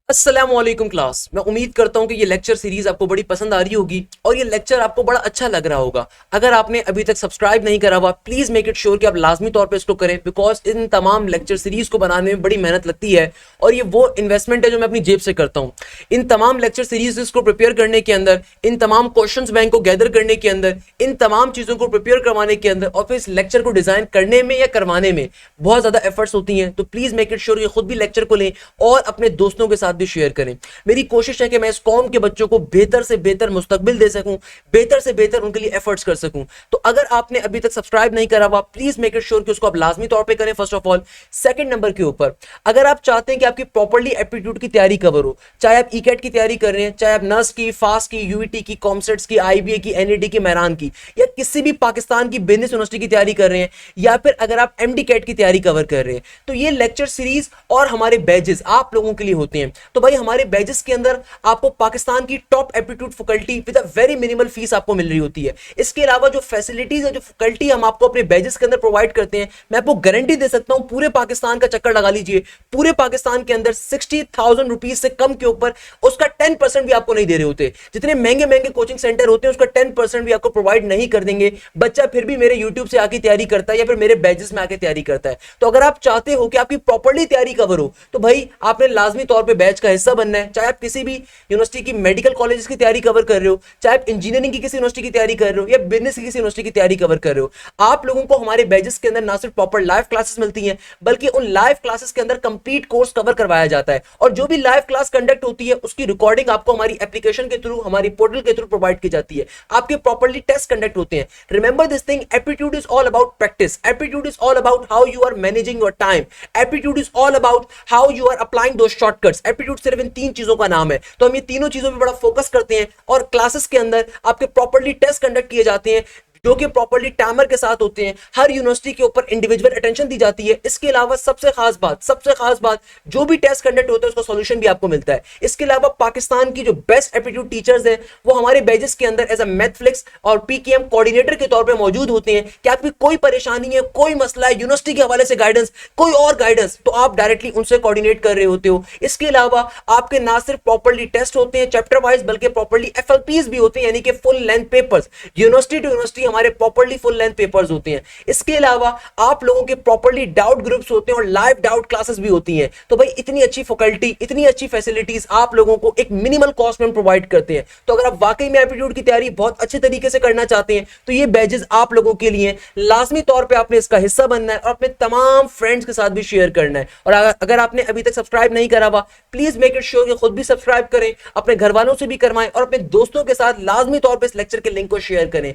अस्सलामुअलैकुम क्लास, मैं उम्मीद करता हूं कि ये लेक्चर सीरीज आपको बड़ी पसंद आ रही होगी और ये लेक्चर आपको बड़ा अच्छा लग रहा होगा। अगर आपने अभी तक सब्सक्राइब नहीं करा हुआ प्लीज मेक इट श्योर कि आप लाजमी तौर पे इसको करें, बिकॉज इन तमाम लेक्चर सीरीज को बनाने में बड़ी मेहनत लगती है और ये वो इन्वेस्टमेंट है जो मैं अपनी जेब से करता हूँ। इन तमाम लेक्चर सीरीज को प्रिपेयर करने के अंदर, इन तमाम क्वेश्चन बैंक को गैदर करने के अंदर, इन तमाम चीजों को प्रिपेयर करवाने के अंदर और फिर इस लेक्चर को डिजाइन करने में या करवाने में बहुत ज्यादा एफर्ट्स होती हैं। तो प्लीज मेक इट श्योर कि खुद भी लेक्चर को लें और अपने दोस्तों के साथ भी शेयर करें। मेरी कोशिश है कि मैं इस कौम के बच्चों को बेहतर से बेहतर मुस्तकबिल दे सकूं, बेहतर से बेहतर उनके लिए एफर्ट्स कर सकूं। तो अगर आपने अभी तक सब्सक्राइब नहीं करा हुआ, प्लीज मेक इट श्योर कि उसको आप लाजमी तौर पे करें first of all. Second number के ऊपर, अगर आप चाहते हैं कि आपकी प्रॉपर्ली एप्टीट्यूड की तैयारी कवर हो, चाहे आप ईकेट की तैयारी कर रहे हैं, चाहे आप नर्स की, फास्ट की, यूईटी की, कॉमसेट्स की, आईबीए की, एनईडी की, मेहरान की, या किसी भी पाकिस्तान की बिजनेस यूनिवर्सिटी की तैयारी कर रहे हैं, या फिर अगर आप एमडी कैट की तैयारी कवर कर रहे हैं, तो ये लेक्चर सीरीज और हमारे बैजेस आप लोगों के लिए होते हैं। तो भाई हमारे बैजेस के अंदर आपको पाकिस्तान की top aptitude faculty with a very minimal fees आपको मिल रही होती है। इसके अलावा जो फैसिलिटीज है, जो फैकल्टी हम आपको अपने बैजेस के अंदर प्रोवाइड करते हैं, मैं आपको गारंटी दे सकता हूं, पूरे पाकिस्तान का चक्कर लगा लीजिए, पूरे पाकिस्तान के अंदर 60,000 रुपीज से कम के ऊपर उसका 10% भी आपको नहीं दे रहे होते। जितने महंगे महंगे कोचिंग सेंटर होते हैं उसका 10% भी आपको प्रोवाइड नहीं कर देंगे। बच्चा फिर भी मेरे यूट्यूब से आके तैयारी करता है या फिर मेरे बैजेस में आके तैयारी करता है। तो अगर आप चाहते हो कि आपकी प्रॉपर्ली तैयारी कवर हो, तो भाई आपने लाजमी तौर पे बैच का हिस्सा बनना है। चाहे आप किसी भी यूनिवर्सिटी की मेडिकल कॉलेज की तैयारी कवर कर रहे हो, चाहे आप इंजीनियरिंग की किसी यूनिवर्सिटी की तैयारी कर रहे हो, या बिजनेस की किसी यूनिवर्सिटी की तैयारी कवर कर रहे हो, आप लोगों को हमारे बैचेस के अंदर ना सिर्फ प्रॉपर लाइव क्लासेस मिलती हैं, बल्कि उन लाइव क्लासेस के अंदर कंप्लीट कोर्स कवर करवाया जाता है। और जो भी लाइव क्लास कंडक्ट होती है उसकी रिकॉर्डिंग आपको हमारी एप्लीकेशन के थ्रू, हमारी पोर्टल के थ्रू प्रोवाइड की जाती है। आपके प्रॉपर्ली टेस्ट कंडक्ट होते हैं। Remember this thing, aptitude is all about practice, aptitude is all about how you are managing your time, aptitude is all about how you are applying those shortcuts. Aptitude सिर्फ इन 3 चीजों का नाम है। तो हम ये तीनों चीजों पर बड़ा फोकस करते हैं और क्लासेस के अंदर आपके प्रॉपर्ली टेस्ट कंडक्ट किए जाते हैं, जो कि प्रॉपर्ली टाइमर के साथ होते हैं। हर यूनिवर्सिटी के ऊपर इंडिविजुअल अटेंशन दी जाती है। इसके अलावा सबसे खास बात, जो भी टेस्ट कंडक्ट होता है उसका सॉल्यूशन भी आपको मिलता है। इसके अलावा पाकिस्तान की जो बेस्ट एप्टीट्यूड टीचर्स हैं वो हमारे बैचेस के अंदर एज अ मैथफ्लिक्स और पीकेएम कोऑर्डिनेटर के तौर पे मौजूद होते हैं कि आपकी कोई परेशानी है, कोई मसला है, यूनिवर्सिटी के हवाले से गाइडेंस, कोई और गाइडेंस, तो आप डायरेक्टली उनसे कोऑर्डिनेट कर रहे होते हो। इसके अलावा आपके ना सिर्फ प्रॉपर्ली टेस्ट होते हैं चैप्टर वाइज, बल्कि प्रॉपर्ली एफएलपीज भी होते हैं, यानी कि full length papers. University to university हमारे प्रॉपर्ली फुल लेंथ पेपर्स होते हैं। इसके अलावा आप लोगों के प्रॉपर्ली डाउट ग्रुप्स होते हैं और लाइव डाउट क्लासेस भी होती हैं। तो भाई इतनी अच्छी फैकल्टी, इतनी अच्छी फैसिलिटीज आप लोगों को एक मिनिमल कॉस्ट में प्रोवाइड करते हैं। तो अगर आप वाकई में एप्टीट्यूड की तैयारी बहुत अच्छे तरीके से करना चाहते हैं तो ये बैचेस आप लोगों के लिए लाजमी तौर पे आपने इसका हिस्सा बनना है और अपने तमाम फ्रेंड्स के साथ भी शेयर करना है। और अगर आपने अभी तक सब्सक्राइब नहीं करा हुआ, प्लीज मेक इट श्योर कि खुद भी सब्सक्राइब करें, अपने घर वालों से भी करवाएं और अपने दोस्तों के साथ लाजमी तौर पर इस लेक्चर के लिंक को शेयर करें।